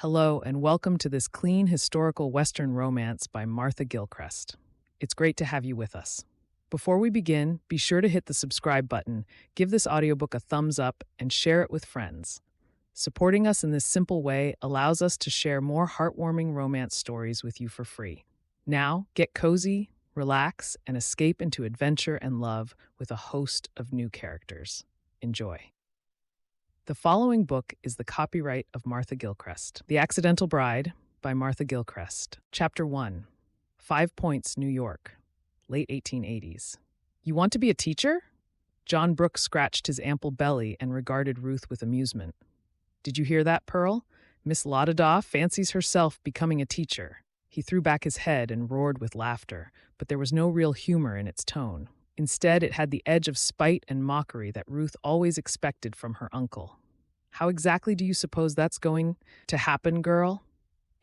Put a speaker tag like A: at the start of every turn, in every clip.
A: Hello, and welcome to this clean historical Western romance by Martha Gillcrest. It's great to have you with us. Before we begin, be sure to hit the subscribe button, give this audiobook a thumbs up, and share it with friends. Supporting us in this simple way allows us to share more heartwarming romance stories with you for free. Now, get cozy, relax, and escape into adventure and love with a host of new characters. Enjoy. The following book is the copyright of Martha Gillcrest. The Accidental Bride by Martha Gillcrest. Chapter 1. 5 Points, New York. Late 1880s. You want to be a teacher? John Brooks scratched his ample belly and regarded Ruth with amusement. Did you hear that, Pearl? Miss Lauderdale fancies herself becoming a teacher. He threw back his head and roared with laughter, but there was no real humor in its tone. Instead, it had the edge of spite and mockery that Ruth always expected from her uncle. How exactly do you suppose that's going to happen, girl?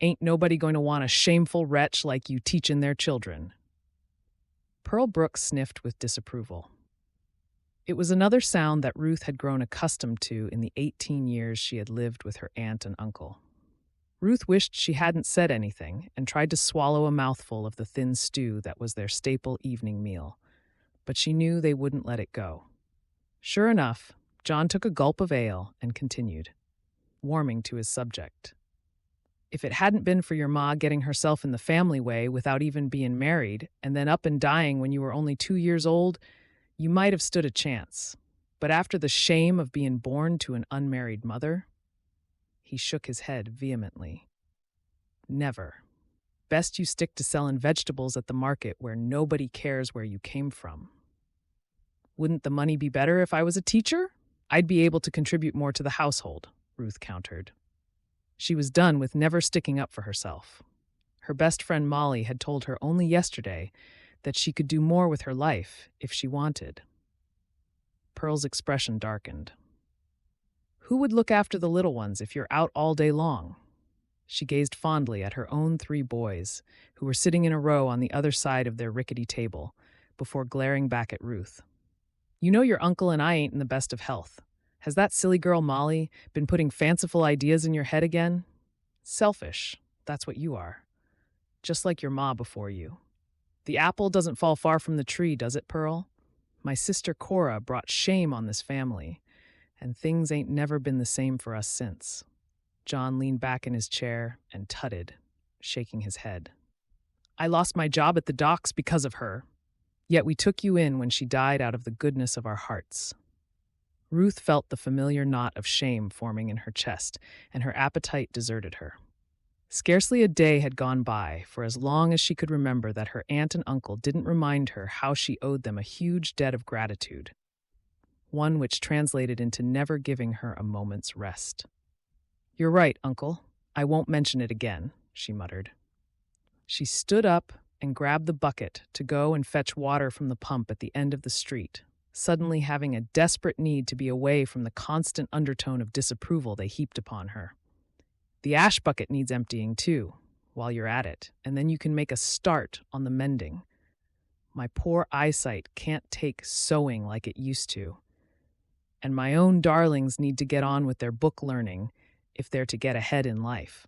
A: Ain't nobody going to want a shameful wretch like you teaching their children. Pearl Brooks sniffed with disapproval. It was another sound that Ruth had grown accustomed to in the 18 years she had lived with her aunt and uncle. Ruth wished she hadn't said anything and tried to swallow a mouthful of the thin stew that was their staple evening meal, but she knew they wouldn't let it go. Sure enough, John took a gulp of ale and continued, warming to his subject. If it hadn't been for your ma getting herself in the family way without even being married, and then up and dying when you were only 2 years old, you might have stood a chance. But after the shame of being born to an unmarried mother, he shook his head vehemently. Never. Best you stick to selling vegetables at the market where nobody cares where you came from. Wouldn't the money be better if I was a teacher? I'd be able to contribute more to the household, Ruth countered. She was done with never sticking up for herself. Her best friend Molly had told her only yesterday that she could do more with her life if she wanted. Pearl's expression darkened. Who would look after the little ones if you're out all day long? She gazed fondly at her own 3 boys, who were sitting in a row on the other side of their rickety table, before glaring back at Ruth. You know your uncle and I ain't in the best of health. Has that silly girl Molly been putting fanciful ideas in your head again? Selfish, that's what you are. Just like your ma before you. The apple doesn't fall far from the tree, does it, Pearl? My sister Cora brought shame on this family, and things ain't never been the same for us since. John leaned back in his chair and tutted, shaking his head. I lost my job at the docks because of her. Yet we took you in when she died out of the goodness of our hearts. Ruth felt the familiar knot of shame forming in her chest, and her appetite deserted her. Scarcely a day had gone by, for as long as she could remember, that her aunt and uncle didn't remind her how she owed them a huge debt of gratitude, one which translated into never giving her a moment's rest. You're right, Uncle. I won't mention it again, she muttered. She stood up and grabbed the bucket to go and fetch water from the pump at the end of the street, suddenly having a desperate need to be away from the constant undertone of disapproval they heaped upon her. The ash bucket needs emptying too, while you're at it, and then you can make a start on the mending. My poor eyesight can't take sewing like it used to, and my own darlings need to get on with their book learning if they're to get ahead in life.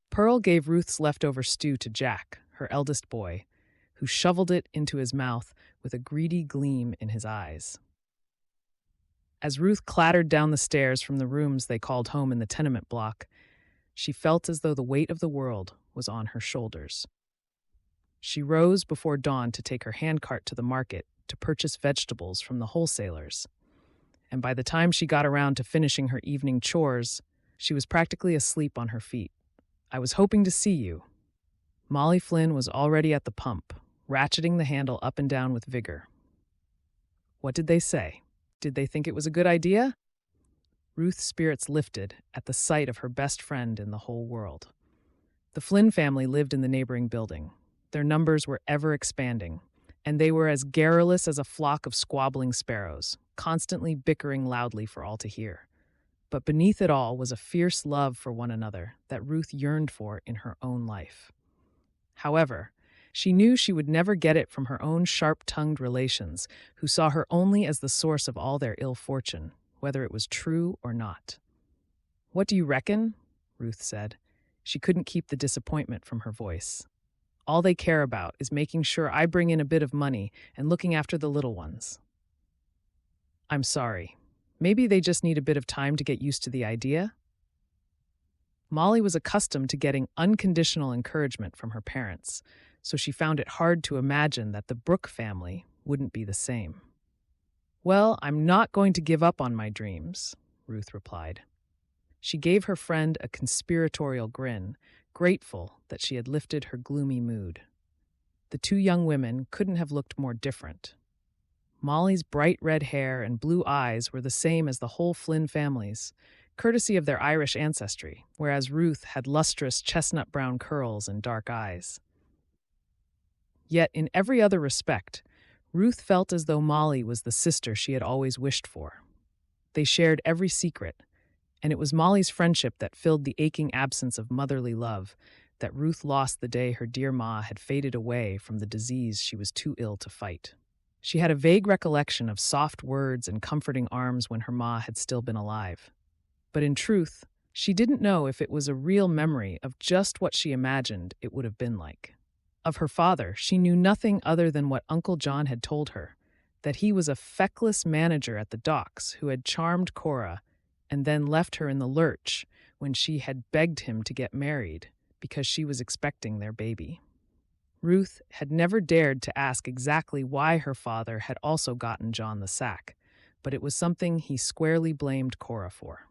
A: Pearl gave Ruth's leftover stew to Jack, her eldest boy, who shoveled it into his mouth with a greedy gleam in his eyes. As Ruth clattered down the stairs from the rooms they called home in the tenement block, she felt as though the weight of the world was on her shoulders. She rose before dawn to take her handcart to the market to purchase vegetables from the wholesalers, and by the time she got around to finishing her evening chores, she was practically asleep on her feet. I was hoping to see you. Molly Flynn was already at the pump, ratcheting the handle up and down with vigor. What did they say? Did they think it was a good idea? Ruth's spirits lifted at the sight of her best friend in the whole world. The Flynn family lived in the neighboring building. Their numbers were ever expanding, and they were as garrulous as a flock of squabbling sparrows, constantly bickering loudly for all to hear. But beneath it all was a fierce love for one another that Ruth yearned for in her own life. However, she knew she would never get it from her own sharp-tongued relations, who saw her only as the source of all their ill fortune, whether it was true or not. What do you reckon? Ruth said. She couldn't keep the disappointment from her voice. All they care about is making sure I bring in a bit of money and looking after the little ones. I'm sorry. Maybe they just need a bit of time to get used to the idea? Molly was accustomed to getting unconditional encouragement from her parents, so she found it hard to imagine that the Brooke family wouldn't be the same. Well, I'm not going to give up on my dreams, Ruth replied. She gave her friend a conspiratorial grin, grateful that she had lifted her gloomy mood. The two young women couldn't have looked more different. Molly's bright red hair and blue eyes were the same as the whole Flynn family's, courtesy of their Irish ancestry, whereas Ruth had lustrous chestnut-brown curls and dark eyes. Yet, in every other respect, Ruth felt as though Molly was the sister she had always wished for. They shared every secret, and it was Molly's friendship that filled the aching absence of motherly love that Ruth lost the day her dear Ma had faded away from the disease she was too ill to fight. She had a vague recollection of soft words and comforting arms when her Ma had still been alive. But in truth, she didn't know if it was a real memory of just what she imagined it would have been like. Of her father, she knew nothing other than what Uncle John had told her, that he was a feckless manager at the docks who had charmed Cora and then left her in the lurch when she had begged him to get married because she was expecting their baby. Ruth had never dared to ask exactly why her father had also gotten John the sack, but it was something he squarely blamed Cora for.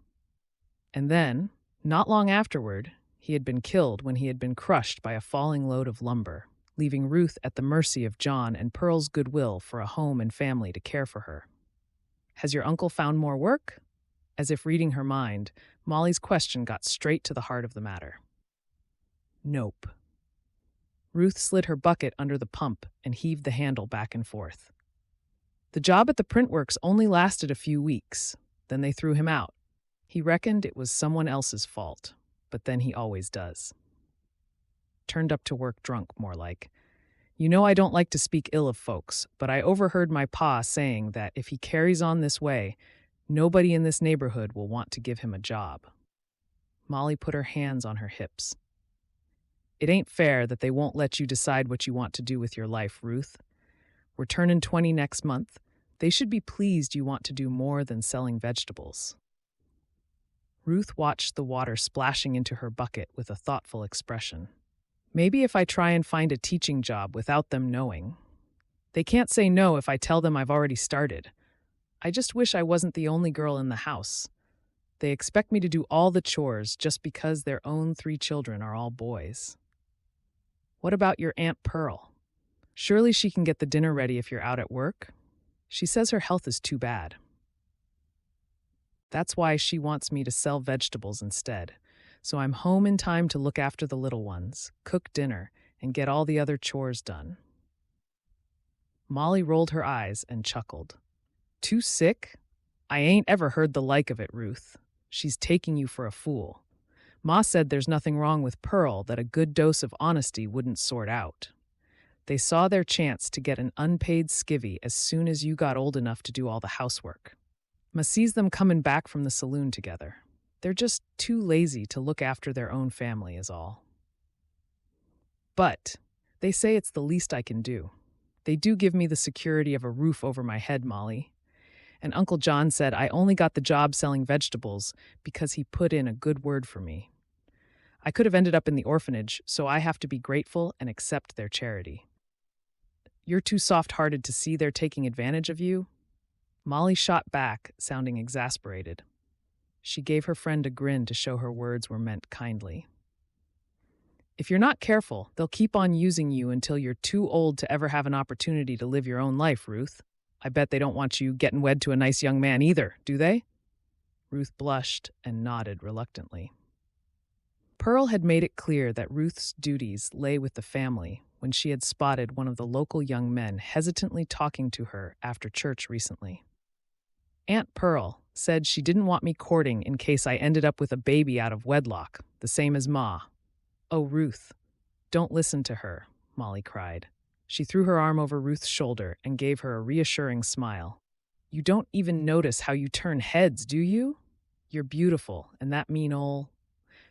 A: And then, not long afterward, he had been killed when he had been crushed by a falling load of lumber, leaving Ruth at the mercy of John and Pearl's goodwill for a home and family to care for her. Has your uncle found more work? As if reading her mind, Molly's question got straight to the heart of the matter. Nope. Ruth slid her bucket under the pump and heaved the handle back and forth. The job at the printworks only lasted a few weeks. Then they threw him out. He reckoned it was someone else's fault, but then he always does. Turned up to work drunk, more like. You know I don't like to speak ill of folks, but I overheard my pa saying that if he carries on this way, nobody in this neighborhood will want to give him a job. Molly put her hands on her hips. It ain't fair that they won't let you decide what you want to do with your life, Ruth. We're turning 20 next month. They should be pleased you want to do more than selling vegetables. Ruth watched the water splashing into her bucket with a thoughtful expression. Maybe if I try and find a teaching job without them knowing. They can't say no if I tell them I've already started. I just wish I wasn't the only girl in the house. They expect me to do all the chores just because their own 3 children are all boys. What about your Aunt Pearl? Surely she can get the dinner ready if you're out at work? She says her health is too bad. That's why she wants me to sell vegetables instead, so I'm home in time to look after the little ones, cook dinner, and get all the other chores done. Molly rolled her eyes and chuckled. Too sick? I ain't ever heard the like of it, Ruth. She's taking you for a fool. Ma said there's nothing wrong with Pearl that a good dose of honesty wouldn't sort out. They saw their chance to get an unpaid skivvy as soon as you got old enough to do all the housework. Ma sees them coming back from the saloon together. They're just too lazy to look after their own family is all. But they say it's the least I can do. They do give me the security of a roof over my head, Molly. And Uncle John said I only got the job selling vegetables because he put in a good word for me. I could have ended up in the orphanage, so I have to be grateful and accept their charity. You're too soft-hearted to see they're taking advantage of you? Molly shot back, sounding exasperated. She gave her friend a grin to show her words were meant kindly. If you're not careful, they'll keep on using you until you're too old to ever have an opportunity to live your own life, Ruth. I bet they don't want you getting wed to a nice young man either, do they? Ruth blushed and nodded reluctantly. Pearl had made it clear that Ruth's duties lay with the family when she had spotted one of the local young men hesitantly talking to her after church recently. Aunt Pearl said she didn't want me courting in case I ended up with a baby out of wedlock, the same as Ma. Oh, Ruth, don't listen to her, Molly cried. She threw her arm over Ruth's shoulder and gave her a reassuring smile. You don't even notice how you turn heads, do you? You're beautiful, and that mean old...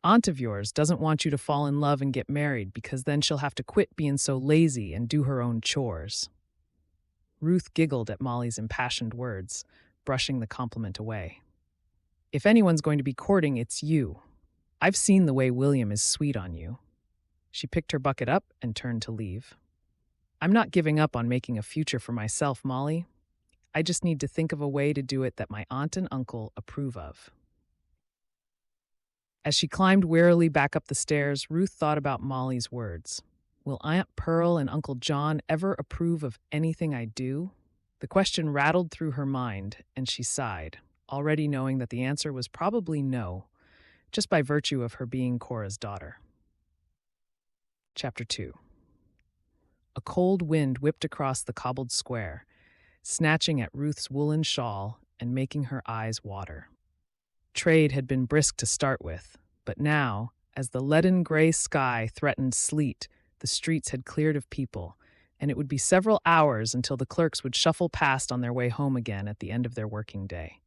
A: Aunt of yours doesn't want you to fall in love and get married because then she'll have to quit being so lazy and do her own chores." Ruth giggled at Molly's impassioned words, brushing the compliment away. "If anyone's going to be courting, it's you. I've seen the way William is sweet on you." She picked her bucket up and turned to leave. "I'm not giving up on making a future for myself, Molly. I just need to think of a way to do it that my aunt and uncle approve of." As she climbed wearily back up the stairs, Ruth thought about Molly's words. Will Aunt Pearl and Uncle John ever approve of anything I do? The question rattled through her mind, and she sighed, already knowing that the answer was probably no, just by virtue of her being Cora's daughter. Chapter 2. A cold wind whipped across the cobbled square, snatching at Ruth's woolen shawl and making her eyes water. Trade had been brisk to start with, but now, as the leaden gray sky threatened sleet, the streets had cleared of people, and it would be several hours until the clerks would shuffle past on their way home again at the end of their working day.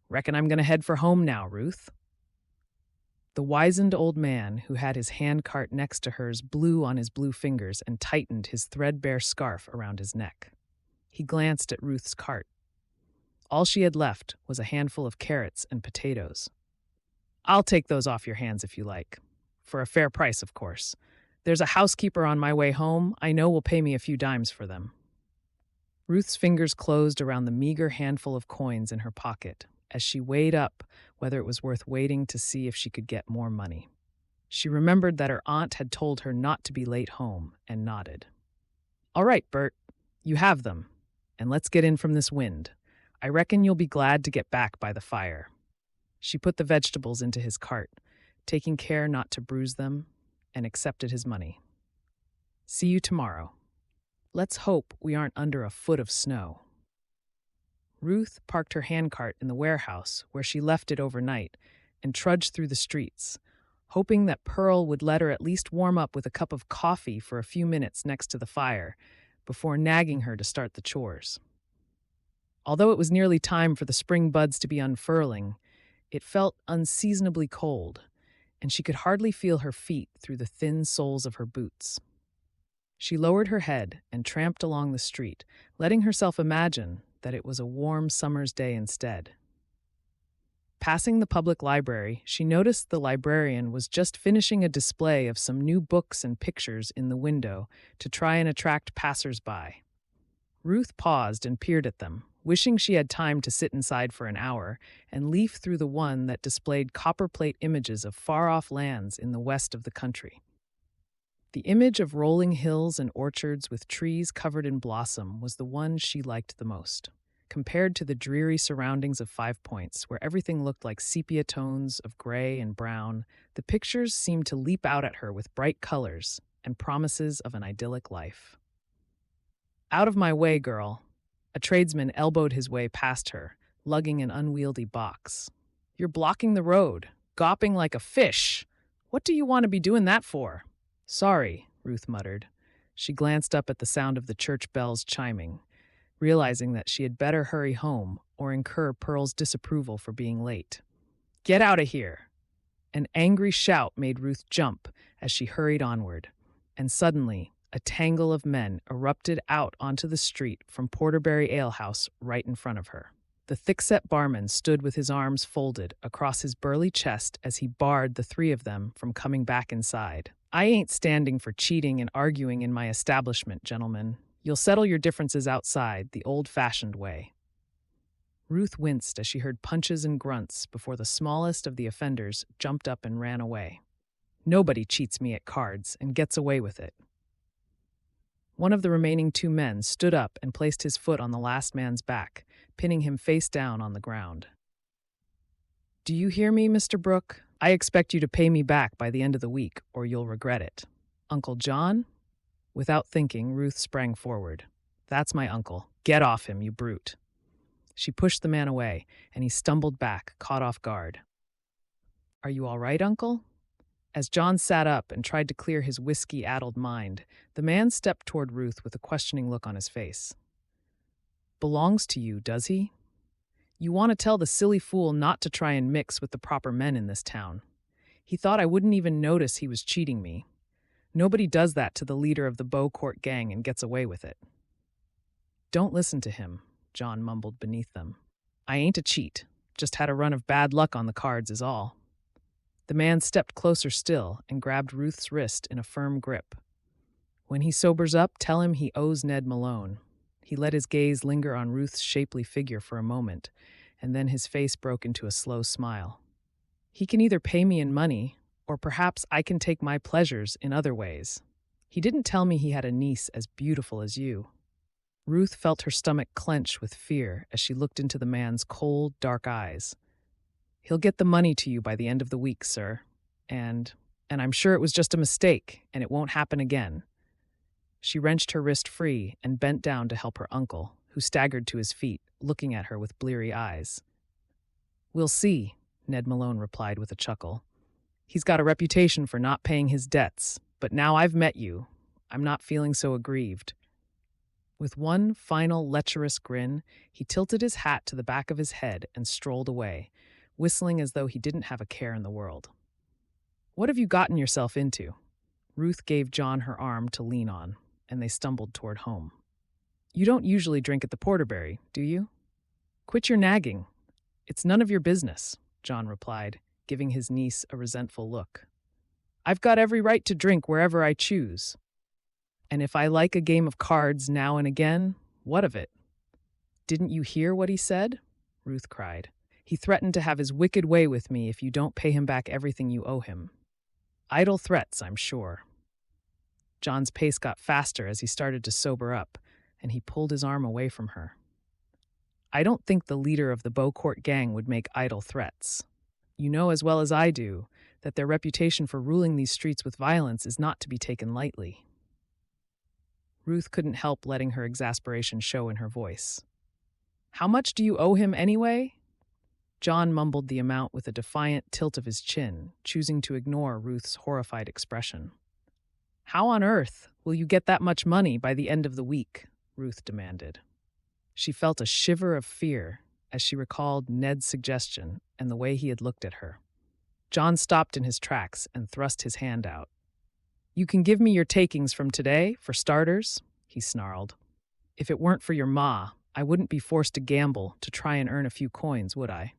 A: "Reckon I'm going to head for home now, Ruth." The wizened old man, who had his handcart next to hers, blew on his blue fingers and tightened his threadbare scarf around his neck. He glanced at Ruth's cart. All she had left was a handful of carrots and potatoes. "I'll take those off your hands if you like. For a fair price, of course. There's a housekeeper on my way home I know will pay me a few dimes for them." Ruth's fingers closed around the meager handful of coins in her pocket as she weighed up whether it was worth waiting to see if she could get more money. She remembered that her aunt had told her not to be late home and nodded. "All right, Bert, you have them. And let's get in from this wind. I reckon you'll be glad to get back by the fire." She put the vegetables into his cart, taking care not to bruise them, and accepted his money. "See you tomorrow. Let's hope we aren't under a foot of snow." Ruth parked her handcart in the warehouse where she left it overnight and trudged through the streets, hoping that Pearl would let her at least warm up with a cup of coffee for a few minutes next to the fire before nagging her to start the chores. Although it was nearly time for the spring buds to be unfurling, it felt unseasonably cold, and she could hardly feel her feet through the thin soles of her boots. She lowered her head and tramped along the street, letting herself imagine that it was a warm summer's day instead. Passing the public library, she noticed the librarian was just finishing a display of some new books and pictures in the window to try and attract passers-by. Ruth paused and peered at them, wishing she had time to sit inside for an hour and leaf through the one that displayed copperplate images of far-off lands in the west of the country. The image of rolling hills and orchards with trees covered in blossom was the one she liked the most. Compared to the dreary surroundings of 5 Points, where everything looked like sepia tones of gray and brown, the pictures seemed to leap out at her with bright colors and promises of an idyllic life. "Out of my way, girl." A tradesman elbowed his way past her, lugging an unwieldy box. "You're blocking the road, gawping like a fish. What do you want to be doing that for?" "Sorry," Ruth muttered. She glanced up at the sound of the church bells chiming, realizing that she had better hurry home or incur Pearl's disapproval for being late. "Get out of here!" An angry shout made Ruth jump as she hurried onward, and suddenly a tangle of men erupted out onto the street from Porterbury Alehouse right in front of her. The thick-set barman stood with his arms folded across his burly chest as he barred the three of them from coming back inside. "I ain't standing for cheating and arguing in my establishment, gentlemen. You'll settle your differences outside, the old-fashioned way." Ruth winced as she heard punches and grunts before the smallest of the offenders jumped up and ran away. "Nobody cheats me at cards and gets away with it." One of the remaining 2 men stood up and placed his foot on the last man's back, pinning him face down on the ground. "Do you hear me, Mr. Brooke? I expect you to pay me back by the end of the week, or you'll regret it." "Uncle John?" Without thinking, Ruth sprang forward. "That's my uncle. Get off him, you brute." She pushed the man away, and he stumbled back, caught off guard. "Are you all right, Uncle?" As John sat up and tried to clear his whiskey-addled mind, the man stepped toward Ruth with a questioning look on his face. "Belongs to you, does he? You want to tell the silly fool not to try and mix with the proper men in this town. He thought I wouldn't even notice he was cheating me. Nobody does that to the leader of the Beaucourt gang and gets away with it. Don't listen to him, John mumbled beneath them. I ain't a cheat. Just had a run of bad luck on the cards is all. The man stepped closer still and grabbed Ruth's wrist in a firm grip. When he sobers up, tell him he owes Ned Malone. He let his gaze linger on Ruth's shapely figure for a moment, and then his face broke into a slow smile. He can either pay me in money, or perhaps I can take my pleasures in other ways. He didn't tell me he had a niece as beautiful as you. Ruth felt her stomach clench with fear as she looked into the man's cold, dark eyes. He'll get the money to you by the end of the week, sir. And I'm sure it was just a mistake, and it won't happen again. She wrenched her wrist free and bent down to help her uncle, who staggered to his feet, looking at her with bleary eyes. We'll see, Ned Malone replied with a chuckle. He's got a reputation for not paying his debts, but now I've met you, I'm not feeling so aggrieved. With one final lecherous grin, he tilted his hat to the back of his head and strolled away, whistling as though he didn't have a care in the world. What have you gotten yourself into? Ruth gave John her arm to lean on, and they stumbled toward home. You don't usually drink at the Porterbury, do you? Quit your nagging. It's none of your business, John replied, giving his niece a resentful look. I've got every right to drink wherever I choose. And if I like a game of cards now and again, what of it? Didn't you hear what he said? Ruth cried. He threatened to have his wicked way with me if you don't pay him back everything you owe him. Idle threats, I'm sure. John's pace got faster as he started to sober up, and he pulled his arm away from her. I don't think the leader of the Beaucourt gang would make idle threats. You know as well as I do that their reputation for ruling these streets with violence is not to be taken lightly. Ruth couldn't help letting her exasperation show in her voice. How much do you owe him anyway? John mumbled the amount with a defiant tilt of his chin, choosing to ignore Ruth's horrified expression. How on earth will you get that much money by the end of the week? Ruth demanded. She felt a shiver of fear as she recalled Ned's suggestion and the way he had looked at her. John stopped in his tracks and thrust his hand out. You can give me your takings from today, for starters, he snarled. If it weren't for your ma, I wouldn't be forced to gamble to try and earn a few coins, would I?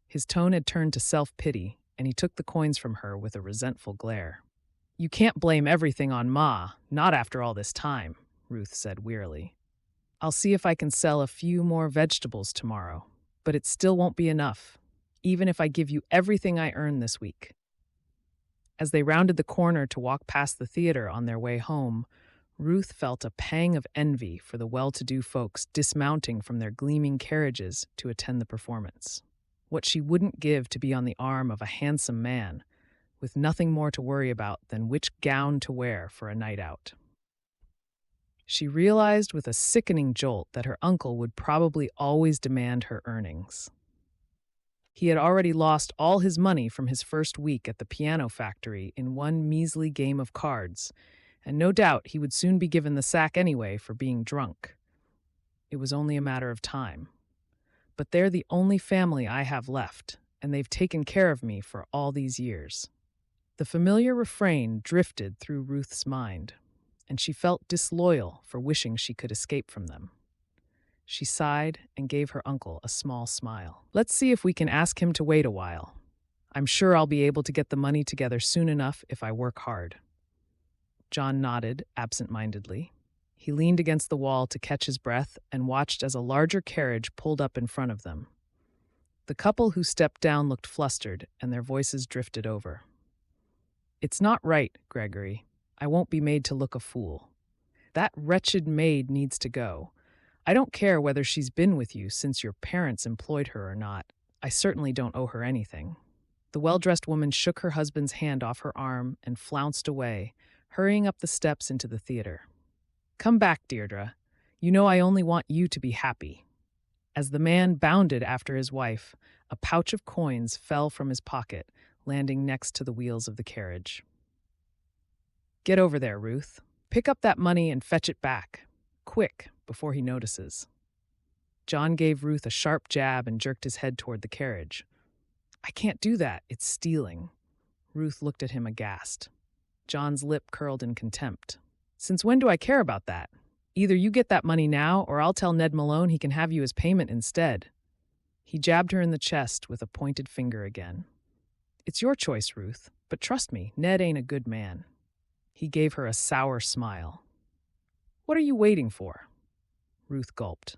A: His tone had turned to self-pity, and he took the coins from her with a resentful glare. You can't blame everything on Ma, not after all this time, Ruth said wearily. I'll see if I can sell a few more vegetables tomorrow, but it still won't be enough, even if I give you everything I earn this week. As they rounded the corner to walk past the theater on their way home, Ruth felt a pang of envy for the well-to-do folks dismounting from their gleaming carriages to attend the performance. What she wouldn't give to be on the arm of a handsome man, with nothing more to worry about than which gown to wear for a night out. She realized with a sickening jolt that her uncle would probably always demand her earnings. He had already lost all his money from his first week at the piano factory in one measly game of cards, and no doubt he would soon be given the sack anyway for being drunk. It was only a matter of time. But they're the only family I have left, and they've taken care of me for all these years. The familiar refrain drifted through Ruth's mind, and she felt disloyal for wishing she could escape from them. She sighed and gave her uncle a small smile. Let's see if we can ask him to wait a while. I'm sure I'll be able to get the money together soon enough if I work hard. John nodded absent-mindedly. He leaned against the wall to catch his breath and watched as a larger carriage pulled up in front of them. The couple who stepped down looked flustered, and their voices drifted over. It's not right, Gregory. I won't be made to look a fool. That wretched maid needs to go. I don't care whether she's been with you since your parents employed her or not. I certainly don't owe her anything. The well-dressed woman shook her husband's hand off her arm and flounced away, hurrying up the steps into the theater. Come back, Deirdre. You know I only want you to be happy. As the man bounded after his wife, a pouch of coins fell from his pocket, landing next to the wheels of the carriage. Get over there, Ruth. Pick up that money and fetch it back. Quick, before he notices. John gave Ruth a sharp jab and jerked his head toward the carriage. I can't do that. It's stealing. Ruth looked at him aghast. John's lip curled in contempt. Since when do I care about that? Either you get that money now, or I'll tell Ned Malone he can have you as payment instead. He jabbed her in the chest with a pointed finger again. It's your choice, Ruth, but trust me, Ned ain't a good man. He gave her a sour smile. What are you waiting for? Ruth gulped.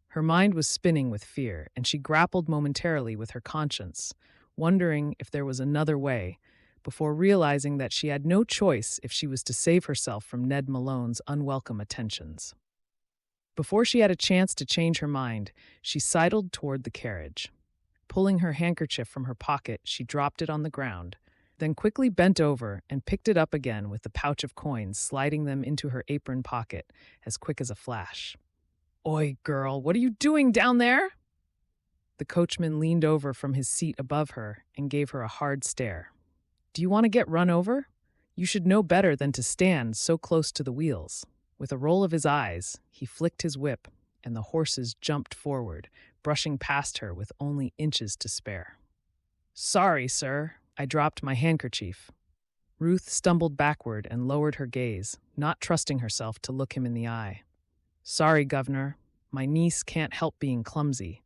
A: Her mind was spinning with fear, and she grappled momentarily with her conscience, wondering if there was another way, before realizing that she had no choice if she was to save herself from Ned Malone's unwelcome attentions. Before she had a chance to change her mind, she sidled toward the carriage. Pulling her handkerchief from her pocket, she dropped it on the ground, then quickly bent over and picked it up again with the pouch of coins, sliding them into her apron pocket as quick as a flash. Oi, girl, what are you doing down there? The coachman leaned over from his seat above her and gave her a hard stare. Do you want to get run over? You should know better than to stand so close to the wheels. With a roll of his eyes, he flicked his whip, and the horses jumped forward, brushing past her with only inches to spare. Sorry, sir. I dropped my handkerchief. Ruth stumbled backward and lowered her gaze, not trusting herself to look him in the eye. Sorry, Governor. My niece can't help being clumsy.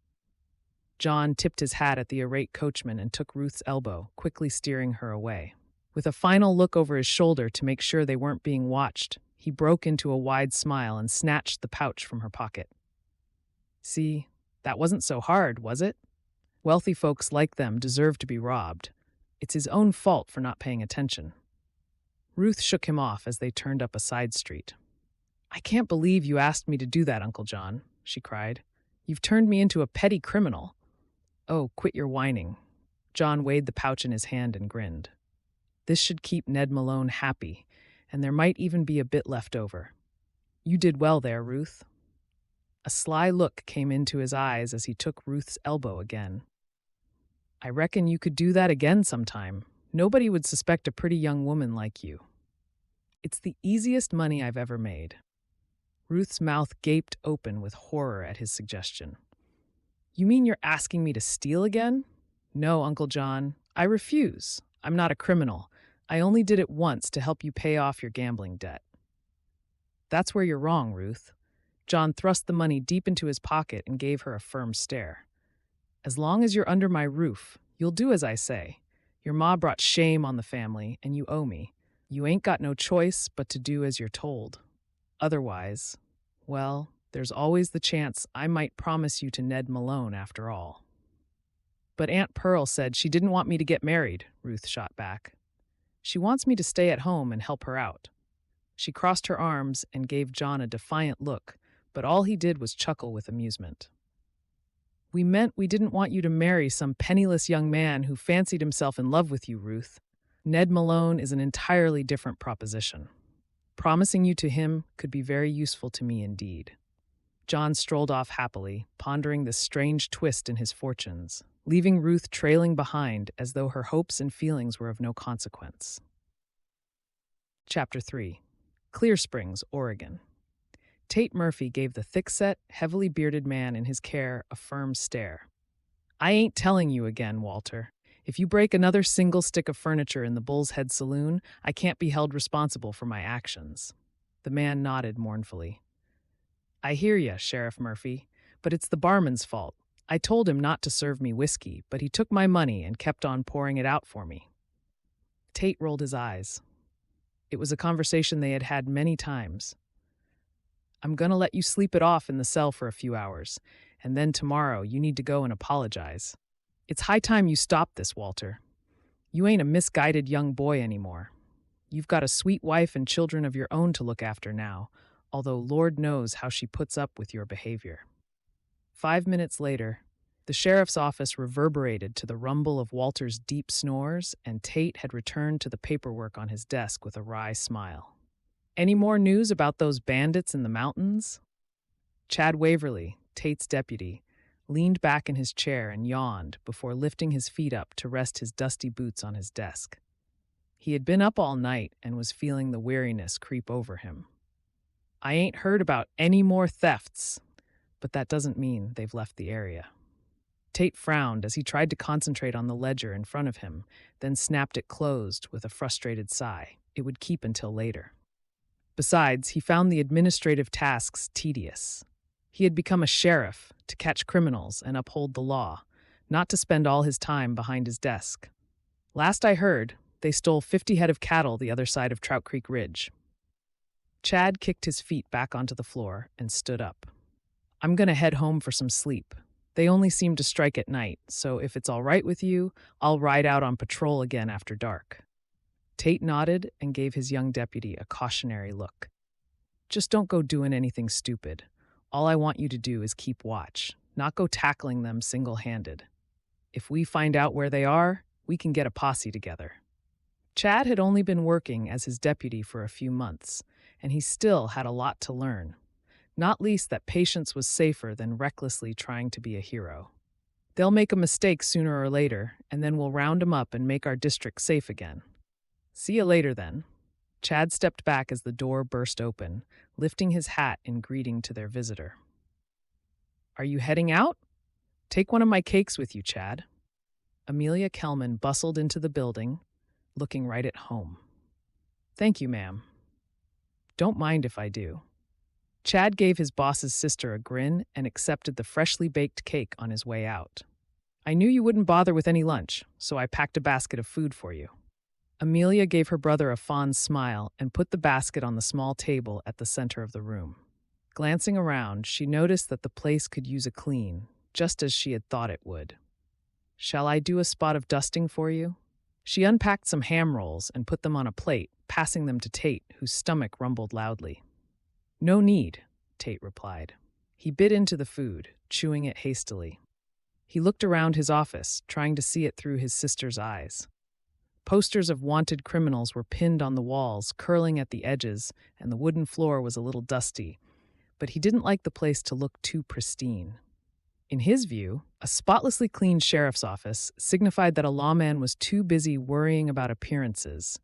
A: John tipped his hat at the irate coachman and took Ruth's elbow, quickly steering her away. With a final look over his shoulder to make sure they weren't being watched, he broke into a wide smile and snatched the pouch from her pocket. See, that wasn't so hard, was it? Wealthy folks like them deserve to be robbed. It's his own fault for not paying attention. Ruth shook him off as they turned up a side street. I can't believe you asked me to do that, Uncle John, she cried. You've turned me into a petty criminal. Oh, quit your whining. John weighed the pouch in his hand and grinned. This should keep Ned Malone happy, and there might even be a bit left over. You did well there, Ruth. A sly look came into his eyes as he took Ruth's elbow again. I reckon you could do that again sometime. Nobody would suspect a pretty young woman like you. It's the easiest money I've ever made. Ruth's mouth gaped open with horror at his suggestion. You mean you're asking me to steal again? No, Uncle John, I refuse. I'm not a criminal. I only did it once to help you pay off your gambling debt. That's where you're wrong, Ruth. John thrust the money deep into his pocket and gave her a firm stare. As long as you're under my roof, you'll do as I say. Your ma brought shame on the family, and you owe me. You ain't got no choice but to do as you're told. Otherwise, well, there's always the chance I might promise you to Ned Malone after all. But Aunt Pearl said she didn't want me to get married, Ruth shot back. She wants me to stay at home and help her out. She crossed her arms and gave John a defiant look, but all he did was chuckle with amusement. We meant we didn't want you to marry some penniless young man who fancied himself in love with you, Ruth. Ned Malone is an entirely different proposition. Promising you to him could be very useful to me indeed. John strolled off happily, pondering this strange twist in his fortunes, leaving Ruth trailing behind as though her hopes and feelings were of no consequence. Chapter 3. Clear Springs, Oregon. Tate Murphy gave the thick-set, heavily bearded man in his care a firm stare. I ain't telling you again, Walter. If you break another single stick of furniture in the Bull's Head Saloon, I can't be held responsible for my actions. The man nodded mournfully. I hear ya, Sheriff Murphy, but it's the barman's fault. I told him not to serve me whiskey, but he took my money and kept on pouring it out for me. Tate rolled his eyes. It was a conversation they had had many times. I'm going to let you sleep it off in the cell for a few hours, and then tomorrow you need to go and apologize. It's high time you stopped this, Walter. You ain't a misguided young boy anymore. You've got a sweet wife and children of your own to look after now, although Lord knows how she puts up with your behavior. 5 minutes later, the sheriff's office reverberated to the rumble of Walter's deep snores, and Tate had returned to the paperwork on his desk with a wry smile. Any more news about those bandits in the mountains? Chad Waverly, Tate's deputy, leaned back in his chair and yawned before lifting his feet up to rest his dusty boots on his desk. He had been up all night and was feeling the weariness creep over him. I ain't heard about any more thefts, but that doesn't mean they've left the area. Tate frowned as he tried to concentrate on the ledger in front of him, then snapped it closed with a frustrated sigh. It would keep until later. Besides, he found the administrative tasks tedious. He had become a sheriff to catch criminals and uphold the law, not to spend all his time behind his desk. Last I heard, they stole 50 head of cattle the other side of Trout Creek Ridge. Chad kicked his feet back onto the floor and stood up. I'm going to head home for some sleep. They only seem to strike at night, so if it's all right with you, I'll ride out on patrol again after dark. Tate nodded and gave his young deputy a cautionary look. Just don't go doing anything stupid. All I want you to do is keep watch, not go tackling them single-handed. If we find out where they are, we can get a posse together. Chad had only been working as his deputy for a few months, and he still had a lot to learn, not least that patience was safer than recklessly trying to be a hero. They'll make a mistake sooner or later, and then we'll round 'em up and make our district safe again. See you later, then. Chad stepped back as the door burst open, lifting his hat in greeting to their visitor. Are you heading out? Take one of my cakes with you, Chad. Amelia Kelman bustled into the building, looking right at home. Thank you, ma'am. Don't mind if I do. Chad gave his boss's sister a grin and accepted the freshly baked cake on his way out. I knew you wouldn't bother with any lunch, so I packed a basket of food for you. Amelia gave her brother a fond smile and put the basket on the small table at the center of the room. Glancing around, she noticed that the place could use a clean, just as she had thought it would. Shall I do a spot of dusting for you? She unpacked some ham rolls and put them on a plate, passing them to Tate, whose stomach rumbled loudly. No need, Tate replied. He bit into the food, chewing it hastily. He looked around his office, trying to see it through his sister's eyes. Posters of wanted criminals were pinned on the walls, curling at the edges, and the wooden floor was a little dusty, but he didn't like the place to look too pristine. In his view, a spotlessly clean sheriff's office signified that a lawman was too busy worrying about appearances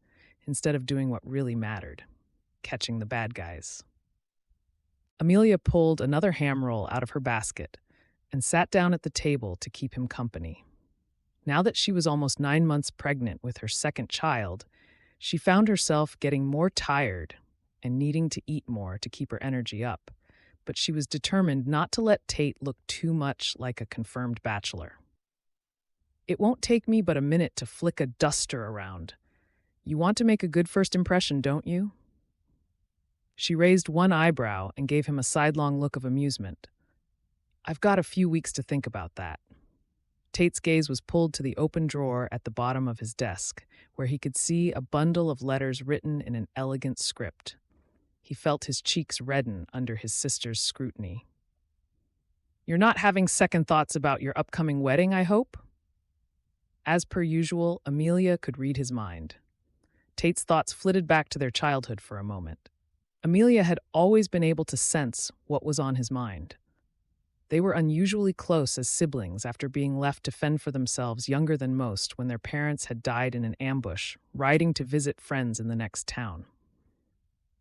A: instead of doing what really mattered, catching the bad guys. Amelia pulled another ham roll out of her basket and sat down at the table to keep him company. Now that she was almost 9 months pregnant with her second child, she found herself getting more tired and needing to eat more to keep her energy up, but she was determined not to let Tate look too much like a confirmed bachelor. It won't take me but a minute to flick a duster around. You want to make a good first impression, don't you? She raised one eyebrow and gave him a sidelong look of amusement. I've got a few weeks to think about that. Tate's gaze was pulled to the open drawer at the bottom of his desk, where he could see a bundle of letters written in an elegant script. He felt his cheeks redden under his sister's scrutiny. You're not having second thoughts about your upcoming wedding, I hope? As per usual, Amelia could read his mind. Tate's thoughts flitted back to their childhood for a moment. Amelia had always been able to sense what was on his mind. They were unusually close as siblings after being left to fend for themselves younger than most when their parents had died in an ambush, riding to visit friends in the next town.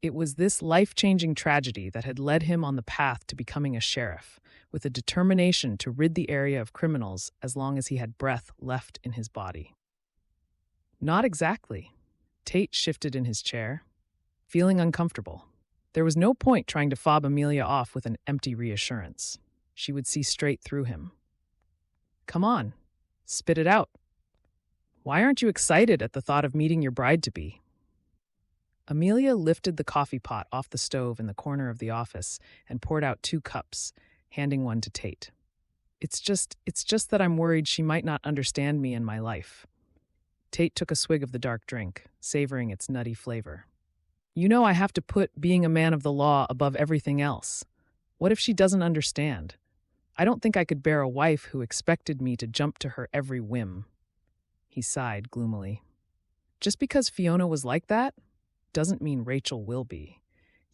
A: It was this life-changing tragedy that had led him on the path to becoming a sheriff, with a determination to rid the area of criminals as long as he had breath left in his body. Not exactly. Tate shifted in his chair, feeling uncomfortable. There was no point trying to fob Amelia off with an empty reassurance. She would see straight through him. Come on, spit it out. Why aren't you excited at the thought of meeting your bride-to-be? Amelia lifted the coffee pot off the stove in the corner of the office and poured out 2 cups, handing one to Tate. It's just that I'm worried she might not understand me and my life. Tate took a swig of the dark drink, savoring its nutty flavor. You know I have to put being a man of the law above everything else. What if she doesn't understand? I don't think I could bear a wife who expected me to jump to her every whim. He sighed gloomily. Just because Fiona was like that doesn't mean Rachel will be.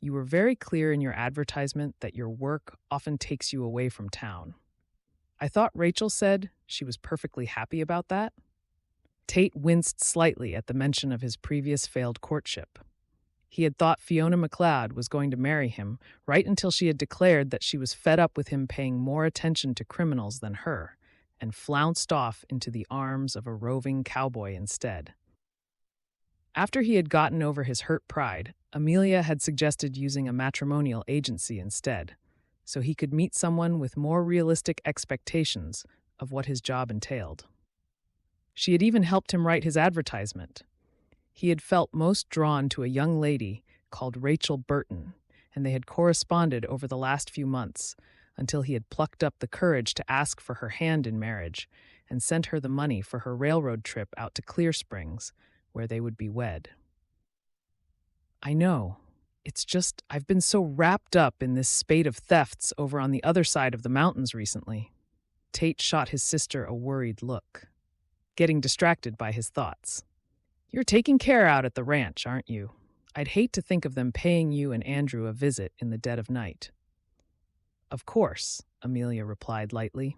A: You were very clear in your advertisement that your work often takes you away from town. I thought Rachel said she was perfectly happy about that. Tate winced slightly at the mention of his previous failed courtship. He had thought Fiona McLeod was going to marry him right until she had declared that she was fed up with him paying more attention to criminals than her, and flounced off into the arms of a roving cowboy instead. After he had gotten over his hurt pride, Amelia had suggested using a matrimonial agency instead, so he could meet someone with more realistic expectations of what his job entailed. She had even helped him write his advertisement. He had felt most drawn to a young lady called Rachel Burton, and they had corresponded over the last few months until he had plucked up the courage to ask for her hand in marriage and sent her the money for her railroad trip out to Clear Springs, where they would be wed. I know. It's just I've been so wrapped up in this spate of thefts over on the other side of the mountains recently. Tate shot his sister a worried look, getting distracted by his thoughts. You're taking care out at the ranch, aren't you? I'd hate to think of them paying you and Andrew a visit in the dead of night. Of course, Amelia replied lightly.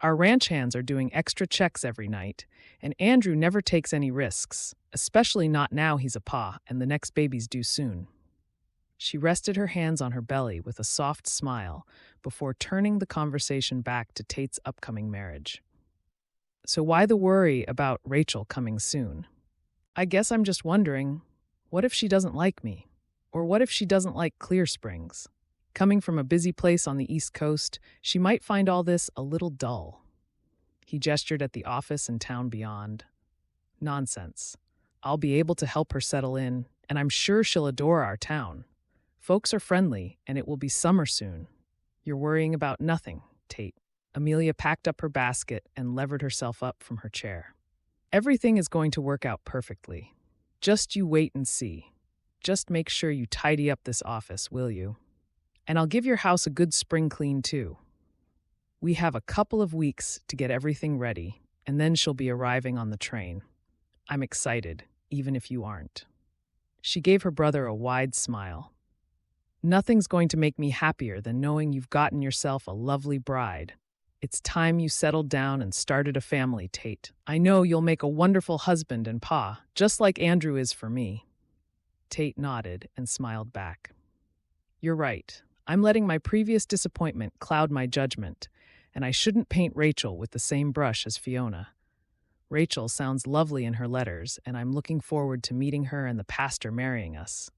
A: Our ranch hands are doing extra checks every night, and Andrew never takes any risks, especially not now he's a pa and the next baby's due soon. She rested her hands on her belly with a soft smile before turning the conversation back to Tate's upcoming marriage. So why the worry about Rachel coming soon? I guess I'm just wondering, what if she doesn't like me? Or what if she doesn't like Clear Springs? Coming from a busy place on the East Coast, she might find all this a little dull. He gestured at the office and town beyond. Nonsense. I'll be able to help her settle in, and I'm sure she'll adore our town. Folks are friendly, and it will be summer soon. You're worrying about nothing, Tate. Amelia packed up her basket and levered herself up from her chair. Everything is going to work out perfectly. Just you wait and see. Just make sure you tidy up this office, will you? And I'll give your house a good spring clean, too. We have a couple of weeks to get everything ready, and then she'll be arriving on the train. I'm excited, even if you aren't. She gave her brother a wide smile. Nothing's going to make me happier than knowing you've gotten yourself a lovely bride. It's time you settled down and started a family, Tate. I know you'll make a wonderful husband and pa, just like Andrew is for me. Tate nodded and smiled back. You're right. I'm letting my previous disappointment cloud my judgment, and I shouldn't paint Rachel with the same brush as Fiona. Rachel sounds lovely in her letters, and I'm looking forward to meeting her and the pastor marrying us.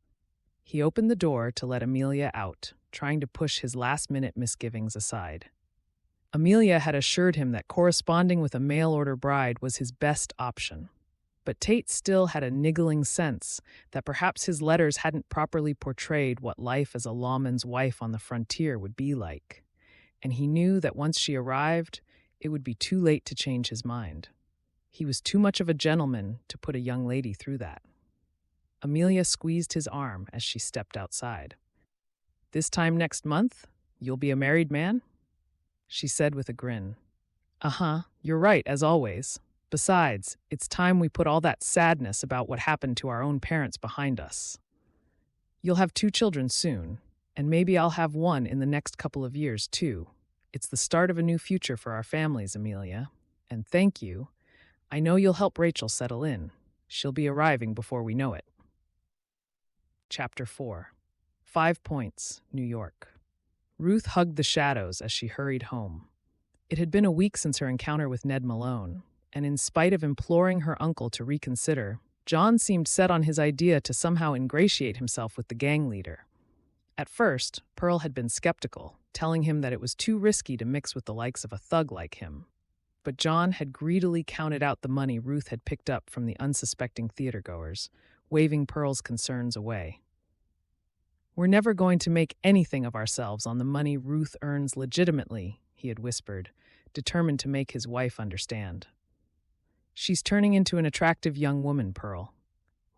A: He opened the door to let Amelia out, trying to push his last-minute misgivings aside. Amelia had assured him that corresponding with a mail-order bride was his best option. But Tate still had a niggling sense that perhaps his letters hadn't properly portrayed what life as a lawman's wife on the frontier would be like, and he knew that once she arrived, it would be too late to change his mind. He was too much of a gentleman to put a young lady through that. Amelia squeezed his arm as she stepped outside. This time next month, you'll be a married man? She said with a grin. Uh-huh, you're right, as always. Besides, it's time we put all that sadness about what happened to our own parents behind us. You'll have 2 children soon, and maybe I'll have one in the next couple of years, too. It's the start of a new future for our families, Amelia. And thank you. I know you'll help Rachel settle in. She'll be arriving before we know it. Chapter 4. 5 Points, New York. Ruth hugged the shadows as she hurried home. It had been a week since her encounter with Ned Malone, and in spite of imploring her uncle to reconsider, John seemed set on his idea to somehow ingratiate himself with the gang leader. At first, Pearl had been skeptical, telling him that it was too risky to mix with the likes of a thug like him. But John had greedily counted out the money Ruth had picked up from the unsuspecting theatergoers, waving Pearl's concerns away. We're never going to make anything of ourselves on the money Ruth earns legitimately, he had whispered, determined to make his wife understand. She's turning into an attractive young woman, Pearl.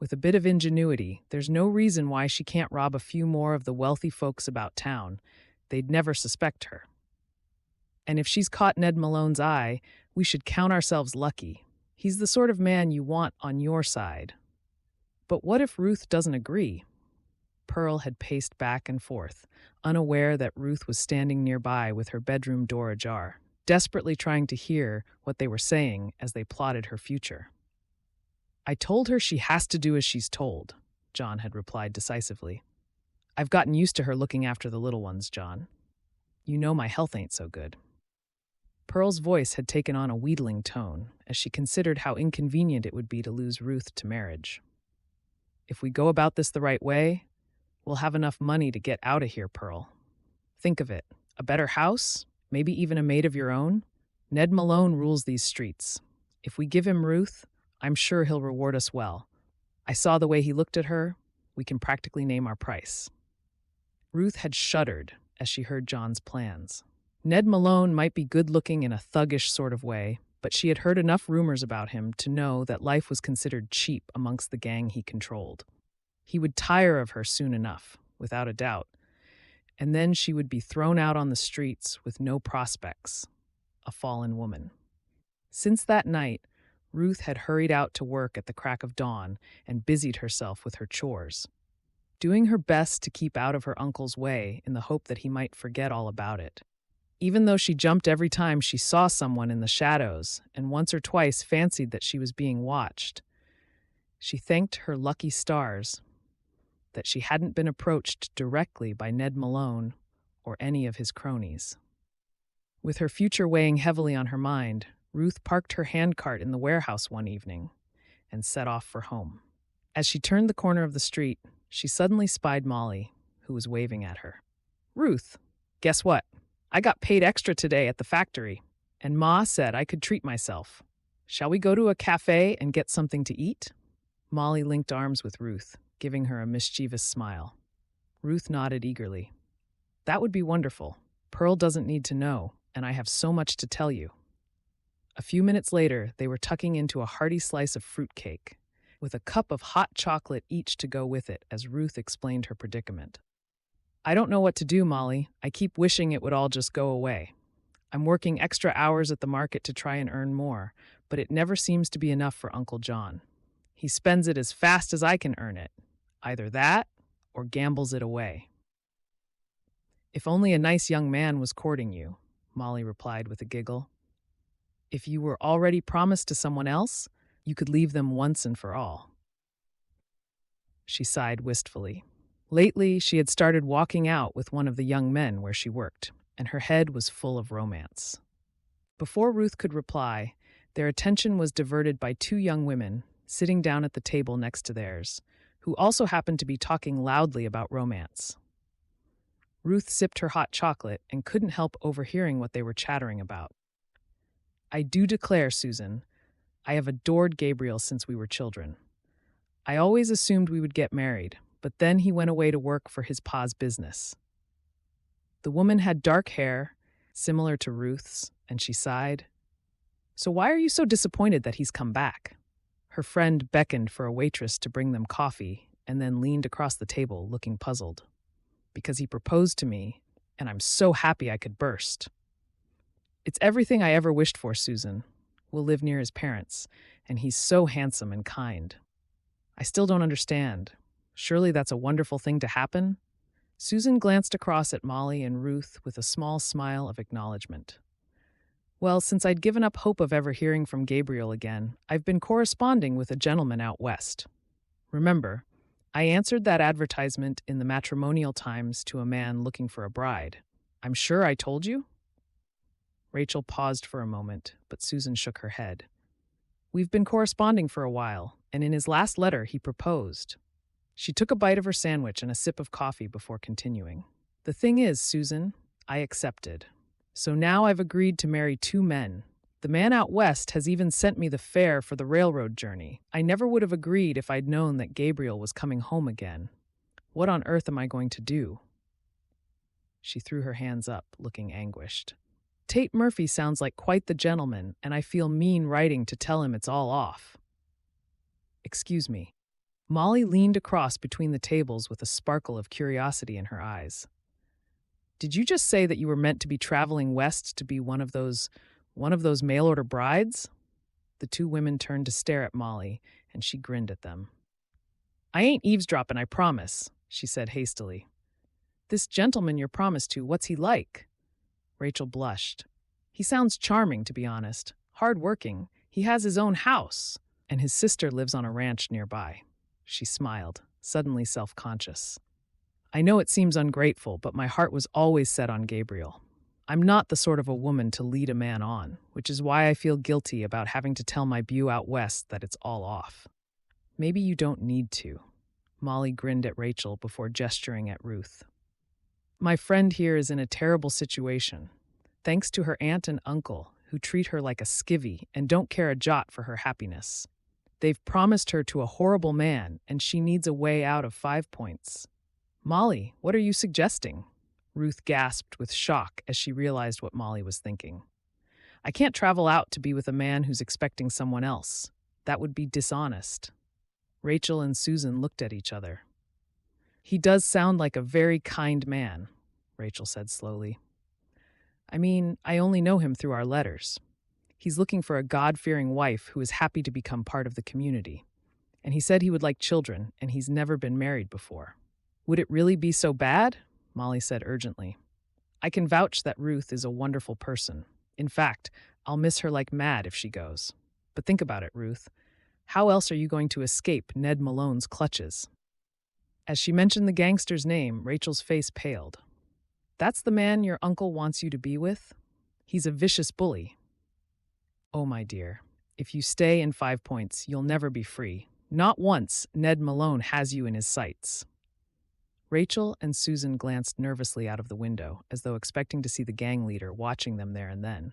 A: With a bit of ingenuity, there's no reason why she can't rob a few more of the wealthy folks about town. They'd never suspect her. And if she's caught Ned Malone's eye, we should count ourselves lucky. He's the sort of man you want on your side. But what if Ruth doesn't agree? Pearl had paced back and forth, unaware that Ruth was standing nearby with her bedroom door ajar, desperately trying to hear what they were saying as they plotted her future. I told her she has to do as she's told, John had replied decisively. I've gotten used to her looking after the little ones, John. You know my health ain't so good. Pearl's voice had taken on a wheedling tone as she considered how inconvenient it would be to lose Ruth to marriage. If we go about this the right way, we'll have enough money to get out of here, Pearl. Think of it. A better house, maybe even a maid of your own. Ned Malone rules these streets. If we give him Ruth, I'm sure he'll reward us well. I saw the way he looked at her. We can practically name our price. Ruth had shuddered as she heard John's plans. Ned Malone might be good-looking in a thuggish sort of way, but she had heard enough rumors about him to know that life was considered cheap amongst the gang he controlled. He would tire of her soon enough, without a doubt, and then she would be thrown out on the streets with no prospects, a fallen woman. Since that night, Ruth had hurried out to work at the crack of dawn and busied herself with her chores, doing her best to keep out of her uncle's way in the hope that he might forget all about it. Even though she jumped every time she saw someone in the shadows and once or twice fancied that she was being watched, she thanked her lucky stars that she hadn't been approached directly by Ned Malone or any of his cronies. With her future weighing heavily on her mind, Ruth parked her handcart in the warehouse one evening and set off for home. As she turned the corner of the street, she suddenly spied Molly, who was waving at her. "Ruth, guess what? I got paid extra today at the factory, and Ma said I could treat myself. Shall we go to a cafe and get something to eat?" Molly linked arms with Ruth, giving her a mischievous smile. Ruth nodded eagerly. "That would be wonderful. Pearl doesn't need to know, and I have so much to tell you." A few minutes later, they were tucking into a hearty slice of fruitcake, with a cup of hot chocolate each to go with it as Ruth explained her predicament. "I don't know what to do, Molly. I keep wishing it would all just go away. I'm working extra hours at the market to try and earn more, but it never seems to be enough for Uncle John. He spends it as fast as I can earn it. Either that, or gambles it away." "If only a nice young man was courting you," Molly replied with a giggle. "If you were already promised to someone else, you could leave them once and for all." She sighed wistfully. Lately, she had started walking out with one of the young men where she worked, and her head was full of romance. Before Ruth could reply, their attention was diverted by two young women sitting down at the table next to theirs, who also happened to be talking loudly about romance. Ruth sipped her hot chocolate and couldn't help overhearing what they were chattering about. "I do declare, Susan, I have adored Gabriel since we were children. I always assumed we would get married, but then he went away to work for his pa's business." The woman had dark hair, similar to Ruth's, and she sighed. "So why are you so disappointed that he's come back?" Her friend beckoned for a waitress to bring them coffee and then leaned across the table, looking puzzled. "Because he proposed to me, and I'm so happy I could burst. It's everything I ever wished for, Susan. We'll live near his parents, and he's so handsome and kind. I still don't understand. Surely that's a wonderful thing to happen?" Susan glanced across at Molly and Ruth with a small smile of acknowledgement. "Well, since I'd given up hope of ever hearing from Gabriel again, I've been corresponding with a gentleman out west. Remember, I answered that advertisement in the Matrimonial Times to a man looking for a bride. I'm sure I told you?" Rachel paused for a moment, but Susan shook her head. "We've been corresponding for a while, and in his last letter he proposed." She took a bite of her sandwich and a sip of coffee before continuing. "The thing is, Susan, I accepted. So now I've agreed to marry two men. The man out west has even sent me the fare for the railroad journey. I never would have agreed if I'd known that Gabriel was coming home again. What on earth am I going to do?" She threw her hands up, looking anguished. "Tate Murphy sounds like quite the gentleman, and I feel mean writing to tell him it's all off." "Excuse me." Molly leaned across between the tables with a sparkle of curiosity in her eyes. "Did you just say that you were meant to be traveling west to be one of those mail-order brides?" The two women turned to stare at Molly, and she grinned at them. "I ain't eavesdropping, I promise," she said hastily. "This gentleman you're promised to, what's he like?" Rachel blushed. "He sounds charming, to be honest. Hard-working. He has his own house, and his sister lives on a ranch nearby." She smiled, suddenly self-conscious. "I know it seems ungrateful, but my heart was always set on Gabriel. I'm not the sort of a woman to lead a man on, which is why I feel guilty about having to tell my beau out west that it's all off. Maybe you don't need to. Molly grinned at Rachel before gesturing at Ruth. My friend here is in a terrible situation, thanks to her aunt and uncle, who treat her like a skivvy and don't care a jot for her happiness. They've promised her to a horrible man, and she needs a way out of 5 Points. Molly, what are you suggesting? Ruth gasped with shock as she realized what Molly was thinking. I can't travel out to be with a man who's expecting someone else. That would be dishonest. Rachel and Susan looked at each other. He does sound like a very kind man, Rachel said slowly. I mean, I only know him through our letters. He's looking for a God-fearing wife who is happy to become part of the community. And he said he would like children, and he's never been married before. Would it really be so bad? Molly said urgently. I can vouch that Ruth is a wonderful person. In fact, I'll miss her like mad if she goes. But think about it, Ruth. How else are you going to escape Ned Malone's clutches? As she mentioned the gangster's name, Rachel's face paled. That's the man your uncle wants you to be with? He's a vicious bully. Oh, my dear, if you stay in 5 Points, you'll never be free. Not once Ned Malone has you in his sights. Rachel and Susan glanced nervously out of the window, as though expecting to see the gang leader watching them there and then.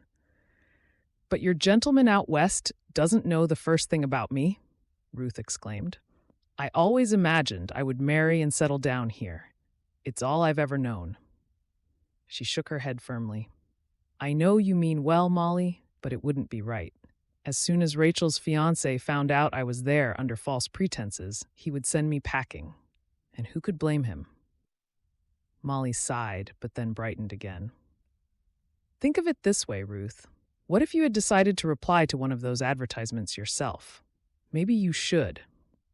A: But your gentleman out west doesn't know the first thing about me, Ruth exclaimed. I always imagined I would marry and settle down here. It's all I've ever known. She shook her head firmly. I know you mean well, Molly, but it wouldn't be right. As soon as Rachel's fiancé found out I was there under false pretenses, he would send me packing. And who could blame him? Molly sighed, but then brightened again. Think of it this way, Ruth. What if you had decided to reply to one of those advertisements yourself? Maybe you should.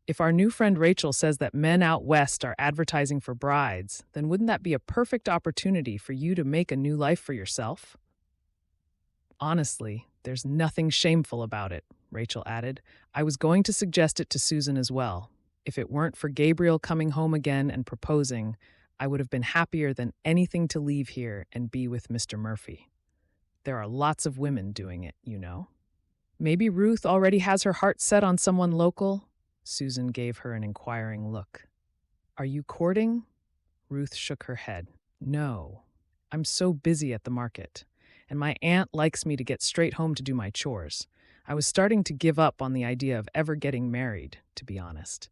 A: If our new friend Rachel says that men out west are advertising for brides, then wouldn't that be a perfect opportunity for you to make a new life for yourself? Honestly, there's nothing shameful about it, Rachel added. I was going to suggest it to Susan as well. If it weren't for Gabriel coming home again and proposing, I would have been happier than anything to leave here and be with Mr. Murphy. There are lots of women doing it, you know. Maybe Ruth already has her heart set on someone local? Susan gave her an inquiring look. Are you courting? Ruth shook her head. No, I'm so busy at the market, and my aunt likes me to get straight home to do my chores. I was starting to give up on the idea of ever getting married, to be honest.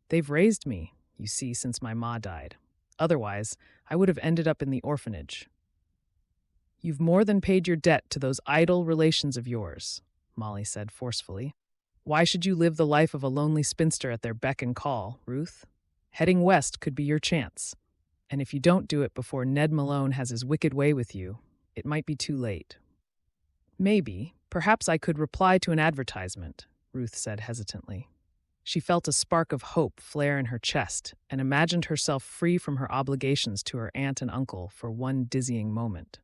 A: They've raised me, you see, since my ma died. Otherwise, I would have ended up in the orphanage. You've more than paid your debt to those idle relations of yours, Molly said forcefully. Why should you live the life of a lonely spinster at their beck and call, Ruth? Heading west could be your chance. And if you don't do it before Ned Malone has his wicked way with you, it might be too late. Perhaps I could reply to an advertisement, Ruth said hesitantly. She felt a spark of hope flare in her chest and imagined herself free from her obligations to her aunt and uncle for one dizzying moment.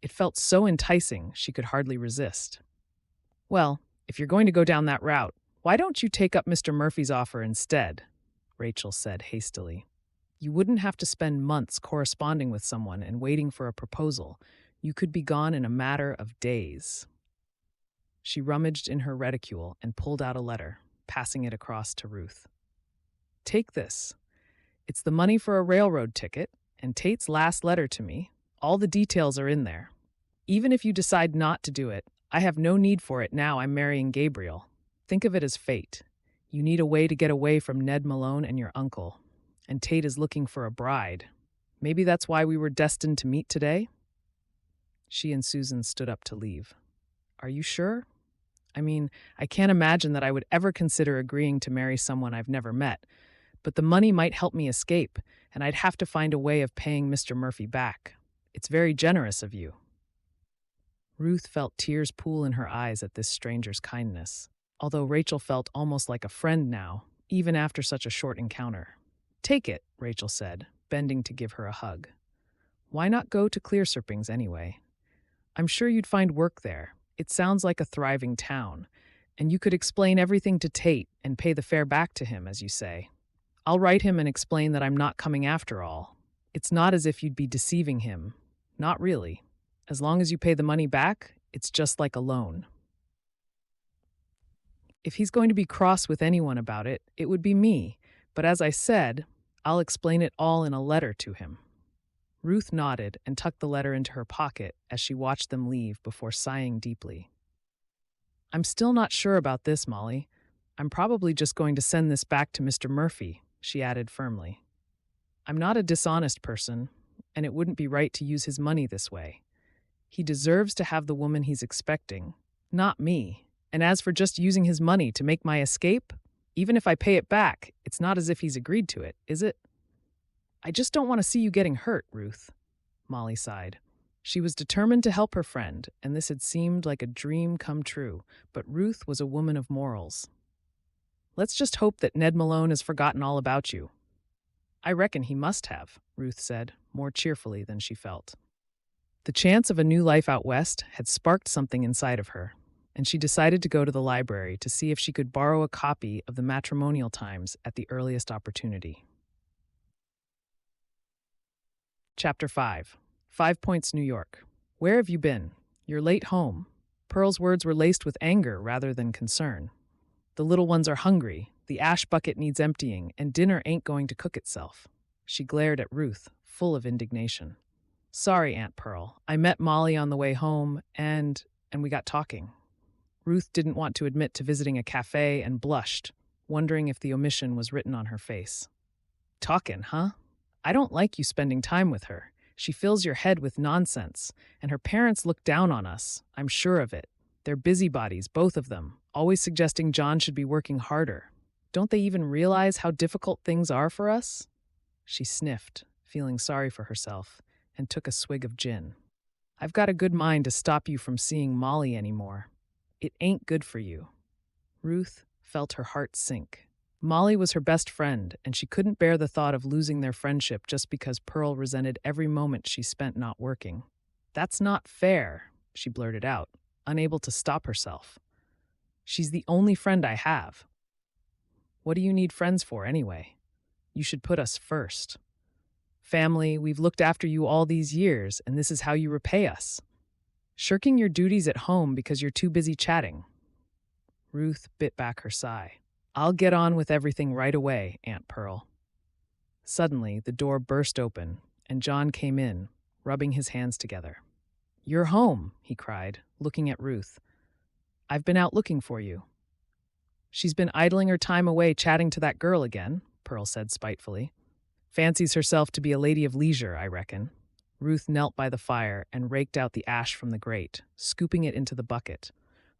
A: It felt so enticing she could hardly resist. Well, if you're going to go down that route, why don't you take up Mr. Murphy's offer instead? Rachel said hastily. You wouldn't have to spend months corresponding with someone and waiting for a proposal. You could be gone in a matter of days. She rummaged in her reticule and pulled out a letter, passing it across to Ruth. Take this. It's the money for a railroad ticket, and Tate's last letter to me. All the details are in there. Even if you decide not to do it, I have no need for it now I'm marrying Gabriel. Think of it as fate. You need a way to get away from Ned Malone and your uncle, and Tate is looking for a bride. Maybe that's why we were destined to meet today? She and Susan stood up to leave. Are you sure? I mean, I can't imagine that I would ever consider agreeing to marry someone I've never met, but the money might help me escape, and I'd have to find a way of paying Mr. Murphy back. It's very generous of you. Ruth felt tears pool in her eyes at this stranger's kindness, although Rachel felt almost like a friend now, even after such a short encounter. Take it, Rachel said, bending to give her a hug. Why not go to Clearserpings anyway? I'm sure you'd find work there. It sounds like a thriving town, and you could explain everything to Tate and pay the fare back to him, as you say. I'll write him and explain that I'm not coming after all. It's not as if you'd be deceiving him. Not really. As long as you pay the money back, it's just like a loan. If he's going to be cross with anyone about it, it would be me. But as I said, I'll explain it all in a letter to him." Ruth nodded and tucked the letter into her pocket as she watched them leave before sighing deeply. "I'm still not sure about this, Molly. I'm probably just going to send this back to Mr. Murphy," she added firmly. "I'm not a dishonest person, and it wouldn't be right to use his money this way. He deserves to have the woman he's expecting, not me. And as for just using his money to make my escape, even if I pay it back, it's not as if he's agreed to it, is it?" "I just don't want to see you getting hurt, Ruth," Molly sighed. She was determined to help her friend, and this had seemed like a dream come true, but Ruth was a woman of morals. "Let's just hope that Ned Malone has forgotten all about you." "I reckon he must have," Ruth said, more cheerfully than she felt. The chance of a new life out west had sparked something inside of her, and she decided to go to the library to see if she could borrow a copy of the Matrimonial Times at the earliest opportunity. Chapter 5. 5 Points, New York. "Where have you been? You're late home." Pearl's words were laced with anger rather than concern. "The little ones are hungry, the ash bucket needs emptying, and dinner ain't going to cook itself." She glared at Ruth, full of indignation. "Sorry, Aunt Pearl. I met Molly on the way home, and we got talking." Ruth didn't want to admit to visiting a cafe and blushed, wondering if the omission was written on her face. "Talkin', huh? I don't like you spending time with her. She fills your head with nonsense, and her parents look down on us, I'm sure of it. They're busybodies, both of them, always suggesting John should be working harder. Don't they even realize how difficult things are for us?" She sniffed, feeling sorry for herself, and took a swig of gin. "I've got a good mind to stop you from seeing Molly anymore. It ain't good for you." Ruth felt her heart sink. Molly was her best friend, and she couldn't bear the thought of losing their friendship just because Pearl resented every moment she spent not working. "That's not fair," she blurted out, unable to stop herself. "She's the only friend I have." "What do you need friends for, anyway? You should put us first. Family, we've looked after you all these years, and this is how you repay us. Shirking your duties at home because you're too busy chatting." Ruth bit back her sigh. "I'll get on with everything right away, Aunt Pearl." Suddenly, the door burst open, and John came in, rubbing his hands together. "You're home," he cried, looking at Ruth. "I've been out looking for you." "She's been idling her time away chatting to that girl again," Pearl said spitefully. "Fancies herself to be a lady of leisure, I reckon." Ruth knelt by the fire and raked out the ash from the grate, scooping it into the bucket,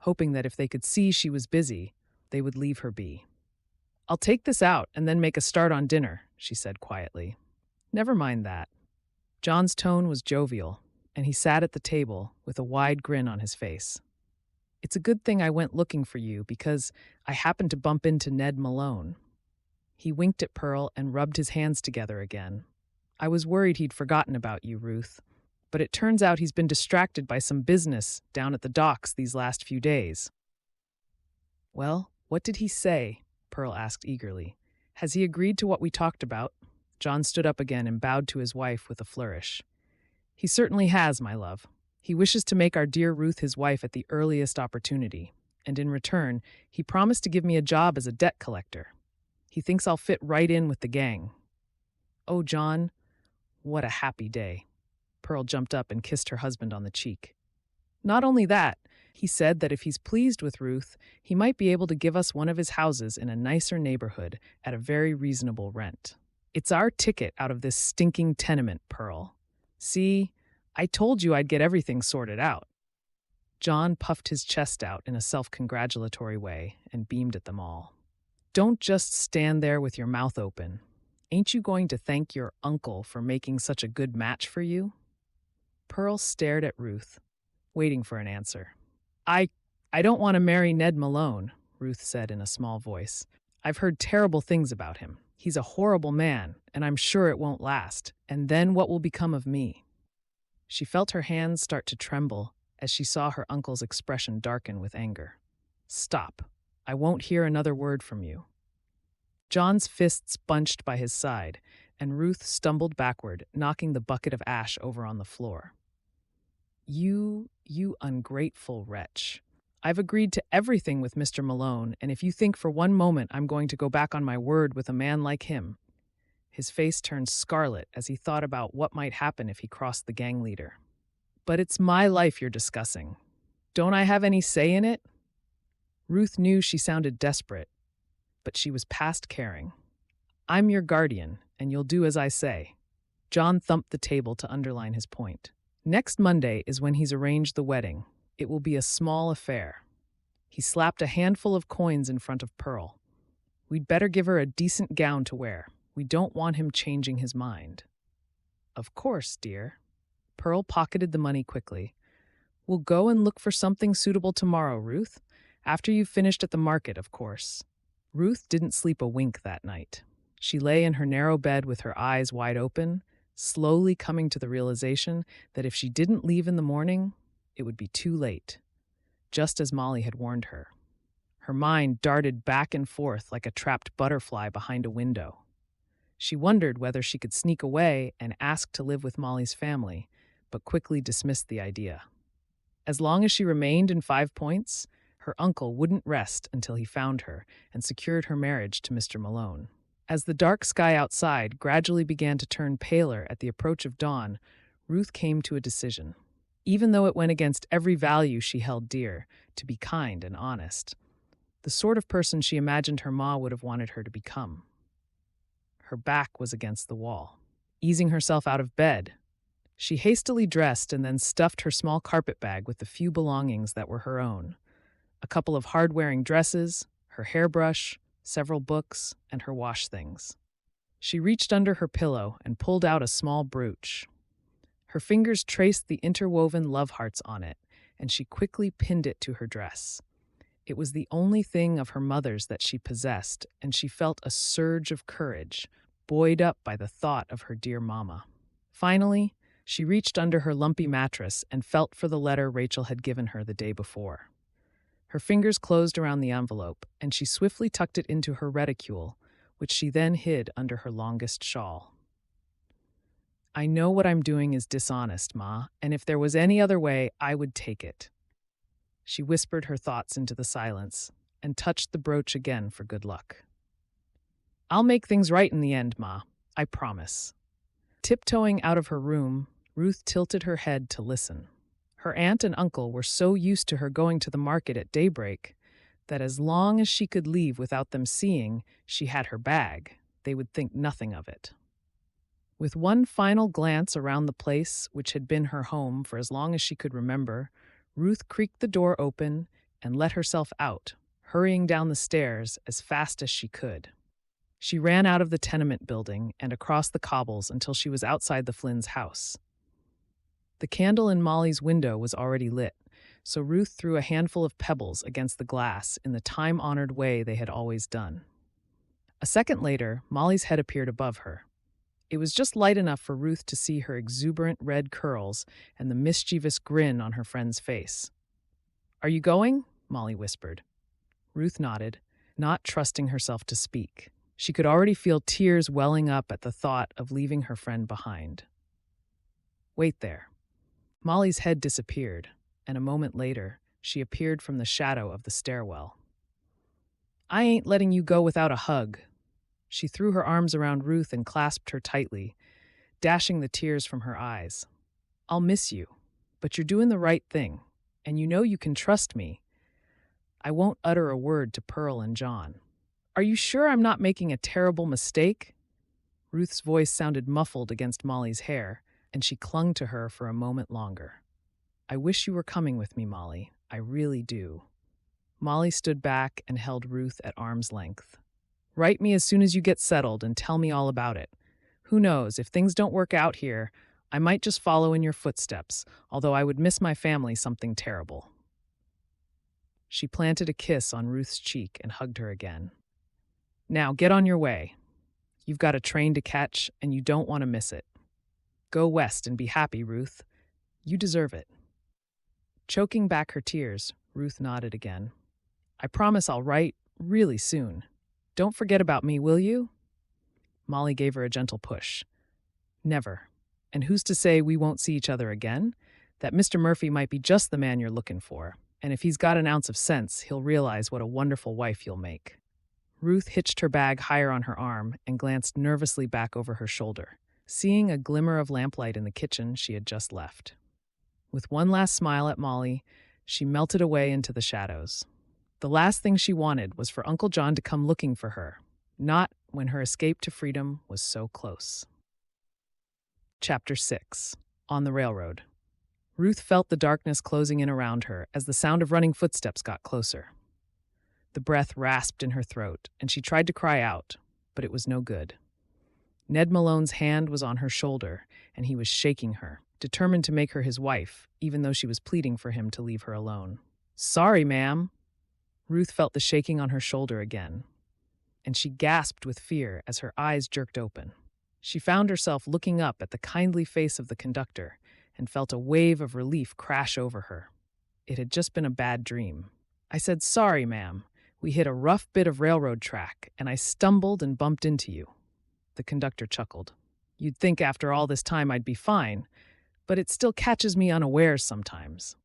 A: hoping that if they could see she was busy, they would leave her be. "I'll take this out and then make a start on dinner," she said quietly. "Never mind that." John's tone was jovial, and he sat at the table with a wide grin on his face. "It's a good thing I went looking for you because I happened to bump into Ned Malone." He winked at Pearl and rubbed his hands together again. "I was worried he'd forgotten about you, Ruth, but it turns out he's been distracted by some business down at the docks these last few days." "Well, what did he say?" Pearl asked eagerly. "Has he agreed to what we talked about?" John stood up again and bowed to his wife with a flourish. "He certainly has, my love. He wishes to make our dear Ruth his wife at the earliest opportunity, and in return, he promised to give me a job as a debt collector. He thinks I'll fit right in with the gang." "Oh, John, what a happy day." Pearl jumped up and kissed her husband on the cheek. "Not only that, he said that if he's pleased with Ruth, he might be able to give us one of his houses in a nicer neighborhood at a very reasonable rent. It's our ticket out of this stinking tenement, Pearl. See, I told you I'd get everything sorted out." John puffed his chest out in a self-congratulatory way and beamed at them all. "Don't just stand there with your mouth open. Ain't you going to thank your uncle for making such a good match for you?" Pearl stared at Ruth, waiting for an answer. I don't want to marry Ned Malone," Ruth said in a small voice. "I've heard terrible things about him. He's a horrible man, and I'm sure it won't last. And then what will become of me?" She felt her hands start to tremble as she saw her uncle's expression darken with anger. "Stop. I won't hear another word from you." John's fists bunched by his side, and Ruth stumbled backward, knocking the bucket of ash over on the floor. You ungrateful wretch. I've agreed to everything with Mr. Malone, and if you think for one moment I'm going to go back on my word with a man like him—" His face turned scarlet as he thought about what might happen if he crossed the gang leader. "But it's my life you're discussing. Don't I have any say in it?" Ruth knew she sounded desperate, but she was past caring. "I'm your guardian, and you'll do as I say." John thumped the table to underline his point. "Next Monday is when he's arranged the wedding. It will be a small affair." He slapped a handful of coins in front of Pearl. "We'd better give her a decent gown to wear. We don't want him changing his mind." "Of course, dear." Pearl pocketed the money quickly. "We'll go and look for something suitable tomorrow, Ruth. After you've finished at the market, of course." Ruth didn't sleep a wink that night. She lay in her narrow bed with her eyes wide open, slowly coming to the realization that if she didn't leave in the morning, it would be too late, just as Molly had warned her. Her mind darted back and forth like a trapped butterfly behind a window. She wondered whether she could sneak away and ask to live with Molly's family, but quickly dismissed the idea. As long as she remained in 5 Points, her uncle wouldn't rest until he found her and secured her marriage to Mr. Malone. As the dark sky outside gradually began to turn paler at the approach of dawn, Ruth came to a decision. Even though it went against every value she held dear, to be kind and honest, the sort of person she imagined her ma would have wanted her to become. Her back was against the wall. Easing herself out of bed, she hastily dressed and then stuffed her small carpet bag with the few belongings that were her own: a couple of hard-wearing dresses, her hairbrush, several books, and her wash things. She reached under her pillow and pulled out a small brooch. Her fingers traced the interwoven love hearts on it, and she quickly pinned it to her dress. It was the only thing of her mother's that she possessed, and she felt a surge of courage, buoyed up by the thought of her dear mama. Finally, she reached under her lumpy mattress and felt for the letter Rachel had given her the day before. Her fingers closed around the envelope, and she swiftly tucked it into her reticule, which she then hid under her longest shawl. "I know what I'm doing is dishonest, Ma, and if there was any other way, I would take it." She whispered her thoughts into the silence and touched the brooch again for good luck. "I'll make things right in the end, Ma. I promise." Tiptoeing out of her room, Ruth tilted her head to listen. Her aunt and uncle were so used to her going to the market at daybreak that as long as she could leave without them seeing she had her bag, they would think nothing of it. With one final glance around the place, which had been her home for as long as she could remember, Ruth creaked the door open and let herself out, hurrying down the stairs as fast as she could. She ran out of the tenement building and across the cobbles until she was outside the Flynn's house. The candle in Molly's window was already lit, so Ruth threw a handful of pebbles against the glass in the time-honored way they had always done. A second later, Molly's head appeared above her. It was just light enough for Ruth to see her exuberant red curls and the mischievous grin on her friend's face. "Are you going?" Molly whispered. Ruth nodded, not trusting herself to speak. She could already feel tears welling up at the thought of leaving her friend behind. "Wait there." Molly's head disappeared, and a moment later, she appeared from the shadow of the stairwell. "I ain't letting you go without a hug." She threw her arms around Ruth and clasped her tightly, dashing the tears from her eyes. "I'll miss you, but you're doing the right thing, and you know you can trust me. I won't utter a word to Pearl and John." "Are you sure I'm not making a terrible mistake?" Ruth's voice sounded muffled against Molly's hair, and she clung to her for a moment longer. "I wish you were coming with me, Molly. I really do." Molly stood back and held Ruth at arm's length. "Write me as soon as you get settled and tell me all about it. Who knows, if things don't work out here, I might just follow in your footsteps, although I would miss my family something terrible." She planted a kiss on Ruth's cheek and hugged her again. "Now get on your way. You've got a train to catch, and you don't want to miss it. Go west and be happy, Ruth. You deserve it." Choking back her tears, Ruth nodded again. "I promise I'll write really soon. Don't forget about me, will you?" Molly gave her a gentle push. "Never. And who's to say we won't see each other again? that Mr. Murphy might be just the man you're looking for, and if he's got an ounce of sense, he'll realize what a wonderful wife you'll make." Ruth hitched her bag higher on her arm and glanced nervously back over her shoulder, seeing a glimmer of lamplight in the kitchen she had just left. With one last smile at Molly, she melted away into the shadows. The last thing she wanted was for Uncle John to come looking for her, not when her escape to freedom was so close. Chapter 6. On the Railroad. Ruth felt the darkness closing in around her as the sound of running footsteps got closer. The breath rasped in her throat, and she tried to cry out, but it was no good. Ned Malone's hand was on her shoulder, and he was shaking her, determined to make her his wife, even though she was pleading for him to leave her alone. "Sorry, ma'am." Ruth felt the shaking on her shoulder again, and she gasped with fear as her eyes jerked open. She found herself looking up at the kindly face of the conductor and felt a wave of relief crash over her. It had just been a bad dream. "I said, 'Sorry, ma'am. We hit a rough bit of railroad track, and I stumbled and bumped into you." The conductor chuckled. "You'd think after all this time I'd be fine, but it still catches me unawares sometimes."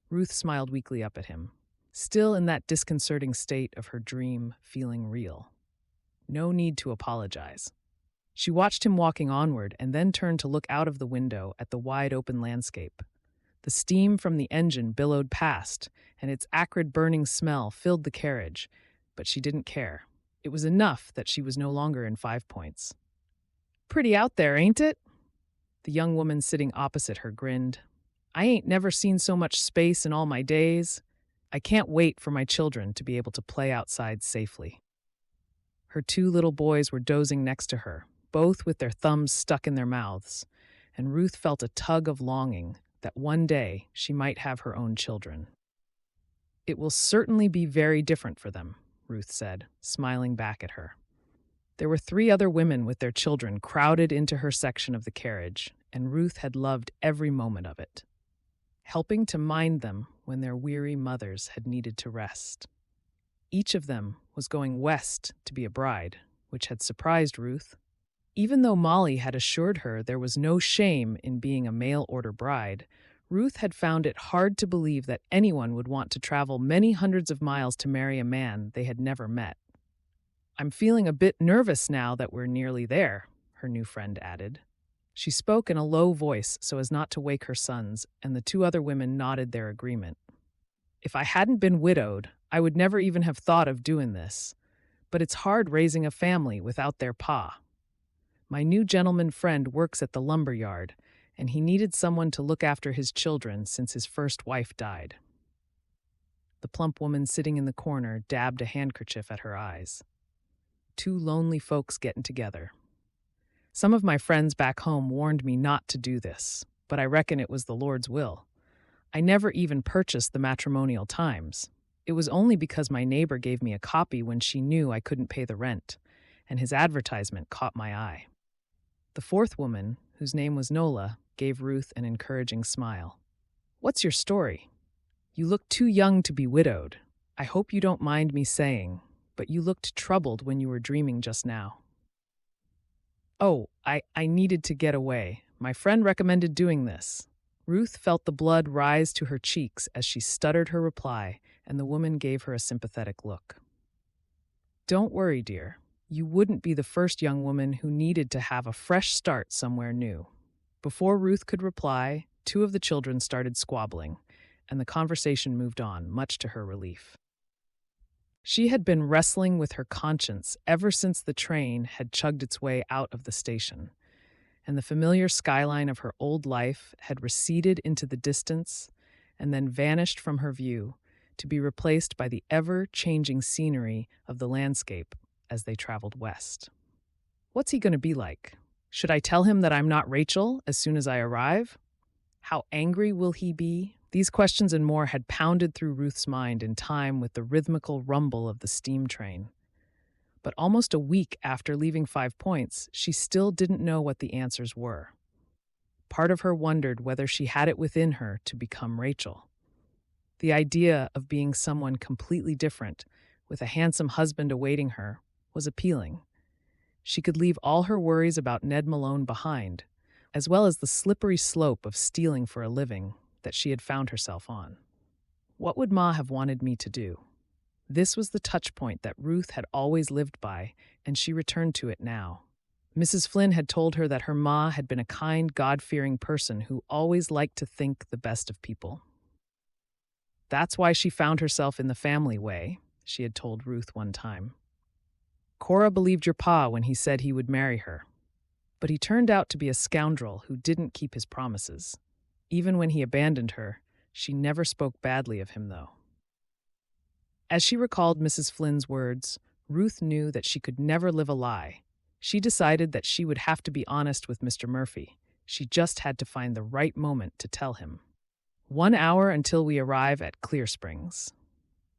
A: Ruth smiled weakly up at him, still in that disconcerting state of her dream feeling real. No need to apologize. She watched him walking onward and then turned to look out of the window at the wide-open landscape. The steam from the engine billowed past, and its acrid burning smell filled the carriage, but she didn't care. It was enough that she was no longer in 5 Points. "Pretty out there, ain't it?" The young woman sitting opposite her grinned. "I ain't never seen so much space in all my days. I can't wait for my children to be able to play outside safely." Her 2 little boys were dozing next to her, both with their thumbs stuck in their mouths, and Ruth felt a tug of longing that one day she might have her own children. "It will certainly be very different for them," Ruth said, smiling back at her. There were 3 other women with their children crowded into her section of the carriage, and Ruth had loved every moment of it, helping to mind them when their weary mothers had needed to rest. Each of them was going west to be a bride, which had surprised Ruth. Even though Molly had assured her there was no shame in being a mail-order bride, Ruth had found it hard to believe that anyone would want to travel many hundreds of miles to marry a man they had never met. "I'm feeling a bit nervous now that we're nearly there," her new friend added. She spoke in a low voice so as not to wake her sons, and the 2 other women nodded their agreement. "If I hadn't been widowed, I would never even have thought of doing this, but it's hard raising a family without their pa. My new gentleman friend works at the lumber yard, and he needed someone to look after his children since his first wife died." The plump woman sitting in the corner dabbed a handkerchief at her eyes. "2 lonely folks getting together. Some of my friends back home warned me not to do this, but I reckon it was the Lord's will. I never even purchased the Matrimonial Times. It was only because my neighbor gave me a copy when she knew I couldn't pay the rent, and his advertisement caught my eye." The 4th woman, whose name was Nola, gave Ruth an encouraging smile. "What's your story? You look too young to be widowed. I hope you don't mind me saying, but you looked troubled when you were dreaming just now." "Oh, I needed to get away. My friend recommended doing this." Ruth felt the blood rise to her cheeks as she stuttered her reply, and the woman gave her a sympathetic look. "Don't worry, dear. You wouldn't be the first young woman who needed to have a fresh start somewhere new." Before Ruth could reply, 2 of the children started squabbling, and the conversation moved on, much to her relief. She had been wrestling with her conscience ever since the train had chugged its way out of the station, and the familiar skyline of her old life had receded into the distance and then vanished from her view to be replaced by the ever-changing scenery of the landscape as they traveled west. What's he going to be like? Should I tell him that I'm not Rachel as soon as I arrive? How angry will he be? These questions and more had pounded through Ruth's mind in time with the rhythmical rumble of the steam train. But almost a week after leaving 5 Points, she still didn't know what the answers were. Part of her wondered whether she had it within her to become Rachel. The idea of being someone completely different, with a handsome husband awaiting her, was appealing. She could leave all her worries about Ned Malone behind, as well as the slippery slope of stealing for a living that she had found herself on. What would Ma have wanted me to do? This was the touch point that Ruth had always lived by, and she returned to it now. Mrs. Flynn had told her that her Ma had been a kind, God-fearing person who always liked to think the best of people. That's why she found herself in the family way, she had told Ruth one time. Cora believed your pa when he said he would marry her, but he turned out to be a scoundrel who didn't keep his promises. Even when he abandoned her, she never spoke badly of him, though. As she recalled Mrs. Flynn's words, Ruth knew that she could never live a lie. She decided that she would have to be honest with Mr. Murphy. She just had to find the right moment to tell him. 1 hour until we arrive at Clear Springs.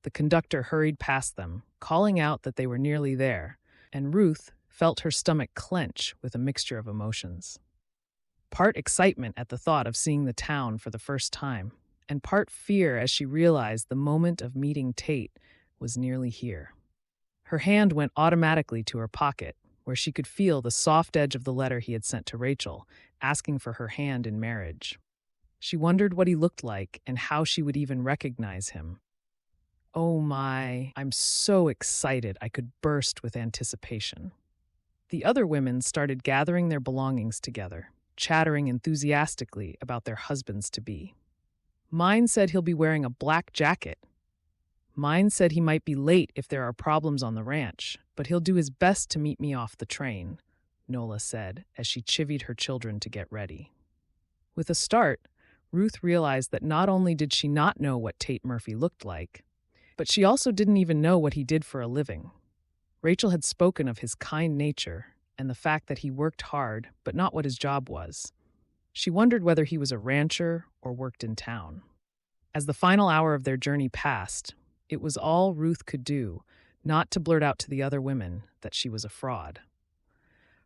A: The conductor hurried past them, calling out that they were nearly there, and Ruth felt her stomach clench with a mixture of emotions. Part excitement at the thought of seeing the town for the first time, and part fear as she realized the moment of meeting Tate was nearly here. Her hand went automatically to her pocket, where she could feel the soft edge of the letter he had sent to Rachel, asking for her hand in marriage. She wondered what he looked like and how she would even recognize him. Oh my, I'm so excited I could burst with anticipation. The other women started gathering their belongings together, chattering enthusiastically about their husbands-to-be. Mine said he'll be wearing a black jacket. Mine said he might be late if there are problems on the ranch, but he'll do his best to meet me off the train, Nola said as she chivied her children to get ready. With a start, Ruth realized that not only did she not know what Tate Murphy looked like, but she also didn't even know what he did for a living. Rachel had spoken of his kind nature and the fact that he worked hard, but not what his job was. She wondered whether he was a rancher or worked in town. As the final hour of their journey passed, it was all Ruth could do not to blurt out to the other women that she was a fraud.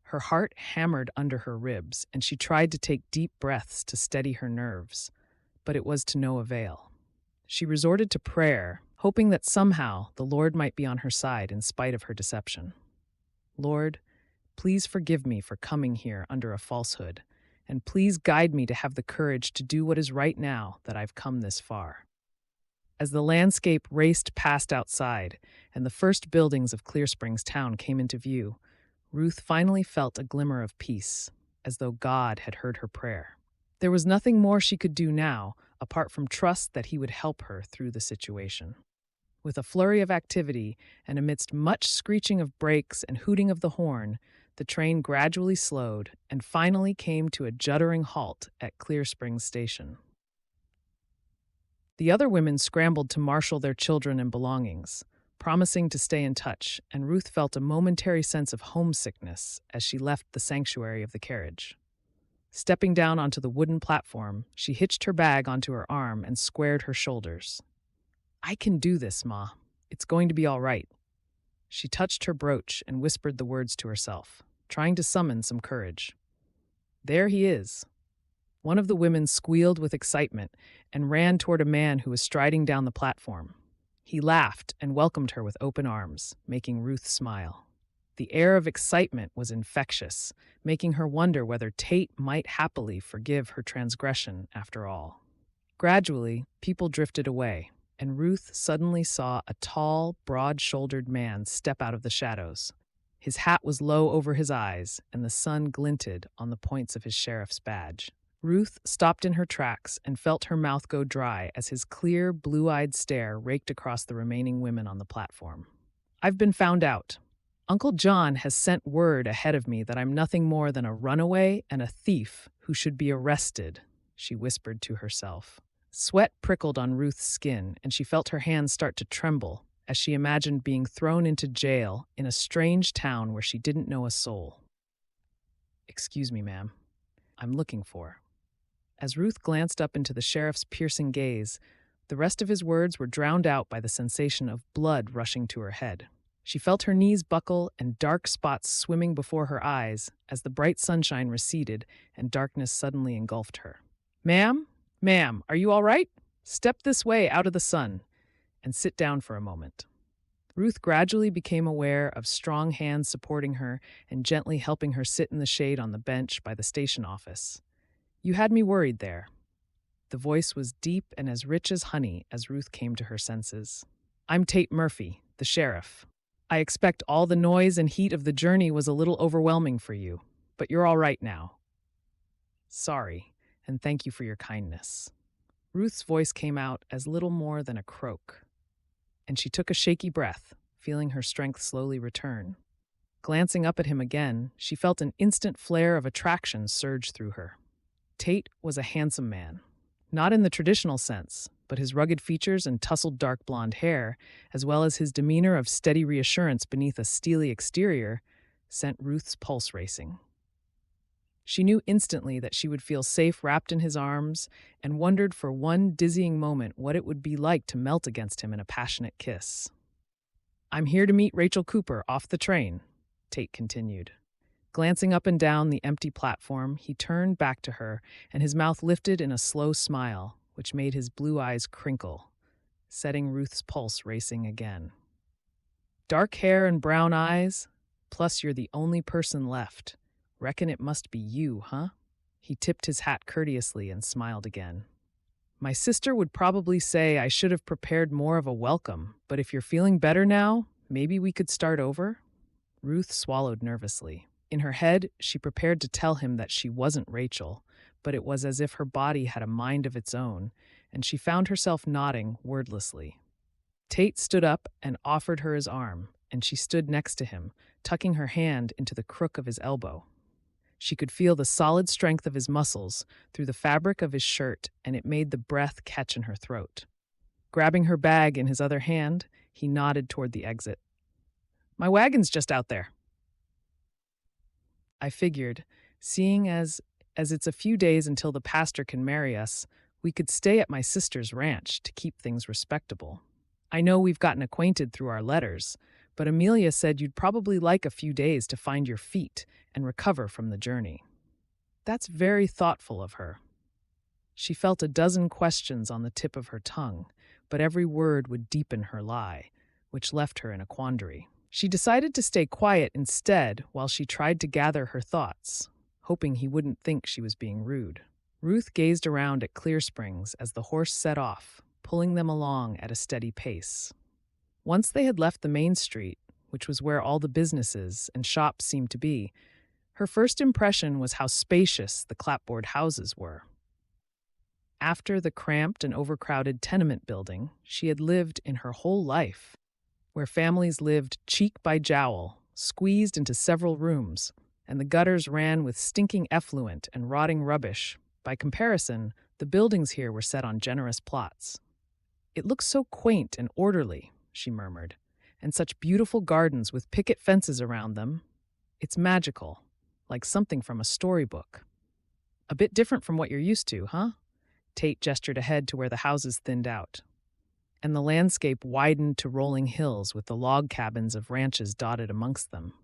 A: Her heart hammered under her ribs, and she tried to take deep breaths to steady her nerves, but it was to no avail. She resorted to prayer, hoping that somehow the Lord might be on her side in spite of her deception. Lord, please forgive me for coming here under a falsehood, and please guide me to have the courage to do what is right now that I've come this far. As the landscape raced past outside and the first buildings of Clear Springs town came into view, Ruth finally felt a glimmer of peace, as though God had heard her prayer. There was nothing more she could do now, apart from trust that he would help her through the situation. With a flurry of activity, and amidst much screeching of brakes and hooting of the horn, the train gradually slowed and finally came to a juddering halt at Clear Springs Station. The other women scrambled to marshal their children and belongings, promising to stay in touch, and Ruth felt a momentary sense of homesickness as she left the sanctuary of the carriage. Stepping down onto the wooden platform, she hitched her bag onto her arm and squared her shoulders. I can do this, Ma. It's going to be all right. She touched her brooch and whispered the words to herself, trying to summon some courage. There he is. One of the women squealed with excitement and ran toward a man who was striding down the platform. He laughed and welcomed her with open arms, making Ruth smile. The air of excitement was infectious, making her wonder whether Tate might happily forgive her transgression after all. Gradually, people drifted away, and Ruth suddenly saw a tall, broad-shouldered man step out of the shadows. His hat was low over his eyes, and the sun glinted on the points of his sheriff's badge. Ruth stopped in her tracks and felt her mouth go dry as his clear, blue-eyed stare raked across the remaining women on the platform. I've been found out. Uncle John has sent word ahead of me that I'm nothing more than a runaway and a thief who should be arrested, she whispered to herself. Sweat prickled on Ruth's skin, and she felt her hands start to tremble as she imagined being thrown into jail in a strange town where she didn't know a soul. Excuse me, ma'am. I'm looking for. As Ruth glanced up into the sheriff's piercing gaze, the rest of his words were drowned out by the sensation of blood rushing to her head. She felt her knees buckle and dark spots swimming before her eyes as the bright sunshine receded and darkness suddenly engulfed her. Ma'am, are you all right? Step this way out of the sun and sit down for a moment. Ruth gradually became aware of strong hands supporting her and gently helping her sit in the shade on the bench by the station office. "You had me worried there." The voice was deep and as rich as honey as Ruth came to her senses. "I'm Tate Murphy, the sheriff. I expect all the noise and heat of the journey was a little overwhelming for you, but you're all right now. Sorry, and thank you for your kindness." Ruth's voice came out as little more than a croak, and she took a shaky breath, feeling her strength slowly return. Glancing up at him again, she felt an instant flare of attraction surge through her. Tate was a handsome man. Not in the traditional sense, but his rugged features and tousled dark blonde hair, as well as his demeanor of steady reassurance beneath a steely exterior, sent Ruth's pulse racing. She knew instantly that she would feel safe wrapped in his arms and wondered for one dizzying moment what it would be like to melt against him in a passionate kiss. "I'm here to meet Rachel Cooper off the train," Tate continued. Glancing up and down the empty platform, he turned back to her, and his mouth lifted in a slow smile, which made his blue eyes crinkle, setting Ruth's pulse racing again. "Dark hair and brown eyes, plus you're the only person left. Reckon it must be you, huh?" He tipped his hat courteously and smiled again. "My sister would probably say I should have prepared more of a welcome, but if you're feeling better now, maybe we could start over?" Ruth swallowed nervously. In her head, she prepared to tell him that she wasn't Rachel, but it was as if her body had a mind of its own, and she found herself nodding wordlessly. Tate stood up and offered her his arm, and she stood next to him, tucking her hand into the crook of his elbow. She could feel the solid strength of his muscles through the fabric of his shirt, and it made the breath catch in her throat. Grabbing her bag in his other hand, he nodded toward the exit. "My wagon's just out there." I figured, seeing as it's a few days until the pastor can marry us, we could stay at my sister's ranch to keep things respectable. I know we've gotten acquainted through our letters, but Amelia said you'd probably like a few days to find your feet and recover from the journey. That's very thoughtful of her. She felt a dozen questions on the tip of her tongue, but every word would deepen her lie, which left her in a quandary. She decided to stay quiet instead while she tried to gather her thoughts, hoping he wouldn't think she was being rude. Ruth gazed around at Clear Springs as the horse set off, pulling them along at a steady pace. Once they had left the main street, which was where all the businesses and shops seemed to be, her first impression was how spacious the clapboard houses were. After the cramped and overcrowded tenement building she had lived in her whole life, where families lived cheek by jowl, squeezed into several rooms, and the gutters ran with stinking effluent and rotting rubbish. By comparison, the buildings here were set on generous plots. "It looks so quaint and orderly," she murmured, "and such beautiful gardens with picket fences around them. It's magical, like something from a storybook." "A bit different from what you're used to, huh?" Tate gestured ahead to where the houses thinned out, and the landscape widened to rolling hills with the log cabins of ranches dotted amongst them.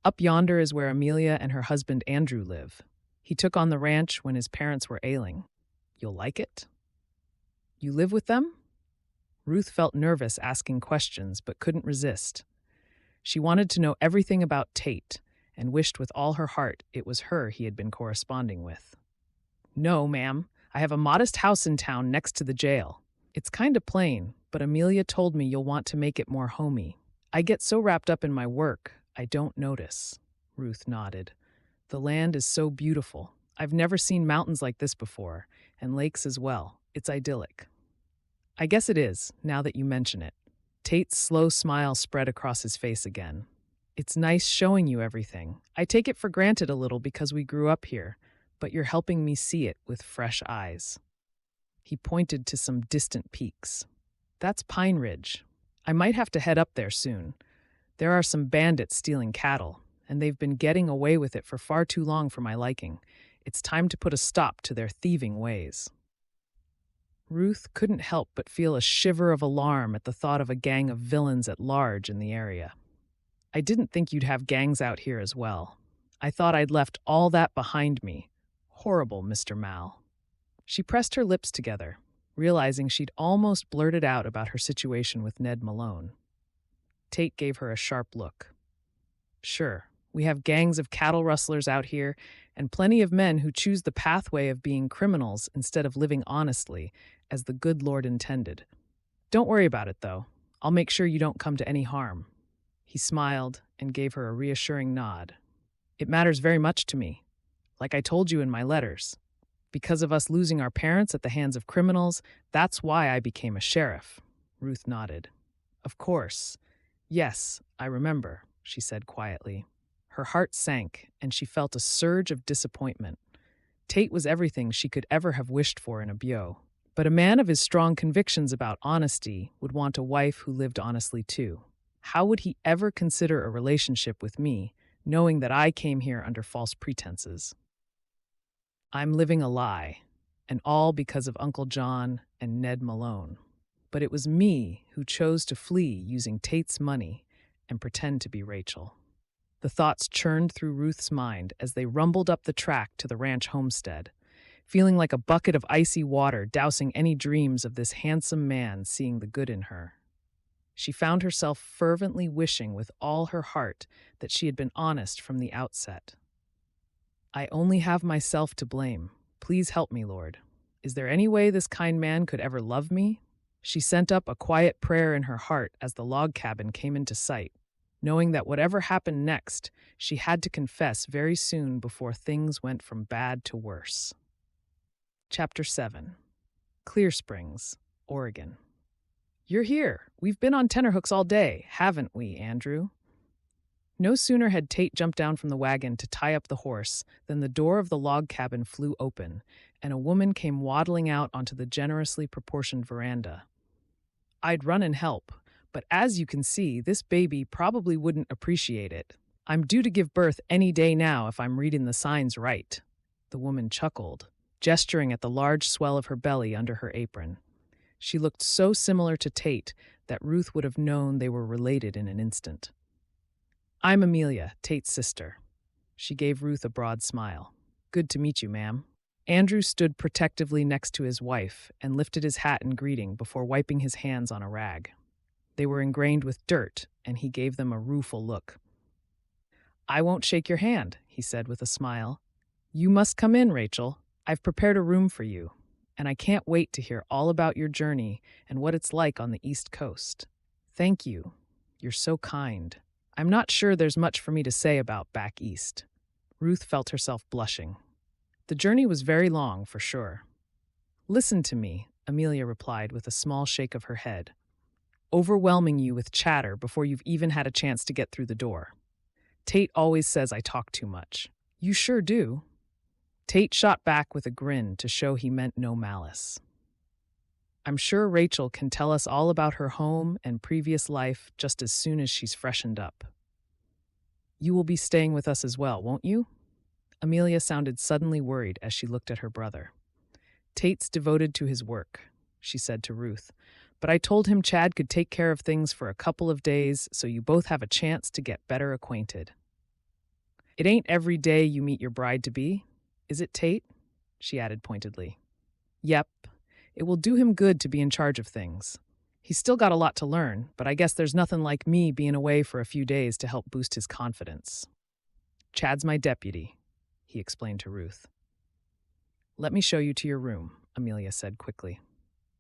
A: "Up yonder is where Amelia and her husband Andrew live. He took on the ranch when his parents were ailing. You'll like it?" "You live with them?" Ruth felt nervous asking questions, but couldn't resist. She wanted to know everything about Tate, and wished with all her heart it was her he had been corresponding with. "No, ma'am. I have a modest house in town next to the jail. It's kinda plain, but Amelia told me you'll want to make it more homey. I get so wrapped up in my work, I don't notice." Ruth nodded. "The land is so beautiful. I've never seen mountains like this before, and lakes as well. It's idyllic." "I guess it is, now that you mention it." Tate's slow smile spread across his face again. "It's nice showing you everything. I take it for granted a little because we grew up here, but you're helping me see it with fresh eyes." He pointed to some distant peaks. "That's Pine Ridge. I might have to head up there soon. There are some bandits stealing cattle, and they've been getting away with it for far too long for my liking. It's time to put a stop to their thieving ways." Ruth couldn't help but feel a shiver of alarm at the thought of a gang of villains at large in the area. "I didn't think you'd have gangs out here as well. I thought I'd left all that behind me. Horrible, Mr. Mal." She pressed her lips together, realizing she'd almost blurted out about her situation with Ned Malone. Tate gave her a sharp look. Sure, we have gangs of cattle rustlers out here and plenty of men who choose the pathway of being criminals instead of living honestly, as the good Lord intended. Don't worry about it, though. I'll make sure you don't come to any harm. He smiled and gave her a reassuring nod. It matters very much to me, like I told you in my letters. Because of us losing our parents at the hands of criminals, that's why I became a sheriff. Ruth nodded. Of course. Yes, I remember, she said quietly. Her heart sank, and she felt a surge of disappointment. Tate was everything she could ever have wished for in a beau. But a man of his strong convictions about honesty would want a wife who lived honestly too. How would he ever consider a relationship with me, knowing that I came here under false pretenses? I'm living a lie, and all because of Uncle John and Ned Malone. But it was me who chose to flee using Tate's money and pretend to be Rachel. The thoughts churned through Ruth's mind as they rumbled up the track to the ranch homestead, feeling like a bucket of icy water dousing any dreams of this handsome man seeing the good in her. She found herself fervently wishing with all her heart that she had been honest from the outset. I only have myself to blame. Please help me, Lord. Is there any way this kind man could ever love me? She sent up a quiet prayer in her heart as the log cabin came into sight, knowing that whatever happened next, she had to confess very soon before things went from bad to worse. Chapter 7. Clear Springs, Oregon. You're here. We've been on tenterhooks all day, haven't we, Andrew? No sooner had Tate jumped down from the wagon to tie up the horse than the door of the log cabin flew open, and a woman came waddling out onto the generously proportioned veranda. I'd run and help, but as you can see, this baby probably wouldn't appreciate it. I'm due to give birth any day now if I'm reading the signs right. The woman chuckled, gesturing at the large swell of her belly under her apron. She looked so similar to Tate that Ruth would have known they were related in an instant. I'm Amelia, Tate's sister. She gave Ruth a broad smile. Good to meet you, ma'am. Andrew stood protectively next to his wife and lifted his hat in greeting before wiping his hands on a rag. They were ingrained with dirt, and he gave them a rueful look. I won't shake your hand, he said with a smile. You must come in, Rachel. I've prepared a room for you, and I can't wait to hear all about your journey and what it's like on the East Coast. Thank you. You're so kind. I'm not sure there's much for me to say about back east. Ruth felt herself blushing. The journey was very long, for sure. Listen to me, Amelia replied with a small shake of her head, overwhelming you with chatter before you've even had a chance to get through the door. Tate always says I talk too much. You sure do. Tate shot back with a grin to show he meant no malice. I'm sure Rachel can tell us all about her home and previous life just as soon as she's freshened up. You will be staying with us as well, won't you? Amelia sounded suddenly worried as she looked at her brother. Tate's devoted to his work, she said to Ruth, but I told him Chad could take care of things for a couple of days so you both have a chance to get better acquainted. It ain't every day you meet your bride-to-be, is it, Tate? She added pointedly. Yep. It will do him good to be in charge of things. He's still got a lot to learn, but I guess there's nothing like me being away for a few days to help boost his confidence. Chad's my deputy, he explained to Ruth. Let me show you to your room, Amelia said quickly.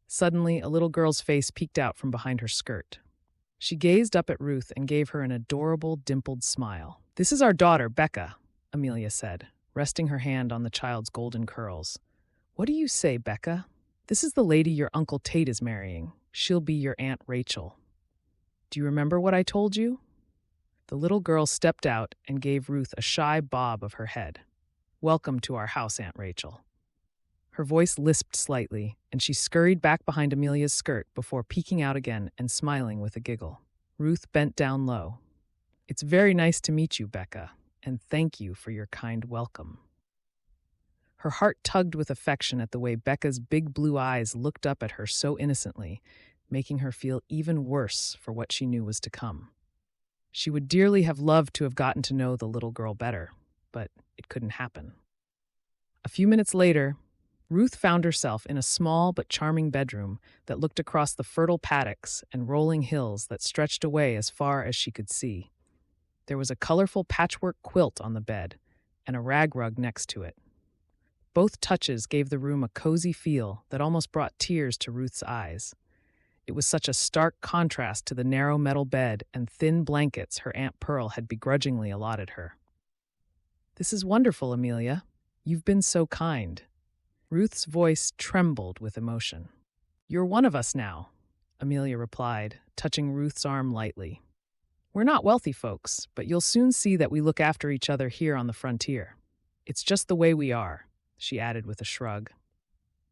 A: Suddenly, a little girl's face peeked out from behind her skirt. She gazed up at Ruth and gave her an adorable, dimpled smile. This is our daughter, Becca, Amelia said, resting her hand on the child's golden curls. What do you say, Becca? This is the lady your Uncle Tate is marrying. She'll be your Aunt Rachel. Do you remember what I told you? The little girl stepped out and gave Ruth a shy bob of her head. Welcome to our house, Aunt Rachel. Her voice lisped slightly, and she scurried back behind Amelia's skirt before peeking out again and smiling with a giggle. Ruth bent down low. It's very nice to meet you, Becca, and thank you for your kind welcome. Her heart tugged with affection at the way Becca's big blue eyes looked up at her so innocently, making her feel even worse for what she knew was to come. She would dearly have loved to have gotten to know the little girl better, but it couldn't happen. A few minutes later, Ruth found herself in a small but charming bedroom that looked across the fertile paddocks and rolling hills that stretched away as far as she could see. There was a colorful patchwork quilt on the bed and a rag rug next to it. Both touches gave the room a cozy feel that almost brought tears to Ruth's eyes. It was such a stark contrast to the narrow metal bed and thin blankets her Aunt Pearl had begrudgingly allotted her. "This is wonderful, Amelia. You've been so kind." Ruth's voice trembled with emotion. "You're one of us now," Amelia replied, touching Ruth's arm lightly. "We're not wealthy folks, but you'll soon see that we look after each other here on the frontier. It's just the way we are," she added with a shrug.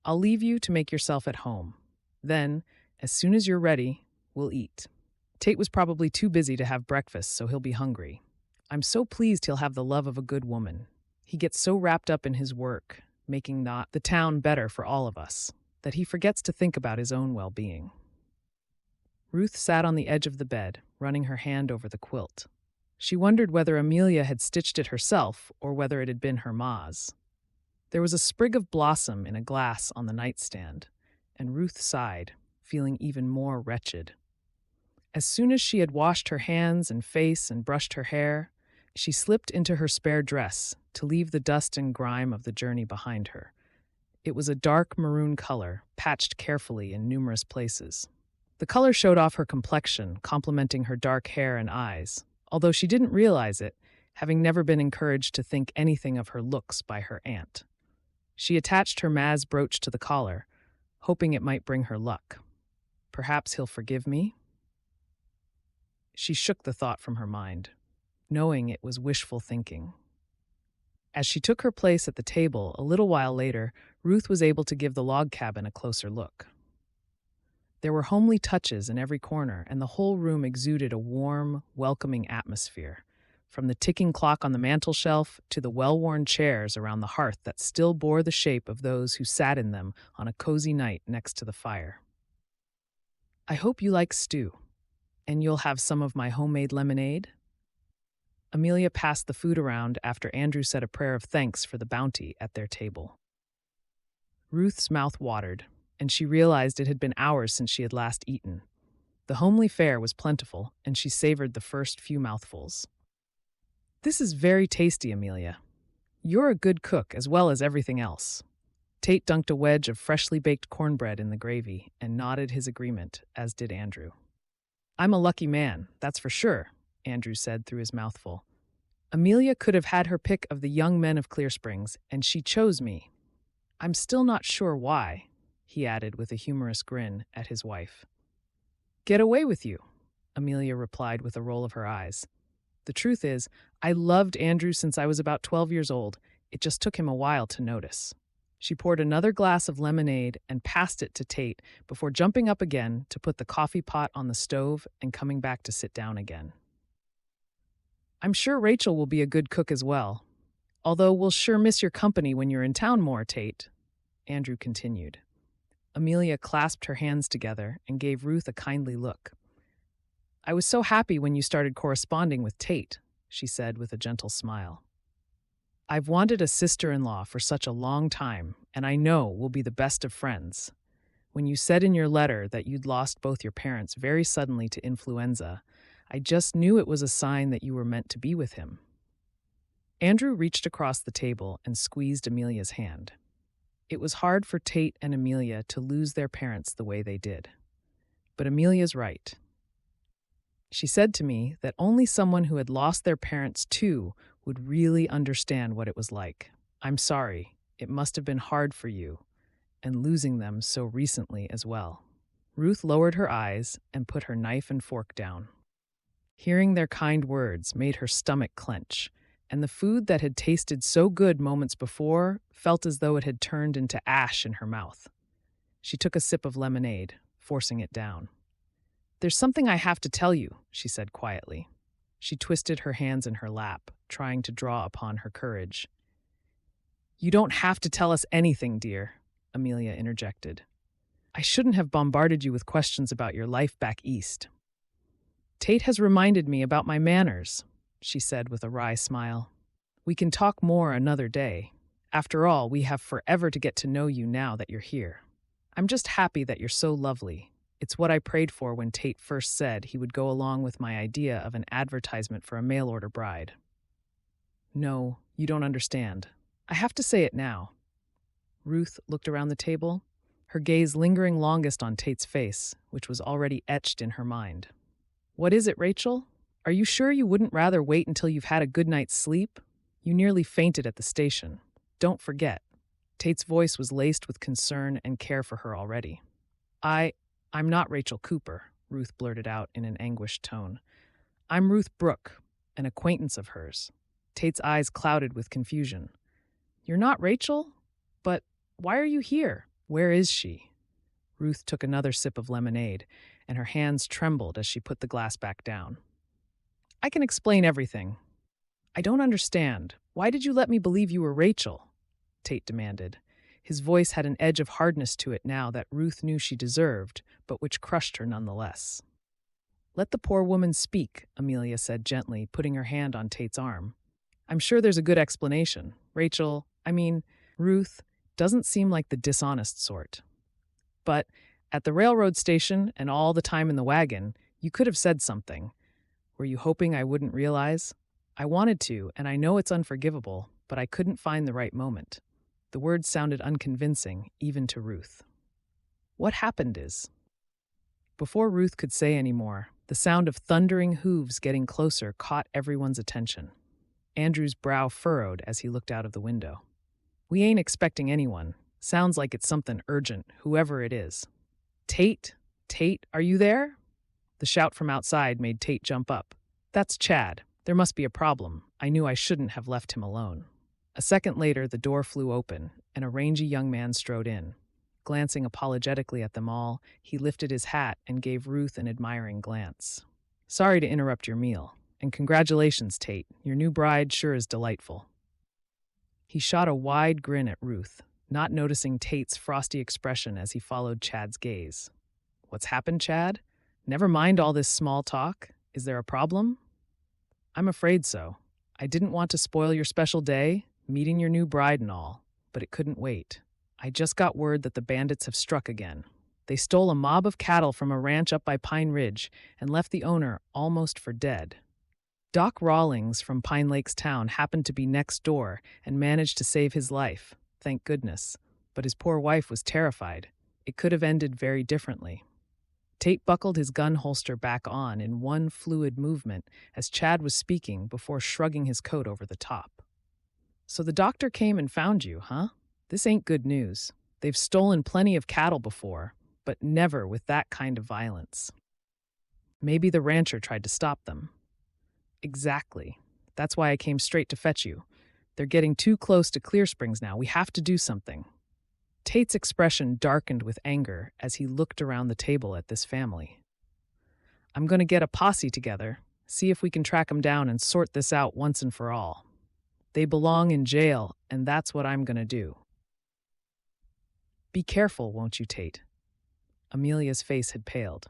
A: "I'll leave you to make yourself at home. Then, as soon as you're ready, we'll eat. Tate was probably too busy to have breakfast, so he'll be hungry. I'm so pleased he'll have the love of a good woman. He gets so wrapped up in his work, making the town better for all of us, that he forgets to think about his own well-being." Ruth sat on the edge of the bed, running her hand over the quilt. She wondered whether Amelia had stitched it herself or whether it had been her ma's. There was a sprig of blossom in a glass on the nightstand, and Ruth sighed, feeling even more wretched. As soon as she had washed her hands and face and brushed her hair, she slipped into her spare dress to leave the dust and grime of the journey behind her. It was a dark maroon color, patched carefully in numerous places. The color showed off her complexion, complementing her dark hair and eyes, although she didn't realize it, having never been encouraged to think anything of her looks by her aunt. She attached her Maz brooch to the collar, hoping it might bring her luck. Perhaps he'll forgive me? She shook the thought from her mind, knowing it was wishful thinking. As she took her place at the table a little while later, Ruth was able to give the log cabin a closer look. There were homely touches in every corner, and the whole room exuded a warm, welcoming atmosphere, from the ticking clock on the mantel shelf to the well-worn chairs around the hearth that still bore the shape of those who sat in them on a cozy night next to the fire. "I hope you like stew, and you'll have some of my homemade lemonade?" Amelia passed the food around after Andrew said a prayer of thanks for the bounty at their table. Ruth's mouth watered, and she realized it had been hours since she had last eaten. The homely fare was plentiful, and she savored the first few mouthfuls. "This is very tasty, Amelia. You're a good cook as well as everything else." Tate dunked a wedge of freshly baked cornbread in the gravy and nodded his agreement, as did Andrew. "I'm a lucky man, that's for sure," Andrew said through his mouthful. "Amelia could have had her pick of the young men of Clear Springs, and she chose me. I'm still not sure why," he added with a humorous grin at his wife. "Get away with you," Amelia replied with a roll of her eyes. "The truth is, I loved Andrew since I was about 12 years old. It just took him a while to notice." She poured another glass of lemonade and passed it to Tate before jumping up again to put the coffee pot on the stove and coming back to sit down again. "I'm sure Rachel will be a good cook as well, although we'll sure miss your company when you're in town more, Tate," Andrew continued. Amelia clasped her hands together and gave Ruth a kindly look. "I was so happy when you started corresponding with Tate," she said with a gentle smile. "I've wanted a sister-in-law for such a long time, and I know we'll be the best of friends. When you said in your letter that you'd lost both your parents very suddenly to influenza, I just knew it was a sign that you were meant to be with him." Andrew reached across the table and squeezed Amelia's hand. It was hard for Tate and Amelia to lose their parents the way they did. But Amelia's right. She said to me that only someone who had lost their parents too would really understand what it was like. I'm sorry, it must have been hard for you, and losing them so recently as well. Ruth lowered her eyes and put her knife and fork down. Hearing their kind words made her stomach clench, and the food that had tasted so good moments before felt as though it had turned into ash in her mouth. She took a sip of lemonade, forcing it down. "There's something I have to tell you," she said quietly. She twisted her hands in her lap, trying to draw upon her courage. "You don't have to tell us anything, dear," Amelia interjected. "I shouldn't have bombarded you with questions about your life back east." "Tate has reminded me about my manners," she said with a wry smile. "We can talk more another day. After all, we have forever to get to know you now that you're here. I'm just happy that you're so lovely. It's what I prayed for when Tate first said he would go along with my idea of an advertisement for a mail-order bride. No, you don't understand. I have to say it now. Ruth looked around the table, her gaze lingering longest on Tate's face, which was already etched in her mind. What is it, Rachel? Are you sure you wouldn't rather wait until you've had a good night's sleep? You nearly fainted at the station. Don't forget. Tate's voice was laced with concern and care for her already. I'm not Rachel Cooper, Ruth blurted out in an anguished tone. I'm Ruth Brooke, an acquaintance of hers. Tate's eyes clouded with confusion. You're not Rachel? But why are you here? Where is she? Ruth took another sip of lemonade, and her hands trembled as she put the glass back down. I can explain everything. I don't understand. Why did you let me believe you were Rachel? Tate demanded. His voice had an edge of hardness to it now that Ruth knew she deserved, but which crushed her nonetheless. Let the poor woman speak, Amelia said gently, putting her hand on Tate's arm. I'm sure there's a good explanation. Ruth doesn't seem like the dishonest sort. But at the railroad station and all the time in the wagon, you could have said something. Were you hoping I wouldn't realize? I wanted to, and I know it's unforgivable, but I couldn't find the right moment. The words sounded unconvincing, even to Ruth. What happened is... Before Ruth could say any more, the sound of thundering hooves getting closer caught everyone's attention. Andrew's brow furrowed as he looked out of the window. We ain't expecting anyone. Sounds like it's something urgent, whoever it is. Tate, are you there? The shout from outside made Tate jump up. That's Chad. There must be a problem. I knew I shouldn't have left him alone. A second later, the door flew open, and a rangy young man strode in. Glancing apologetically at them all, he lifted his hat and gave Ruth an admiring glance. Sorry to interrupt your meal, and congratulations, Tate. Your new bride sure is delightful. He shot a wide grin at Ruth, not noticing Tate's frosty expression as he followed Chad's gaze. What's happened, Chad? Never mind all this small talk. Is there a problem? I'm afraid so. I didn't want to spoil your special day, meeting your new bride and all, but it couldn't wait. I just got word that the bandits have struck again. They stole a mob of cattle from a ranch up by Pine Ridge and left the owner almost for dead. Doc Rawlings from Pine Lakes town happened to be next door and managed to save his life, thank goodness. But his poor wife was terrified. It could have ended very differently. Tate buckled his gun holster back on in one fluid movement as Chad was speaking before shrugging his coat over the top. So the doctor came and found you, huh? This ain't good news. They've stolen plenty of cattle before, but never with that kind of violence. Maybe the rancher tried to stop them. Exactly. That's why I came straight to fetch you. They're getting too close to Clear Springs now. We have to do something. Tate's expression darkened with anger as he looked around the table at this family. I'm going to get a posse together, see if we can track them down and sort this out once and for all. They belong in jail, and that's what I'm going to do. Be careful, won't you, Tate? Amelia's face had paled.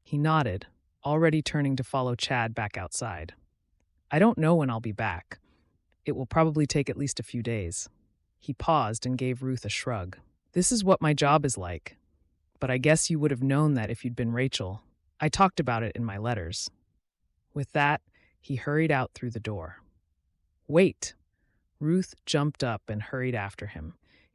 A: He nodded, already turning to follow Chad back outside. I don't know when I'll be back. It will probably take at least a few days. He paused and gave Ruth a shrug. This is what my job is like. But I guess you would have known that if you'd been Rachel. I talked about it in my letters. With that, he hurried out through the door. Wait! Ruth jumped up and hurried after him.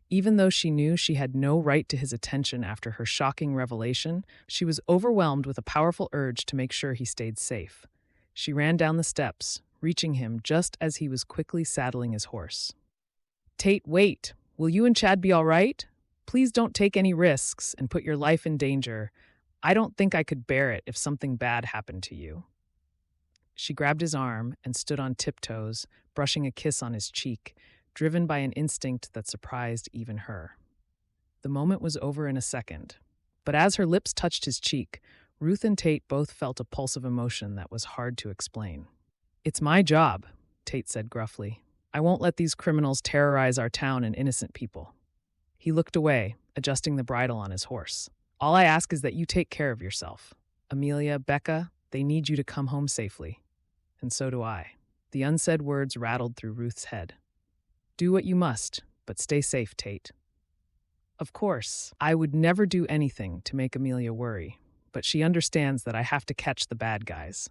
A: Even though she knew she had no right to his attention after her shocking revelation, she was overwhelmed with a powerful urge to make sure he stayed safe. She ran down the steps, reaching him just as he was quickly saddling his horse. Tate, wait. Will you and Chad be all right? Please don't take any risks and put your life in danger. I don't think I could bear it if something bad happened to you. She grabbed his arm and stood on tiptoes, brushing a kiss on his cheek, driven by an instinct that surprised even her. The moment was over in a second, but as her lips touched his cheek, Ruth and Tate both felt a pulse of emotion that was hard to explain. It's my job, Tate said gruffly. I won't let these criminals terrorize our town and innocent people. He looked away, adjusting the bridle on his horse. All I ask is that you take care of yourself. Amelia, Becca, they need you to come home safely. And so do I. The unsaid words rattled through Ruth's head. Do what you must. but stay safe, Tate. Of course, I would never do anything to make Amelia worry, but she understands that I have to catch the bad guys.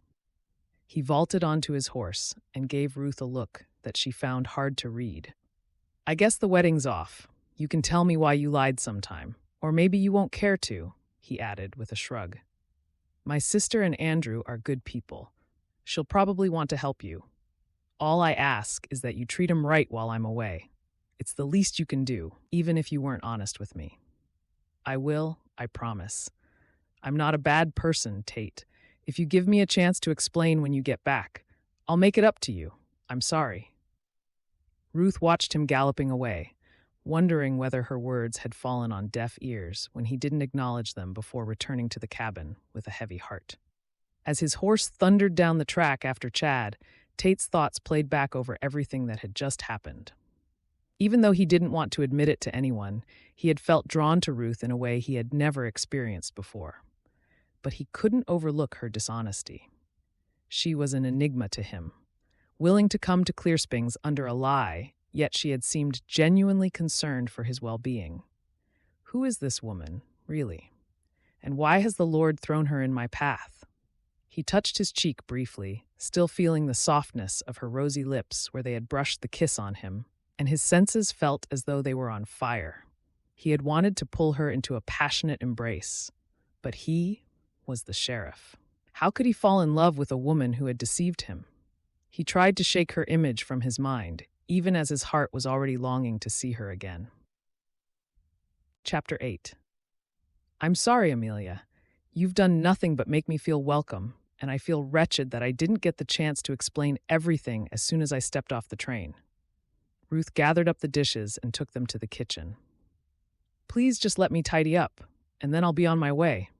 A: He vaulted onto his horse and gave Ruth a look that she found hard to read. I guess the wedding's off. You can tell me why you lied sometime, or maybe you won't care to, he added with a shrug. My sister and Andrew are good people. She'll probably want to help you. All I ask is that you treat him right while I'm away. It's the least you can do, even if you weren't honest with me. I will, I promise. I'm not a bad person, Tate. If you give me a chance to explain when you get back, I'll make it up to you. I'm sorry. Ruth watched him galloping away, wondering whether her words had fallen on deaf ears when he didn't acknowledge them before returning to the cabin with a heavy heart. As his horse thundered down the track after Chad, Tate's thoughts played back over everything that had just happened. Even though he didn't want to admit it to anyone, he had felt drawn to Ruth in a way he had never experienced before. But he couldn't overlook her dishonesty. She was an enigma to him, willing to come to Clear Springs under a lie, yet she had seemed genuinely concerned for his well-being. Who is this woman, really? And why has the Lord thrown her in my path? He touched his cheek briefly, still feeling the softness of her rosy lips where they had brushed the kiss on him, and his senses felt as though they were on fire. He had wanted to pull her into a passionate embrace, but he was the sheriff. How could he fall in love with a woman who had deceived him? He tried to shake her image from his mind, even as his heart was already longing to see her again. Chapter 8. I'm sorry, Amelia. You've done nothing but make me feel welcome, and I feel wretched that I didn't get the chance to explain everything as soon as I stepped off the train. Ruth gathered up the dishes and took them to the kitchen. Please just let me tidy up, and then I'll be on my way.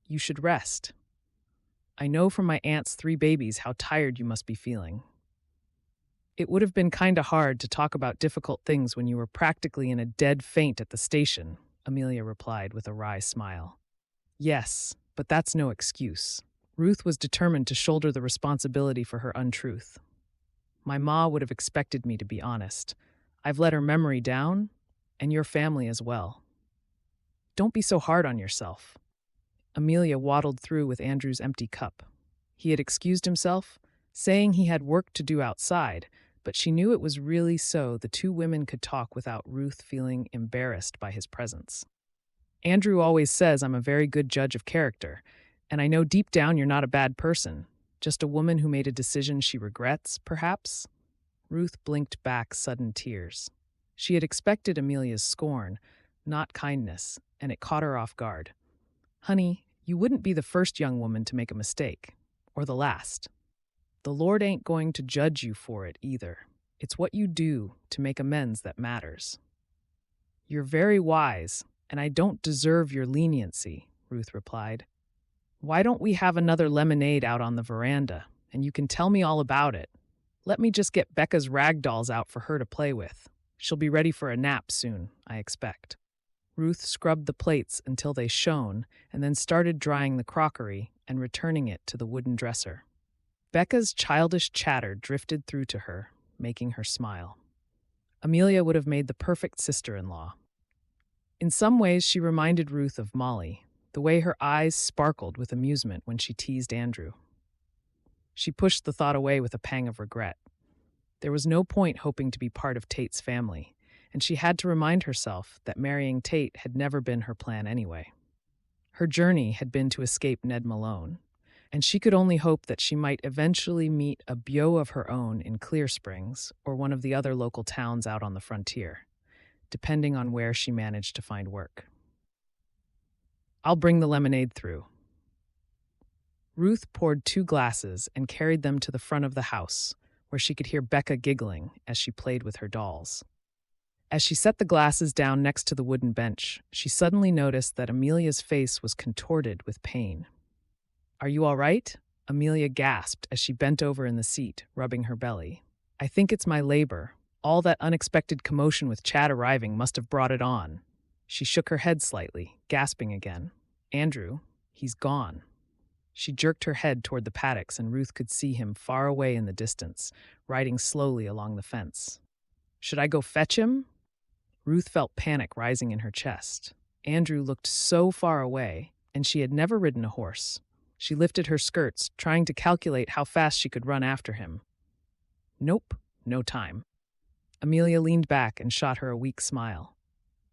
A: You should rest. I know from my aunt's 3 babies how tired you must be feeling. It would have been kinda hard to talk about difficult things when you were practically in a dead faint at the station, Amelia replied with a wry smile. Yes, but that's no excuse. Ruth was determined to shoulder the responsibility for her untruth. My ma would have expected me to be honest. I've let her memory down, and your family as well. Don't be so hard on yourself. Amelia waddled through with Andrew's empty cup. He had excused himself, saying he had work to do outside, but she knew it was really so the 2 women could talk without Ruth feeling embarrassed by his presence. Andrew always says I'm a very good judge of character, and I know deep down you're not a bad person. Just a woman who made a decision she regrets, perhaps? Ruth blinked back sudden tears. She had expected Amelia's scorn, not kindness, and it caught her off guard. Honey, you wouldn't be the first young woman to make a mistake, or the last. The Lord ain't going to judge you for it either. It's what you do to make amends that matters. You're very wise, and I don't deserve your leniency, Ruth replied. Why don't we have another lemonade out on the veranda, and you can tell me all about it? Let me just get Becca's rag dolls out for her to play with. She'll be ready for a nap soon, I expect. Ruth scrubbed the plates until they shone, and then started drying the crockery and returning it to the wooden dresser. Becca's childish chatter drifted through to her, making her smile. Amelia would have made the perfect sister-in-law. In some ways, she reminded Ruth of Molly, the way her eyes sparkled with amusement when she teased Andrew. She pushed the thought away with a pang of regret. There was no point hoping to be part of Tate's family, and she had to remind herself that marrying Tate had never been her plan anyway. Her journey had been to escape Ned Malone, and she could only hope that she might eventually meet a beau of her own in Clear Springs or one of the other local towns out on the frontier, depending on where she managed to find work. I'll bring the lemonade through. Ruth poured 2 glasses and carried them to the front of the house, where she could hear Becca giggling as she played with her dolls. As she set the glasses down next to the wooden bench, she suddenly noticed that Amelia's face was contorted with pain. Are you all right? Amelia gasped as she bent over in the seat, rubbing her belly. I think it's my labor. All that unexpected commotion with Chad arriving must have brought it on. She shook her head slightly, gasping again. Andrew, he's gone. She jerked her head toward the paddocks, and Ruth could see him far away in the distance, riding slowly along the fence. Should I go fetch him? Ruth felt panic rising in her chest. Andrew looked so far away, and she had never ridden a horse. She lifted her skirts, trying to calculate how fast she could run after him. Nope, no time. Amelia leaned back and shot her a weak smile.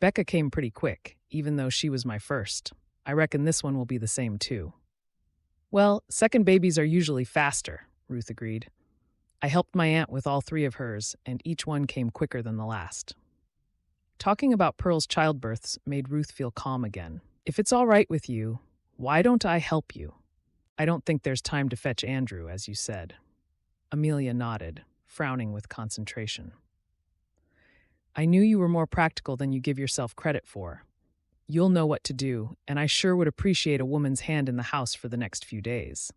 A: Becca came pretty quick, even though she was my first. I reckon this one will be the same too. Well, second babies are usually faster, Ruth agreed. I helped my aunt with all 3 of hers, and each one came quicker than the last. Talking about Pearl's childbirths made Ruth feel calm again. If it's all right with you, why don't I help you? I don't think there's time to fetch Andrew, as you said. Amelia nodded, frowning with concentration. I knew you were more practical than you give yourself credit for. You'll know what to do, and I sure would appreciate a woman's hand in the house for the next few days.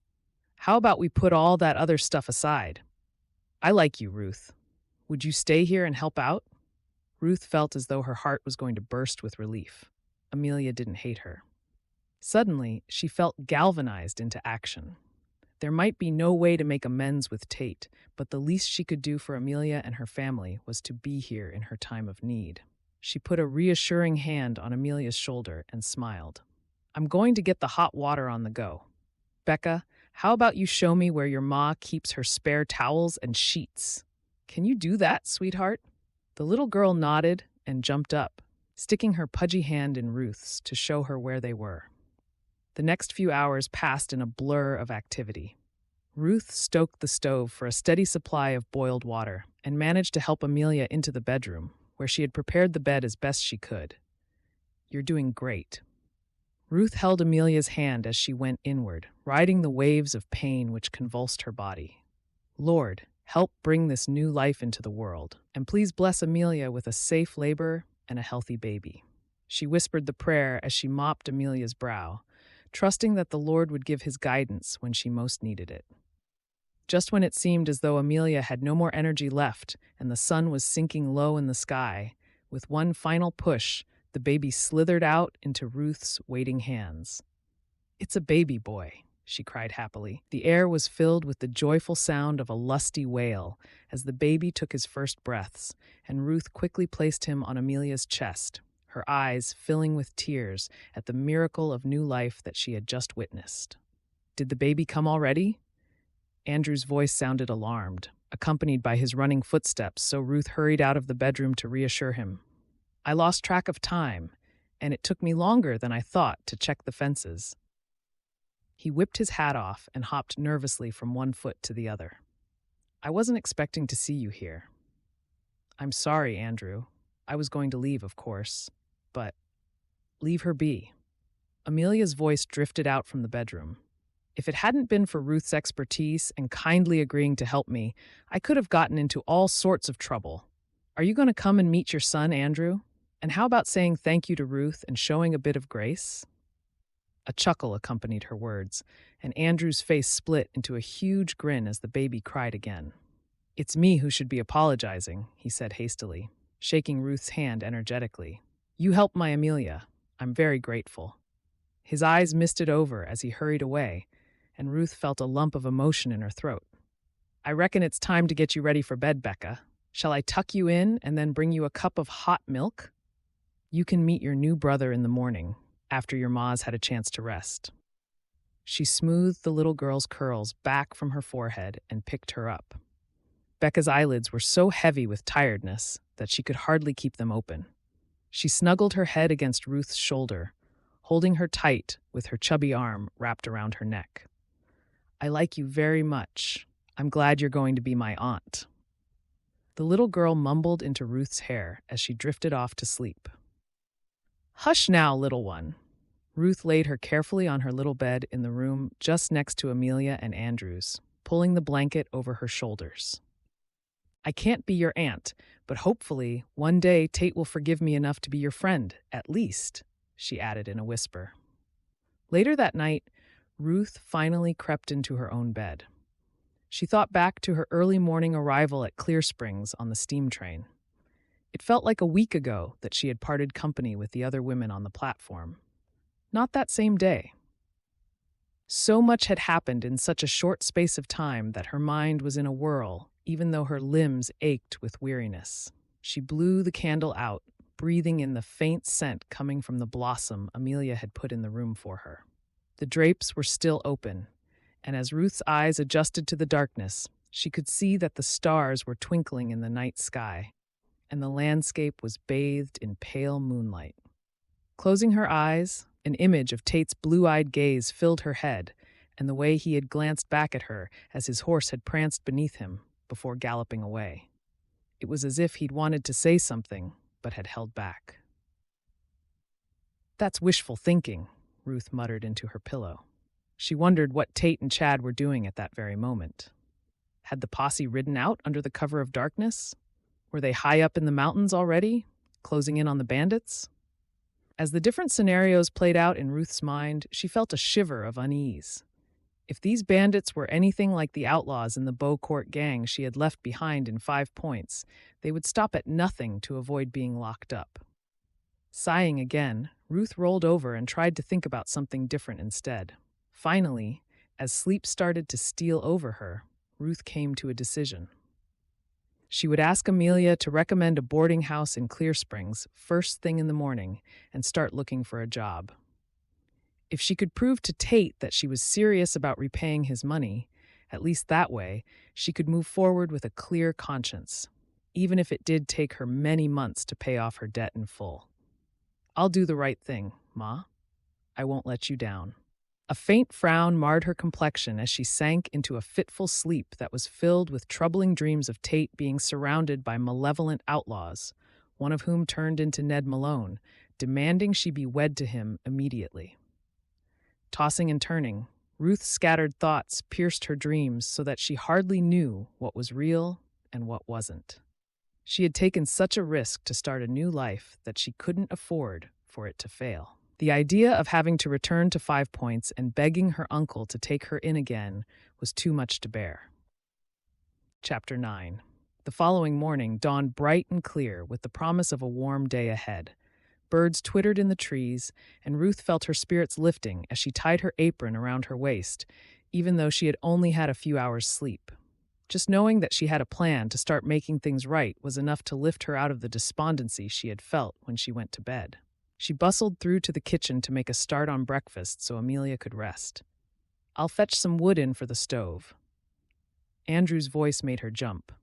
A: How about we put all that other stuff aside? I like you, Ruth. Would you stay here and help out? Ruth felt as though her heart was going to burst with relief. Amelia didn't hate her. Suddenly, she felt galvanized into action. There might be no way to make amends with Tate, but the least she could do for Amelia and her family was to be here in her time of need. She put a reassuring hand on Amelia's shoulder and smiled. I'm going to get the hot water on the go. Becca, how about you show me where your ma keeps her spare towels and sheets? Can you do that, sweetheart? The little girl nodded and jumped up, sticking her pudgy hand in Ruth's to show her where they were. The next few hours passed in a blur of activity. Ruth stoked the stove for a steady supply of boiled water and managed to help Amelia into the bedroom, where she had prepared the bed as best she could. You're doing great. Ruth held Amelia's hand as she went inward, riding the waves of pain which convulsed her body. Lord, help bring this new life into the world, and please bless Amelia with a safe labor and a healthy baby. She whispered the prayer as she mopped Amelia's brow, trusting that the Lord would give his guidance when she most needed it. Just when it seemed as though Amelia had no more energy left and the sun was sinking low in the sky, with one final push, the baby slithered out into Ruth's waiting hands. It's a baby boy, she cried happily. The air was filled with the joyful sound of a lusty wail as the baby took his first breaths, and Ruth quickly placed him on Amelia's chest, her eyes filling with tears at the miracle of new life that she had just witnessed. Did the baby come already? Andrew's voice sounded alarmed, accompanied by his running footsteps, so Ruth hurried out of the bedroom to reassure him. I lost track of time, and it took me longer than I thought to check the fences. He whipped his hat off and hopped nervously from one foot to the other. I wasn't expecting to see you here. I'm sorry, Andrew. I was going to leave, of course, but leave her be. Amelia's voice drifted out from the bedroom. If it hadn't been for Ruth's expertise and kindly agreeing to help me, I could have gotten into all sorts of trouble. Are you going to come and meet your son, Andrew? And how about saying thank you to Ruth and showing a bit of grace? A chuckle accompanied her words, and Andrew's face split into a huge grin as the baby cried again. It's me who should be apologizing, he said hastily, shaking Ruth's hand energetically. You helped my Amelia. I'm very grateful. His eyes misted over as he hurried away, and Ruth felt a lump of emotion in her throat. I reckon it's time to get you ready for bed, Becca. Shall I tuck you in and then bring you a cup of hot milk? You can meet your new brother in the morning, after your ma's had a chance to rest. She smoothed the little girl's curls back from her forehead and picked her up. Becca's eyelids were so heavy with tiredness that she could hardly keep them open. She snuggled her head against Ruth's shoulder, holding her tight with her chubby arm wrapped around her neck. I like you very much. I'm glad you're going to be my aunt. The little girl mumbled into Ruth's hair as she drifted off to sleep. Hush now, little one. Ruth laid her carefully on her little bed in the room just next to Amelia and Andrew's, pulling the blanket over her shoulders. I can't be your aunt, but hopefully one day Tate will forgive me enough to be your friend, at least, she added in a whisper. Later that night, Ruth finally crept into her own bed. She thought back to her early morning arrival at Clear Springs on the steam train. It felt like a week ago that she had parted company with the other women on the platform. Not that same day. So much had happened in such a short space of time that her mind was in a whirl, even though her limbs ached with weariness. She blew the candle out, breathing in the faint scent coming from the blossom Amelia had put in the room for her. The drapes were still open, and as Ruth's eyes adjusted to the darkness, she could see that the stars were twinkling in the night sky, and the landscape was bathed in pale moonlight. Closing her eyes, an image of Tate's blue-eyed gaze filled her head, and the way he had glanced back at her as his horse had pranced beneath him before galloping away. It was as if he'd wanted to say something, but had held back. "That's wishful thinking," Ruth muttered into her pillow. She wondered what Tate and Chad were doing at that very moment. Had the posse ridden out under the cover of darkness? Were they high up in the mountains already, closing in on the bandits? As the different scenarios played out in Ruth's mind, she felt a shiver of unease. If these bandits were anything like the outlaws in the Beaucourt gang she had left behind in 5 Points, they would stop at nothing to avoid being locked up. Sighing again, Ruth rolled over and tried to think about something different instead. Finally, as sleep started to steal over her, Ruth came to a decision. She would ask Amelia to recommend a boarding house in Clear Springs first thing in the morning and start looking for a job. If she could prove to Tate that she was serious about repaying his money, at least that way, she could move forward with a clear conscience, even if it did take her many months to pay off her debt in full. "I'll do the right thing, Ma. I won't let you down." A faint frown marred her complexion as she sank into a fitful sleep that was filled with troubling dreams of Tate being surrounded by malevolent outlaws, one of whom turned into Ned Malone, demanding she be wed to him immediately. Tossing and turning, Ruth's scattered thoughts pierced her dreams so that she hardly knew what was real and what wasn't. She had taken such a risk to start a new life that she couldn't afford for it to fail. The idea of having to return to 5 Points and begging her uncle to take her in again was too much to bear. Chapter 9. The following morning dawned bright and clear with the promise of a warm day ahead. Birds twittered in the trees, and Ruth felt her spirits lifting as she tied her apron around her waist, even though she had only had a few hours' sleep. Just knowing that she had a plan to start making things right was enough to lift her out of the despondency she had felt when she went to bed. She bustled through to the kitchen to make a start on breakfast so Amelia could rest. "I'll fetch some wood in for the stove." Andrew's voice made her jump.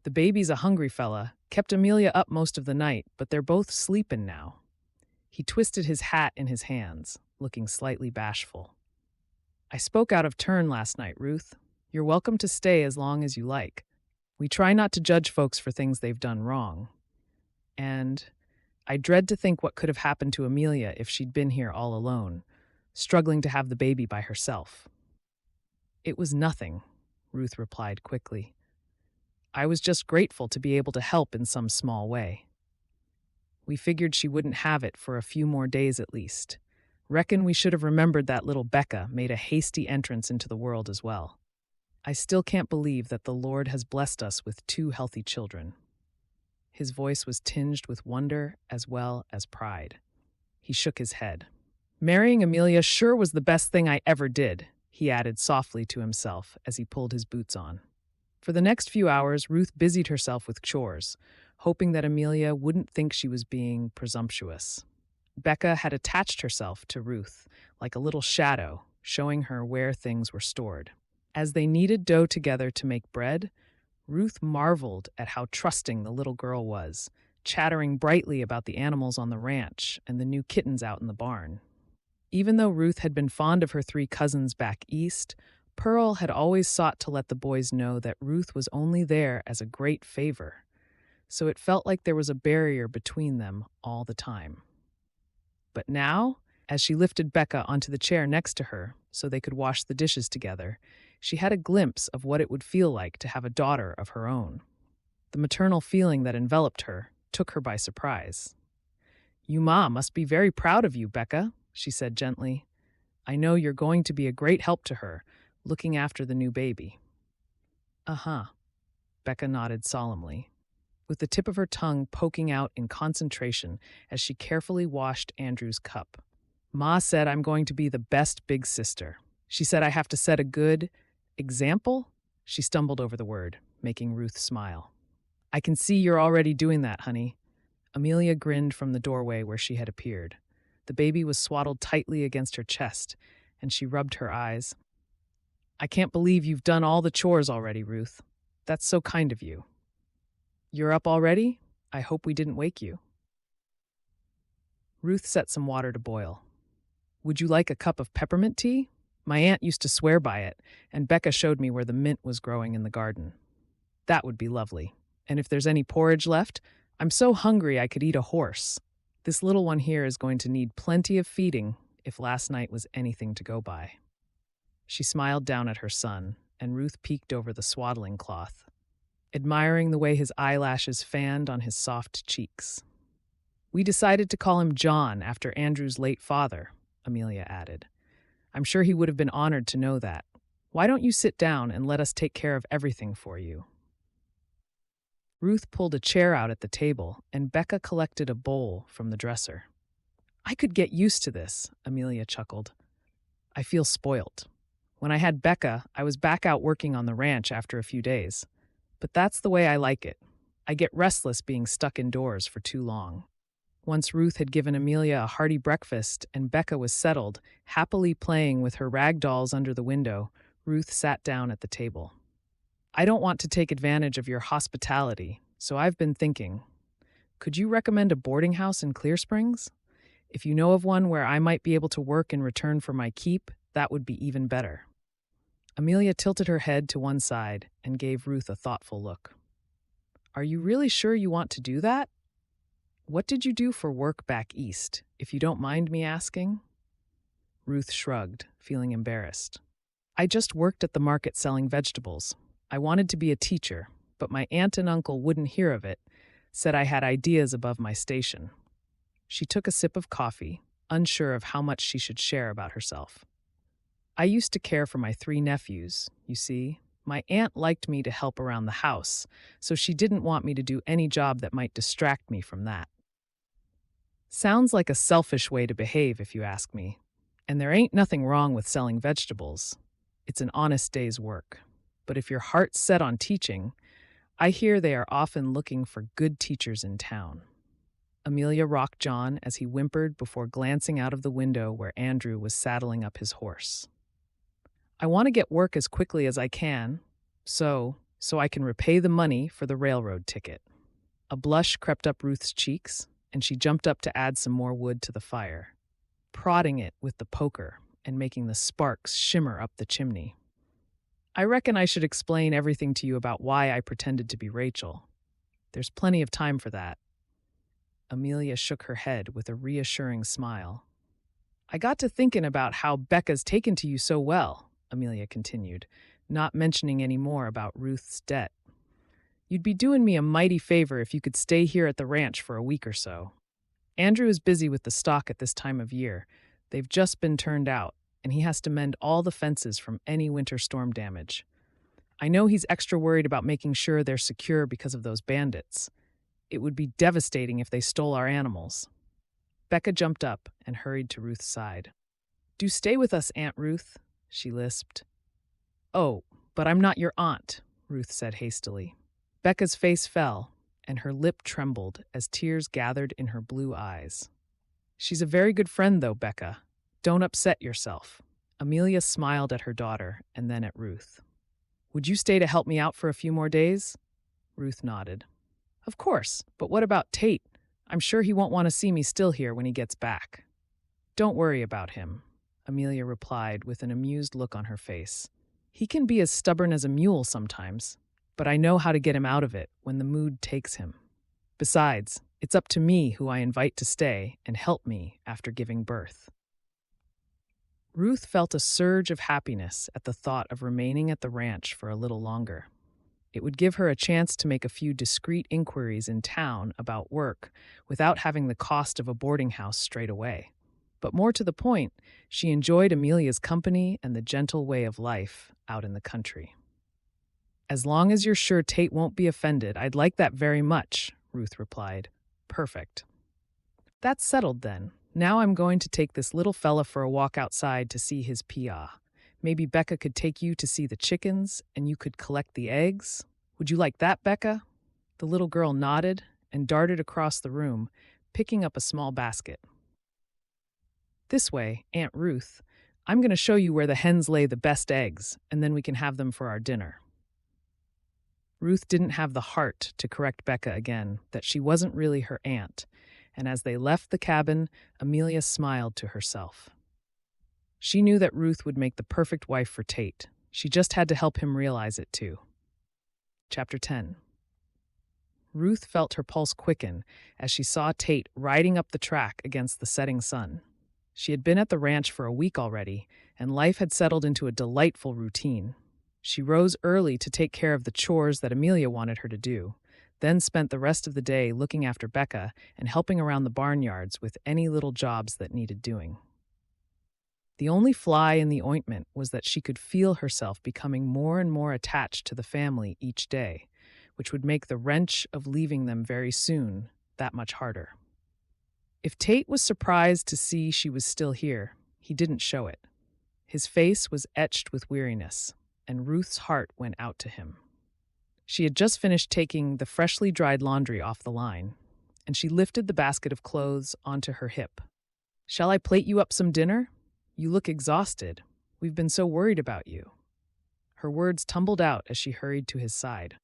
A: "The baby's a hungry fella, kept Amelia up most of the night, but they're both sleepin' now." He twisted his hat in his hands, looking slightly bashful. "I spoke out of turn last night, Ruth. You're welcome to stay as long as you like. We try not to judge folks for things they've done wrong. And I dread to think what could have happened to Amelia if she'd been here all alone, struggling to have the baby by herself." "It was nothing," Ruth replied quickly. "I was just grateful to be able to help in some small way. We figured she wouldn't have it for a few more days at least. Reckon we should have remembered that little Becca made a hasty entrance into the world as well. I still can't believe that the Lord has blessed us with 2 healthy children." His voice was tinged with wonder as well as pride. He shook his head. "Marrying Amelia sure was the best thing I ever did," he added softly to himself as he pulled his boots on. For the next few hours, Ruth busied herself with chores, hoping that Amelia wouldn't think she was being presumptuous. Becca had attached herself to Ruth like a little shadow, showing her where things were stored. As they kneaded dough together to make bread, Ruth marveled at how trusting the little girl was, chattering brightly about the animals on the ranch and the new kittens out in the barn. Even though Ruth had been fond of her 3 cousins back east, Pearl had always sought to let the boys know that Ruth was only there as a great favor, so it felt like there was a barrier between them all the time. But now, as she lifted Becca onto the chair next to her so they could wash the dishes together, she had a glimpse of what it would feel like to have a daughter of her own. The maternal feeling that enveloped her took her by surprise. "You ma must be very proud of you, Becca," she said gently. "I know you're going to be a great help to her, looking after the new baby." "Uh-huh," Becca nodded solemnly, with the tip of her tongue poking out in concentration as she carefully washed Andrew's cup. "Ma said I'm going to be the best big sister. She said I have to set a good example?" She stumbled over the word, making Ruth smile. "I can see you're already doing that, honey. Amelia grinned from the doorway where she had appeared. The baby was swaddled tightly against her chest, and she rubbed her eyes. "I can't believe you've done all the chores already, Ruth. That's so kind of you." "You're up already? I hope we didn't wake you." Ruth set some water to boil. "Would you like a cup of peppermint tea? My aunt used to swear by it, and Becca showed me where the mint was growing in the garden." "That would be lovely. And if there's any porridge left, I'm so hungry I could eat a horse. This little one here is going to need plenty of feeding if last night was anything to go by." She smiled down at her son, and Ruth peeked over the swaddling cloth, admiring the way his eyelashes fanned on his soft cheeks. "We decided to call him John after Andrew's late father," Amelia added. "I'm sure he would have been honored to know that. Why don't you sit down and let us take care of everything for you?" Ruth pulled a chair out at the table, and Becca collected a bowl from the dresser. "I could get used to this," Amelia chuckled. "I feel spoilt. When I had Becca, I was back out working on the ranch after a few days. But that's the way I like it. I get restless being stuck indoors for too long." Once Ruth had given Amelia a hearty breakfast and Becca was settled, happily playing with her rag dolls under the window, Ruth sat down at the table. "I don't want to take advantage of your hospitality, so I've been thinking, could you recommend a boarding house in Clear Springs? If you know of one where I might be able to work in return for my keep, that would be even better." Amelia tilted her head to one side and gave Ruth a thoughtful look. "Are you really sure you want to do that? What did you do for work back east, if you don't mind me asking?" Ruth shrugged, feeling embarrassed. "I just worked at the market selling vegetables. I wanted to be a teacher, but my aunt and uncle wouldn't hear of it, said I had ideas above my station." She took a sip of coffee, unsure of how much she should share about herself. "I used to care for my 3 nephews, you see. My aunt liked me to help around the house, so she didn't want me to do any job that might distract me from that." Sounds like a selfish way to behave, if you ask me. And there ain't nothing wrong with selling vegetables. It's an honest day's work. But if your heart's set on teaching, I hear they are often looking for good teachers in town. Amelia rocked John as he whimpered before glancing out of the window where Andrew was saddling up his horse. "I want to get work as quickly as I can, so I can repay the money for the railroad ticket." A blush crept up Ruth's cheeks, and she jumped up to add some more wood to the fire, prodding it with the poker and making the sparks shimmer up the chimney. "I reckon I should explain everything to you about why I pretended to be Rachel. There's plenty of time for that." Amelia shook her head with a reassuring smile. "I got to thinking about how Becca's taken to you so well," Amelia continued, not mentioning any more about Ruth's debt. "You'd be doing me a mighty favor if you could stay here at the ranch for a week or so. Andrew is busy with the stock at this time of year. They've just been turned out, and he has to mend all the fences from any winter storm damage. I know he's extra worried about making sure they're secure because of those bandits. It would be devastating if they stole our animals." Becca jumped up and hurried to Ruth's side. "Do stay with us, Aunt Ruth," she lisped. "Oh, but I'm not your aunt," Ruth said hastily. Becca's face fell, and her lip trembled as tears gathered in her blue eyes. "She's a very good friend, though, Becca. Don't upset yourself." Amelia smiled at her daughter and then at Ruth. "Would you stay to help me out for a few more days?" Ruth nodded. "Of course, but what about Tate? I'm sure he won't want to see me still here when he gets back." "Don't worry about him," Amelia replied with an amused look on her face. "He can be as stubborn as a mule sometimes, but I know how to get him out of it when the mood takes him. Besides, it's up to me who I invite to stay and help me after giving birth." Ruth felt a surge of happiness at the thought of remaining at the ranch for a little longer. It would give her a chance to make a few discreet inquiries in town about work without having the cost of a boarding house straight away. But more to the point, she enjoyed Amelia's company and the gentle way of life out in the country. "As long as you're sure Tate won't be offended, I'd like that very much," Ruth replied. "Perfect. That's settled then. Now I'm going to take this little fella for a walk outside to see his piah. Maybe Becca could take you to see the chickens, and you could collect the eggs. Would you like that, Becca?" The little girl nodded, and darted across the room, picking up a small basket. "This way, Aunt Ruth. I'm going to show you where the hens lay the best eggs, and then we can have them for our dinner." Ruth didn't have the heart to correct Becca again that she wasn't really her aunt, and as they left the cabin, Amelia smiled to herself. She knew that Ruth would make the perfect wife for Tate. She just had to help him realize it too. Chapter 10. Ruth felt her pulse quicken as she saw Tate riding up the track against the setting sun. She had been at the ranch for a week already, and life had settled into a delightful routine. She rose early to take care of the chores that Amelia wanted her to do, then spent the rest of the day looking after Becca and helping around the barnyards with any little jobs that needed doing. The only fly in the ointment was that she could feel herself becoming more and more attached to the family each day, which would make the wrench of leaving them very soon that much harder. If Tate was surprised to see she was still here, he didn't show it. His face was etched with weariness, and Ruth's heart went out to him. She had just finished taking the freshly dried laundry off the line, and she lifted the basket of clothes onto her hip. "Shall I plate you up some dinner? You look exhausted. We've been so worried about you." Her words tumbled out as she hurried to his side.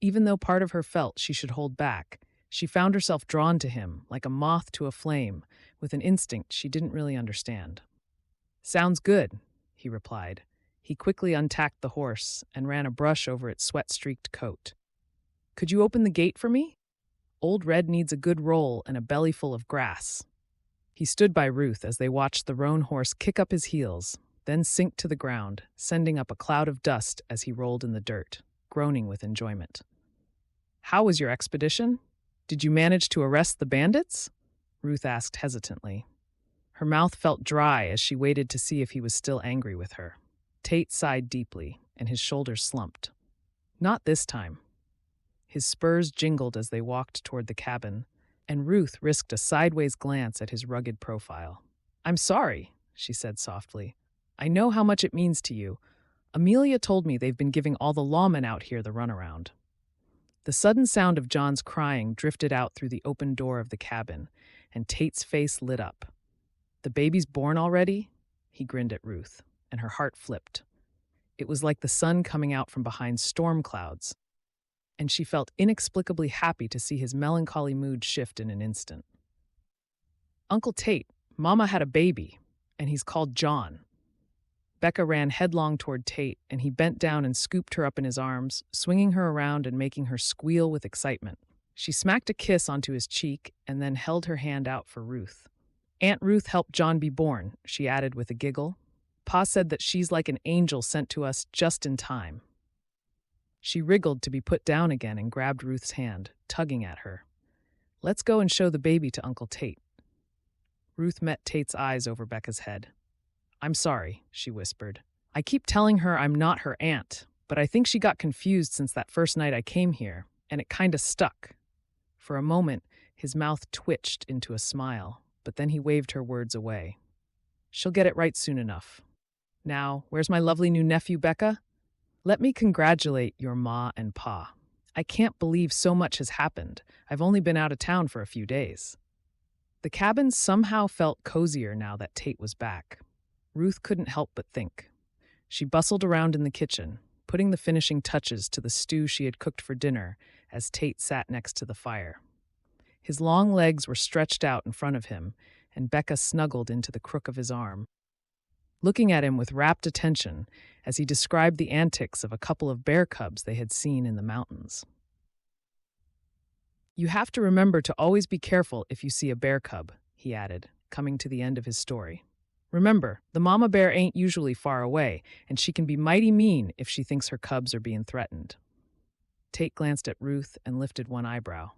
A: Even though part of her felt she should hold back, she found herself drawn to him like a moth to a flame, with an instinct she didn't really understand. "Sounds good," he replied. He quickly untacked the horse and ran a brush over its sweat-streaked coat. "Could you open the gate for me? Old Red needs a good roll and a bellyful of grass." He stood by Ruth as they watched the roan horse kick up his heels, then sink to the ground, sending up a cloud of dust as he rolled in the dirt, groaning with enjoyment. "How was your expedition? Did you manage to arrest the bandits?" Ruth asked hesitantly. Her mouth felt dry as she waited to see if he was still angry with her. Tate sighed deeply, and his shoulders slumped. "Not this time." His spurs jingled as they walked toward the cabin, and Ruth risked a sideways glance at his rugged profile. "I'm sorry," she said softly. "I know how much it means to you. Amelia told me they've been giving all the lawmen out here the runaround." The sudden sound of John's crying drifted out through the open door of the cabin, and Tate's face lit up. "The baby's born already?" He grinned at Ruth, and her heart flipped. It was like the sun coming out from behind storm clouds, and she felt inexplicably happy to see his melancholy mood shift in an instant. "Uncle Tate, Mama had a baby, and he's called John." Becca ran headlong toward Tate, and he bent down and scooped her up in his arms, swinging her around and making her squeal with excitement. She smacked a kiss onto his cheek and then held her hand out for Ruth. "Aunt Ruth helped John be born," she added with a giggle. "Pa said that she's like an angel sent to us just in time." She wriggled to be put down again and grabbed Ruth's hand, tugging at her. "Let's go and show the baby to Uncle Tate." Ruth met Tate's eyes over Becca's head. "I'm sorry," she whispered. "I keep telling her I'm not her aunt, but I think she got confused since that first night I came here, and it kinda stuck." For a moment, his mouth twitched into a smile, but then he waved her words away. "She'll get it right soon enough. Now, where's my lovely new nephew, Becca? Let me congratulate your ma and pa. I can't believe so much has happened. I've only been out of town for a few days." The cabin somehow felt cozier now that Tate was back. Ruth couldn't help but think. She bustled around in the kitchen, putting the finishing touches to the stew she had cooked for dinner as Tate sat next to the fire. His long legs were stretched out in front of him, and Becca snuggled into the crook of his arm, looking at him with rapt attention as he described the antics of a couple of bear cubs they had seen in the mountains. "You have to remember to always be careful if you see a bear cub," he added, coming to the end of his story. "Remember, the mama bear ain't usually far away, and she can be mighty mean if she thinks her cubs are being threatened." Tate glanced at Ruth and lifted one eyebrow.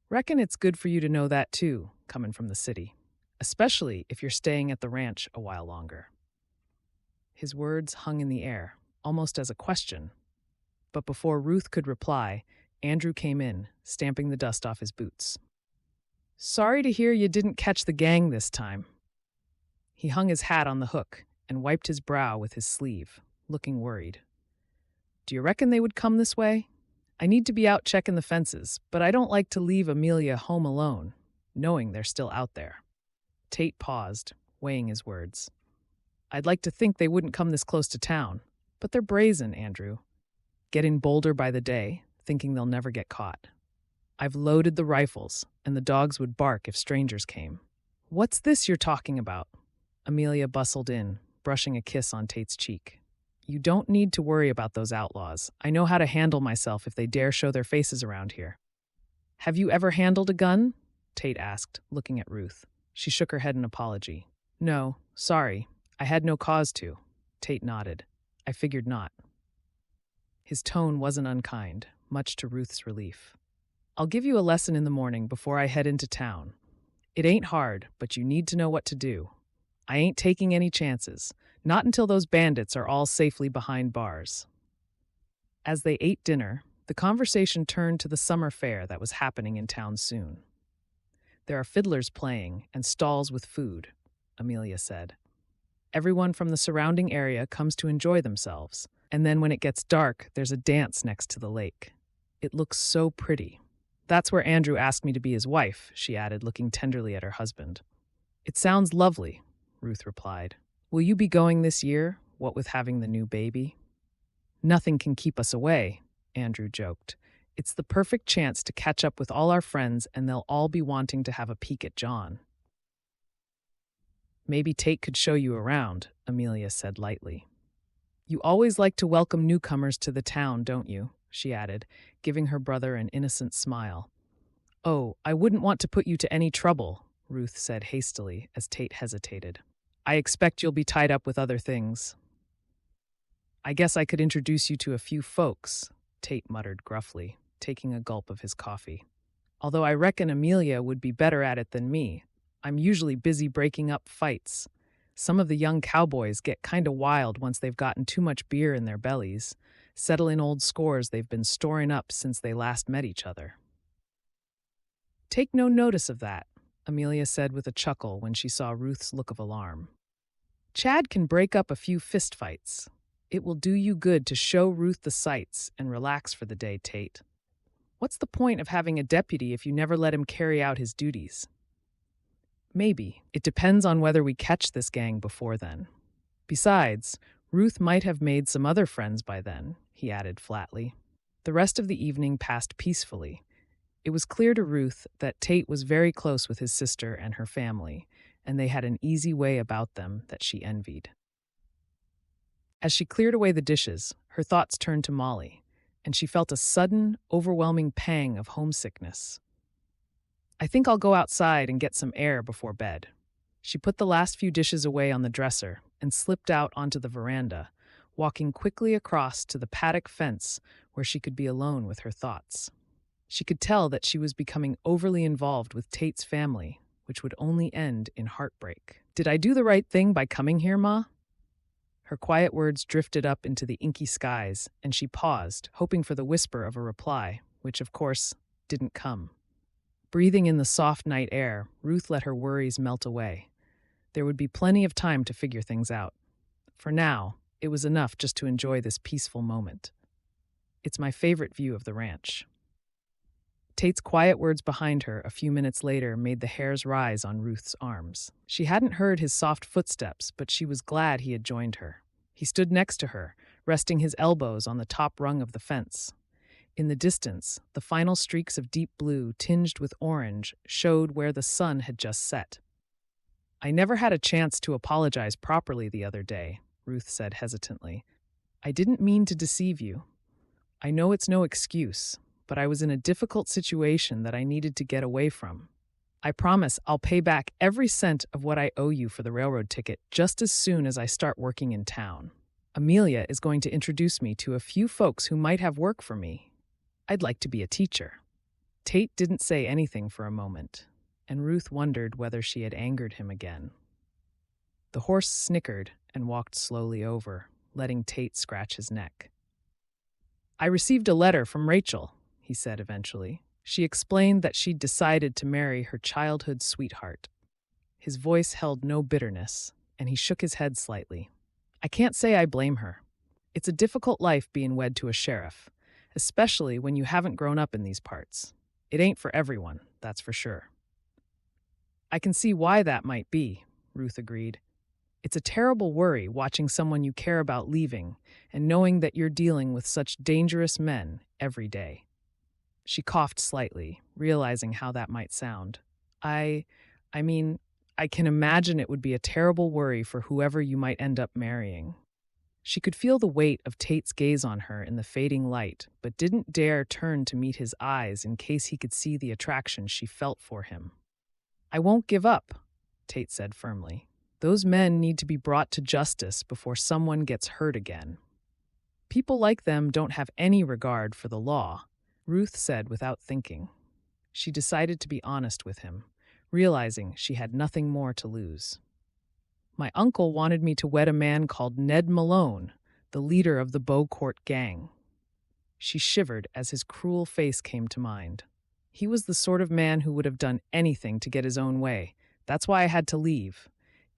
A: "Reckon it's good for you to know that too, coming from the city, especially if you're staying at the ranch a while longer." His words hung in the air, almost as a question. But before Ruth could reply, Andrew came in, stamping the dust off his boots. "Sorry to hear you didn't catch the gang this time." He hung his hat on the hook and wiped his brow with his sleeve, looking worried. "Do you reckon they would come this way?" I need to be out checking the fences, but I don't like to leave Amelia home alone, knowing they're still out there. Tate paused, weighing his words. I'd like to think they wouldn't come this close to town, but they're brazen, Andrew. Getting bolder by the day, thinking they'll never get caught. I've loaded the rifles, and the dogs would bark if strangers came. What's this you're talking about? Amelia bustled in, brushing a kiss on Tate's cheek. You don't need to worry about those outlaws. I know how to handle myself if they dare show their faces around here. Have you ever handled a gun? Tate asked, looking at Ruth. She shook her head in apology. No, sorry. I had no cause to. Tate nodded. I figured not. His tone wasn't unkind, much to Ruth's relief. I'll give you a lesson in the morning before I head into town. It ain't hard, but you need to know what to do. I ain't taking any chances, not until those bandits are all safely behind bars. As they ate dinner, the conversation turned to the summer fair that was happening in town soon. There are fiddlers playing and stalls with food, Amelia said. Everyone from the surrounding area comes to enjoy themselves, and then when it gets dark, there's a dance next to the lake. It looks so pretty. That's where Andrew asked me to be his wife, she added, looking tenderly at her husband. It sounds lovely, Ruth replied. Will you be going this year, what with having the new baby? Nothing can keep us away, Andrew joked. It's the perfect chance to catch up with all our friends, and they'll all be wanting to have a peek at John. Maybe Tate could show you around, Amelia said lightly. You always like to welcome newcomers to the town, don't you? She added, giving her brother an innocent smile. Oh, I wouldn't want to put you to any trouble, Ruth said hastily as Tate hesitated. I expect you'll be tied up with other things. I guess I could introduce you to a few folks, Tate muttered gruffly, taking a gulp of his coffee. Although I reckon Amelia would be better at it than me. I'm usually busy breaking up fights. Some of the young cowboys get kinda wild once they've gotten too much beer in their bellies, settling old scores they've been storing up since they last met each other. Take no notice of that, Amelia said with a chuckle when she saw Ruth's look of alarm. Chad can break up a few fistfights. It will do you good to show Ruth the sights and relax for the day, Tate. What's the point of having a deputy if you never let him carry out his duties? Maybe. It depends on whether we catch this gang before then. Besides, Ruth might have made some other friends by then, he added flatly. The rest of the evening passed peacefully. It was clear to Ruth that Tate was very close with his sister and her family, and they had an easy way about them that she envied. As she cleared away the dishes, her thoughts turned to Molly, and she felt a sudden, overwhelming pang of homesickness. I think I'll go outside and get some air before bed. She put the last few dishes away on the dresser and slipped out onto the veranda, walking quickly across to the paddock fence where she could be alone with her thoughts. She could tell that she was becoming overly involved with Tate's family, which would only end in heartbreak. Did I do the right thing by coming here, Ma? Her quiet words drifted up into the inky skies, and she paused, hoping for the whisper of a reply, which, of course, didn't come. Breathing in the soft night air, Ruth let her worries melt away. There would be plenty of time to figure things out. For now, it was enough just to enjoy this peaceful moment. It's my favorite view of the ranch. Tate's quiet words behind her a few minutes later made the hairs rise on Ruth's arms. She hadn't heard his soft footsteps, but she was glad he had joined her. He stood next to her, resting his elbows on the top rung of the fence. In the distance, the final streaks of deep blue tinged with orange showed where the sun had just set. I never had a chance to apologize properly the other day, Ruth said hesitantly. I didn't mean to deceive you. I know it's no excuse, but I was in a difficult situation that I needed to get away from. I promise I'll pay back every cent of what I owe you for the railroad ticket just as soon as I start working in town. Amelia is going to introduce me to a few folks who might have work for me. I'd like to be a teacher. Tate didn't say anything for a moment, and Ruth wondered whether she had angered him again. The horse snickered and walked slowly over, letting Tate scratch his neck. I received a letter from Rachel, he said eventually. She explained that she'd decided to marry her childhood sweetheart. His voice held no bitterness, and he shook his head slightly. I can't say I blame her. It's a difficult life being wed to a sheriff. especially when you haven't grown up in these parts. It ain't for everyone, that's for sure. I can see why that might be, Ruth agreed. It's a terrible worry watching someone you care about leaving and knowing that you're dealing with such dangerous men every day. She coughed slightly, realizing how that might sound. I mean, I can imagine it would be a terrible worry for whoever you might end up marrying. She could feel the weight of Tate's gaze on her in the fading light, but didn't dare turn to meet his eyes in case he could see the attraction she felt for him. I won't give up, Tate said firmly. Those men need to be brought to justice before someone gets hurt again. People like them don't have any regard for the law, Ruth said without thinking. She decided to be honest with him, realizing she had nothing more to lose. My uncle wanted me to wed a man called Ned Malone, the leader of the Beaucourt gang. She shivered as his cruel face came to mind. He was the sort of man who would have done anything to get his own way. That's why I had to leave.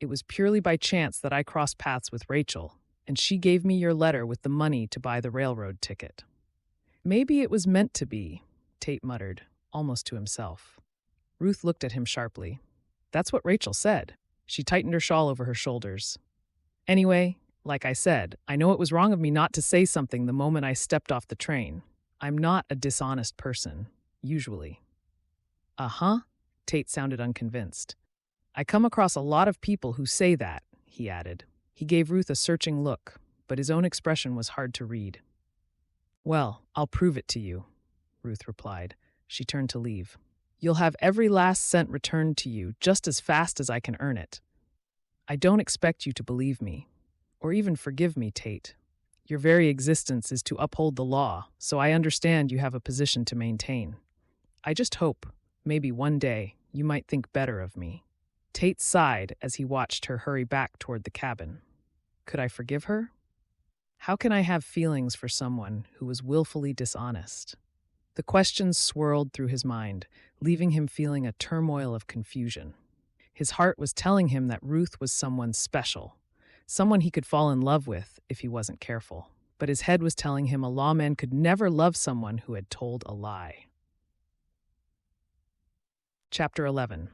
A: It was purely by chance that I crossed paths with Rachel, and she gave me your letter with the money to buy the railroad ticket. Maybe it was meant to be, Tate muttered, almost to himself. Ruth looked at him sharply. That's what Rachel said. She tightened her shawl over her shoulders. Anyway, like I said, I know it was wrong of me not to say something the moment I stepped off the train. I'm not a dishonest person, usually. Uh-huh, Tate sounded unconvinced. I come across a lot of people who say that, he added. He gave Ruth a searching look, but his own expression was hard to read. Well, I'll prove it to you, Ruth replied. She turned to leave. You'll have every last cent returned to you just as fast as I can earn it. I don't expect you to believe me, or even forgive me, Tate. Your very existence is to uphold the law, so I understand you have a position to maintain. I just hope, maybe one day, you might think better of me. Tate sighed as he watched her hurry back toward the cabin. Could I forgive her? How can I have feelings for someone who was willfully dishonest? The questions swirled through his mind, leaving him feeling a turmoil of confusion. His heart was telling him that Ruth was someone special, someone he could fall in love with if he wasn't careful. But his head was telling him a lawman could never love someone who had told a lie. Chapter 11.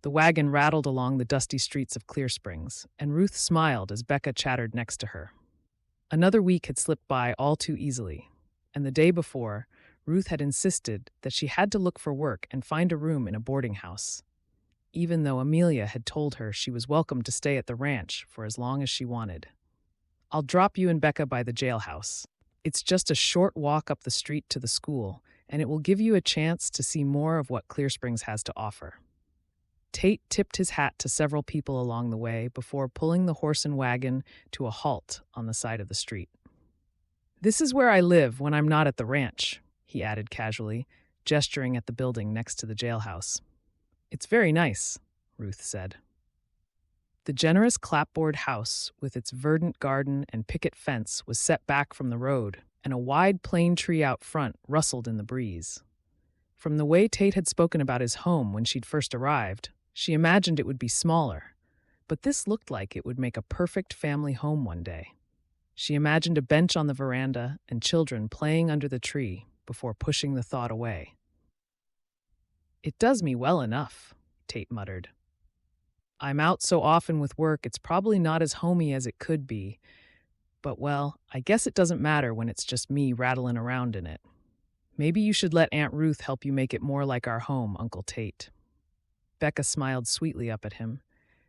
A: The wagon rattled along the dusty streets of Clear Springs, and Ruth smiled as Becca chattered next to her. Another week had slipped by all too easily, and the day before, Ruth had insisted that she had to look for work and find a room in a boarding house, even though Amelia had told her she was welcome to stay at the ranch for as long as she wanted. I'll drop you and Becca by the jailhouse. It's just a short walk up the street to the school, and it will give you a chance to see more of what Clear Springs has to offer. Tate tipped his hat to several people along the way before pulling the horse and wagon to a halt on the side of the street. This is where I live when I'm not at the ranch, he added casually, gesturing at the building next to the jailhouse. It's very nice, Ruth said. The generous clapboard house, with its verdant garden and picket fence, was set back from the road, and a wide plane tree out front rustled in the breeze. From the way Tate had spoken about his home when she'd first arrived, she imagined it would be smaller, but this looked like it would make a perfect family home one day. She imagined a bench on the veranda and children playing under the tree before pushing the thought away. It does me well enough, Tate muttered. I'm out so often with work, it's probably not as homey as it could be, but well, I guess it doesn't matter when it's just me rattling around in it. Maybe you should let Aunt Ruth help you make it more like our home, Uncle Tate. Becca smiled sweetly up at him.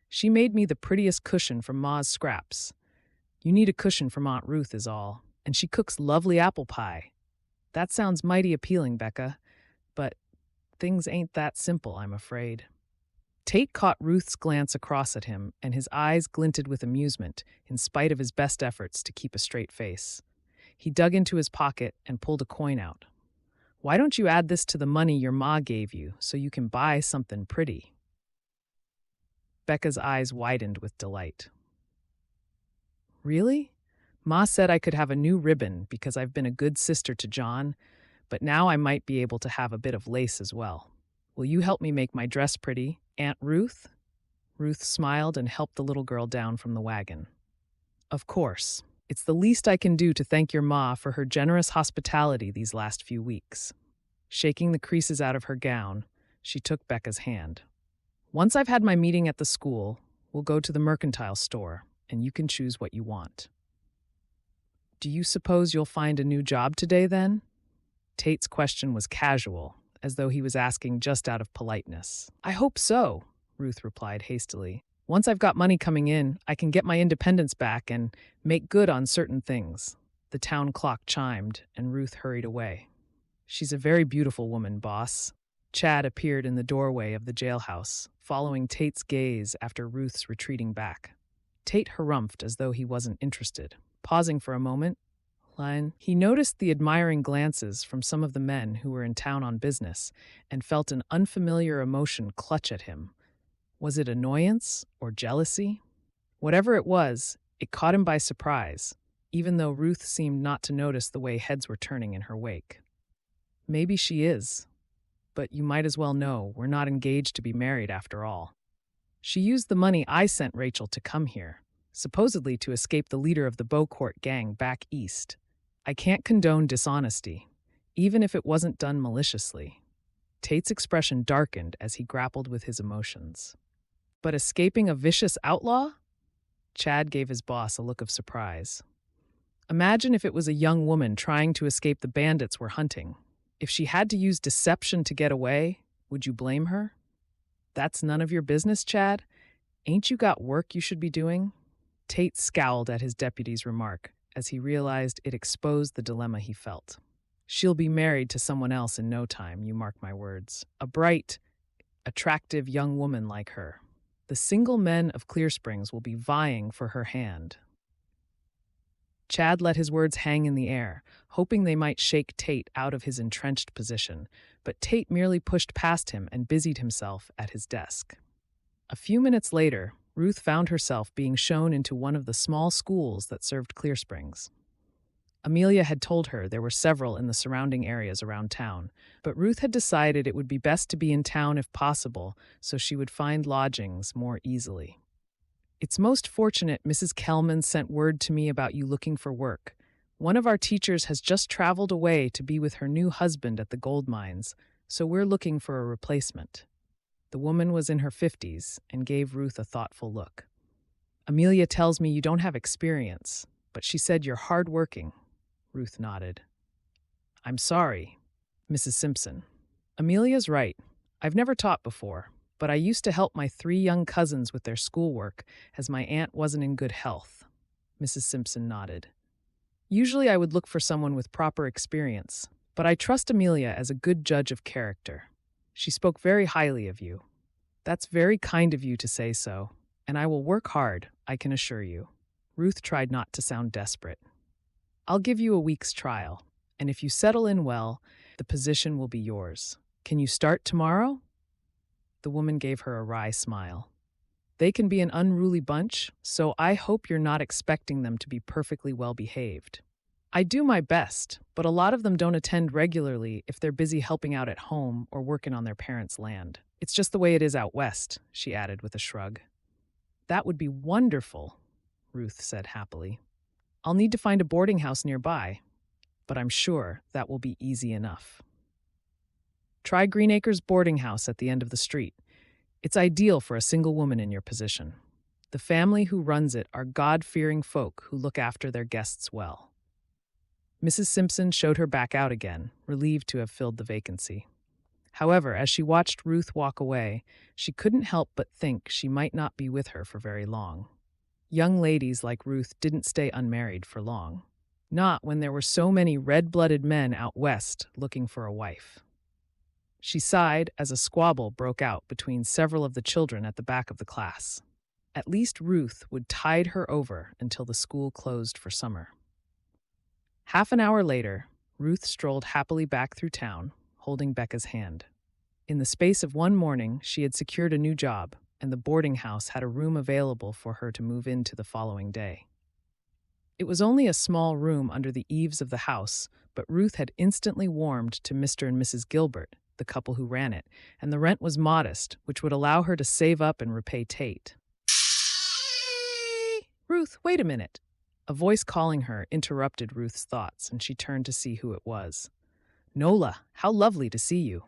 A: She made me the prettiest cushion from Ma's scraps. You need a cushion from Aunt Ruth is all, and she cooks lovely apple pie. That sounds mighty appealing, Becca, but things ain't that simple, I'm afraid. Tate caught Ruth's glance across at him, and his eyes glinted with amusement, in spite of his best efforts to keep a straight face. He dug into his pocket and pulled a coin out. Why don't you add this to the money your ma gave you so you can buy something pretty? Becca's eyes widened with delight. Really? Ma said I could have a new ribbon because I've been a good sister to John, but now I might be able to have a bit of lace as well. Will you help me make my dress pretty, Aunt Ruth? Ruth smiled and helped the little girl down from the wagon. Of course. It's the least I can do to thank your ma for her generous hospitality these last few weeks. Shaking the creases out of her gown, she took Becca's hand. Once I've had my meeting at the school, we'll go to the mercantile store, and you can choose what you want. Do you suppose you'll find a new job today, then? Tate's question was casual, as though he was asking just out of politeness. I hope so, Ruth replied hastily. Once I've got money coming in, I can get my independence back and make good on certain things. The town clock chimed, and Ruth hurried away. She's a very beautiful woman, boss. Chad appeared in the doorway of the jailhouse, following Tate's gaze after Ruth's retreating back. Tate harumphed as though he wasn't interested. Pausing for a moment, he noticed the admiring glances from some of the men who were in town on business and felt an unfamiliar emotion clutch at him. Was it annoyance or jealousy? Whatever it was, it caught him by surprise, even though Ruth seemed not to notice the way heads were turning in her wake. Maybe she is, but you might as well know we're not engaged to be married after all. She used the money I sent Rachel to come here, supposedly to escape the leader of the Beaucourt gang back east. I can't condone dishonesty, even if it wasn't done maliciously. Tate's expression darkened as he grappled with his emotions. But escaping a vicious outlaw? Chad gave his boss a look of surprise. Imagine if it was a young woman trying to escape the bandits we're hunting. If she had to use deception to get away, would you blame her? That's none of your business, Chad. Ain't you got work you should be doing? Tate scowled at his deputy's remark as he realized it exposed the dilemma he felt. She'll be married to someone else in no time, you mark my words. A bright, attractive young woman like her. The single men of Clear Springs will be vying for her hand. Chad let his words hang in the air, hoping they might shake Tate out of his entrenched position, but Tate merely pushed past him and busied himself at his desk. A few minutes later, Ruth found herself being shown into one of the small schools that served Clear Springs. Amelia had told her there were several in the surrounding areas around town, but Ruth had decided it would be best to be in town if possible, so she would find lodgings more easily. It's most fortunate Mrs. Kelman sent word to me about you looking for work. One of our teachers has just traveled away to be with her new husband at the gold mines, so we're looking for a replacement. The woman was in her 50s and gave Ruth a thoughtful look. Amelia tells me you don't have experience, but she said you're hardworking. Ruth nodded. I'm sorry, Mrs. Simpson. Amelia's right. I've never taught before, but I used to help my 3 young cousins with their schoolwork as my aunt wasn't in good health. Mrs. Simpson nodded. Usually I would look for someone with proper experience, but I trust Amelia as a good judge of character. She spoke very highly of you. That's very kind of you to say so, and I will work hard, I can assure you. Ruth tried not to sound desperate. I'll give you a week's trial, and if you settle in well, the position will be yours. Can you start tomorrow? The woman gave her a wry smile. They can be an unruly bunch, so I hope you're not expecting them to be perfectly well behaved. I do my best, but a lot of them don't attend regularly if they're busy helping out at home or working on their parents' land. It's just the way it is out west, she added with a shrug. That would be wonderful, Ruth said happily. I'll need to find a boarding house nearby, but I'm sure that will be easy enough. Try Greenacres boarding house at the end of the street. It's ideal for a single woman in your position. The family who runs it are God-fearing folk who look after their guests well. Mrs. Simpson showed her back out again, relieved to have filled the vacancy. However, as she watched Ruth walk away, she couldn't help but think she might not be with her for very long. Young ladies like Ruth didn't stay unmarried for long. Not when there were so many red-blooded men out west looking for a wife. She sighed as a squabble broke out between several of the children at the back of the class. At least Ruth would tide her over until the school closed for summer. Half an hour later, Ruth strolled happily back through town, holding Becca's hand. In the space of one morning, she had secured a new job, and the boarding house had a room available for her to move into the following day. It was only a small room under the eaves of the house, but Ruth had instantly warmed to Mr. and Mrs. Gilbert, the couple who ran it, and the rent was modest, which would allow her to save up and repay Tate. Ruth, wait a minute. A voice calling her interrupted Ruth's thoughts, and she turned to see who it was. "Nola, how lovely to see you."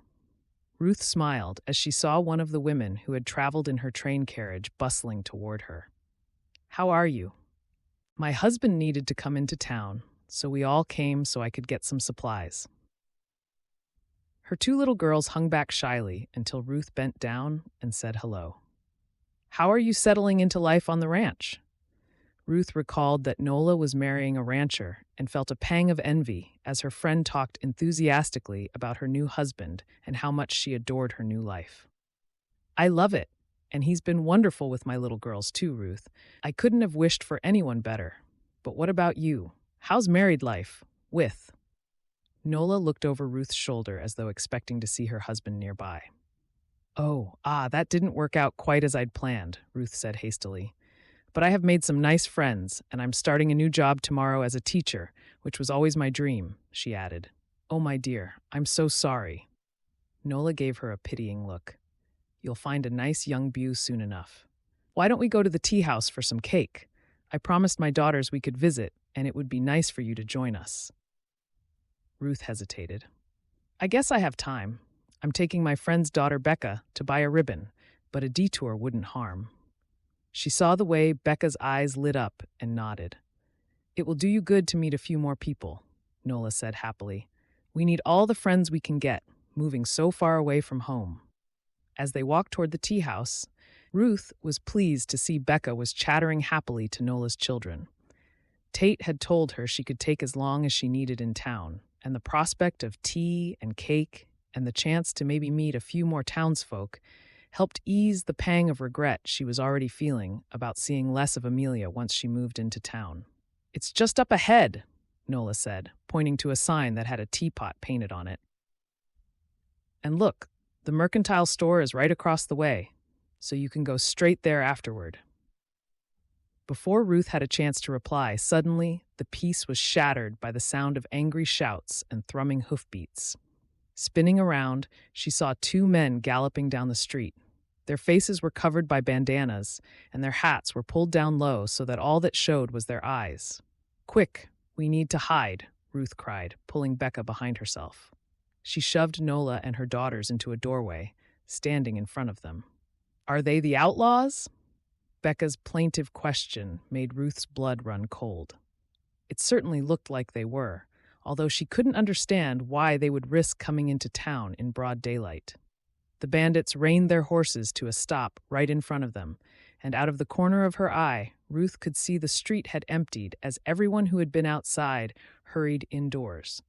A: Ruth smiled as she saw one of the women who had traveled in her train carriage bustling toward her. "How are you?" "My husband needed to come into town, so we all came so I could get some supplies." Her two little girls hung back shyly until Ruth bent down and said hello. "How are you settling into life on the ranch?" Ruth recalled that Nola was marrying a rancher and felt a pang of envy as her friend talked enthusiastically about her new husband and how much she adored her new life. "I love it, and he's been wonderful with my little girls too, Ruth. I couldn't have wished for anyone better. But what about you? How's married life? With?" Nola looked over Ruth's shoulder as though expecting to see her husband nearby. That didn't work out quite as I'd planned," Ruth said hastily. "But I have made some nice friends, and I'm starting a new job tomorrow as a teacher, which was always my dream," she added. "Oh, my dear, I'm so sorry." Nola gave her a pitying look. "You'll find a nice young beau soon enough. Why don't we go to the tea house for some cake? I promised my daughters we could visit, and it would be nice for you to join us." Ruth hesitated. "I guess I have time. I'm taking my friend's daughter Becca to buy a ribbon, but a detour wouldn't harm." She saw the way Becca's eyes lit up and nodded. "It will do you good to meet a few more people," Nola said happily. "We need all the friends we can get, moving so far away from home." As they walked toward the tea house, Ruth was pleased to see Becca was chattering happily to Nola's children. Tate had told her she could take as long as she needed in town, and the prospect of tea and cake and the chance to maybe meet a few more townsfolk helped ease the pang of regret she was already feeling about seeing less of Amelia once she moved into town. "It's just up ahead," Nola said, pointing to a sign that had a teapot painted on it. "And look, the mercantile store is right across the way, so you can go straight there afterward." Before Ruth had a chance to reply, suddenly the peace was shattered by the sound of angry shouts and thrumming hoofbeats. Spinning around, she saw two men galloping down the street. Their faces were covered by bandanas, and their hats were pulled down low so that all that showed was their eyes. "Quick, we need to hide," Ruth cried, pulling Becca behind herself. She shoved Nola and her daughters into a doorway, standing in front of them. "Are they the outlaws?" Becca's plaintive question made Ruth's blood run cold. It certainly looked like they were, although she couldn't understand why they would risk coming into town in broad daylight. The bandits reined their horses to a stop right in front of them, and out of the corner of her eye, Ruth could see the street had emptied as everyone who had been outside hurried indoors.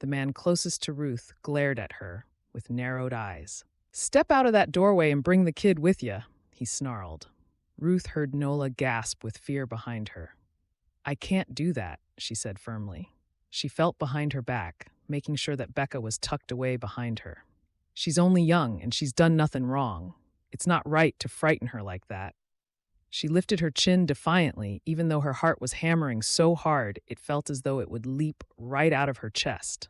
A: The man closest to Ruth glared at her with narrowed eyes. "Step out of that doorway and bring the kid with you," he snarled. Ruth heard Nola gasp with fear behind her. "I can't do that," she said firmly. She felt behind her back, making sure that Becca was tucked away behind her. "She's only young and she's done nothing wrong. It's not right to frighten her like that." She lifted her chin defiantly, even though her heart was hammering so hard it felt as though it would leap right out of her chest.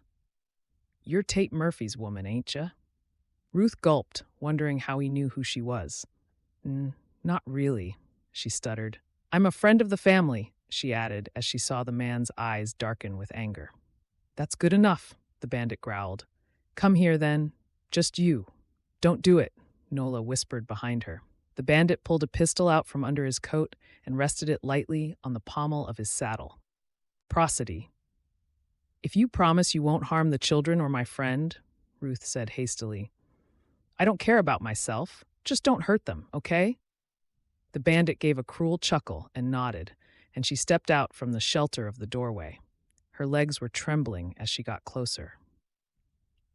A: "You're Tate Murphy's woman, ain't ya?" Ruth gulped, wondering how he knew who she was. Not really," she stuttered. "I'm a friend of the family," she added as she saw the man's eyes darken with anger. "That's good enough," the bandit growled. "Come here, then. Just you." "Don't do it," Nola whispered behind her. The bandit pulled a pistol out from under his coat and rested it lightly on the pommel of his saddle. "Prosody." "If you promise you won't harm the children or my friend," Ruth said hastily. "I don't care about myself. Just don't hurt them, okay?" The bandit gave a cruel chuckle and nodded, and she stepped out from the shelter of the doorway. Her legs were trembling as she got closer.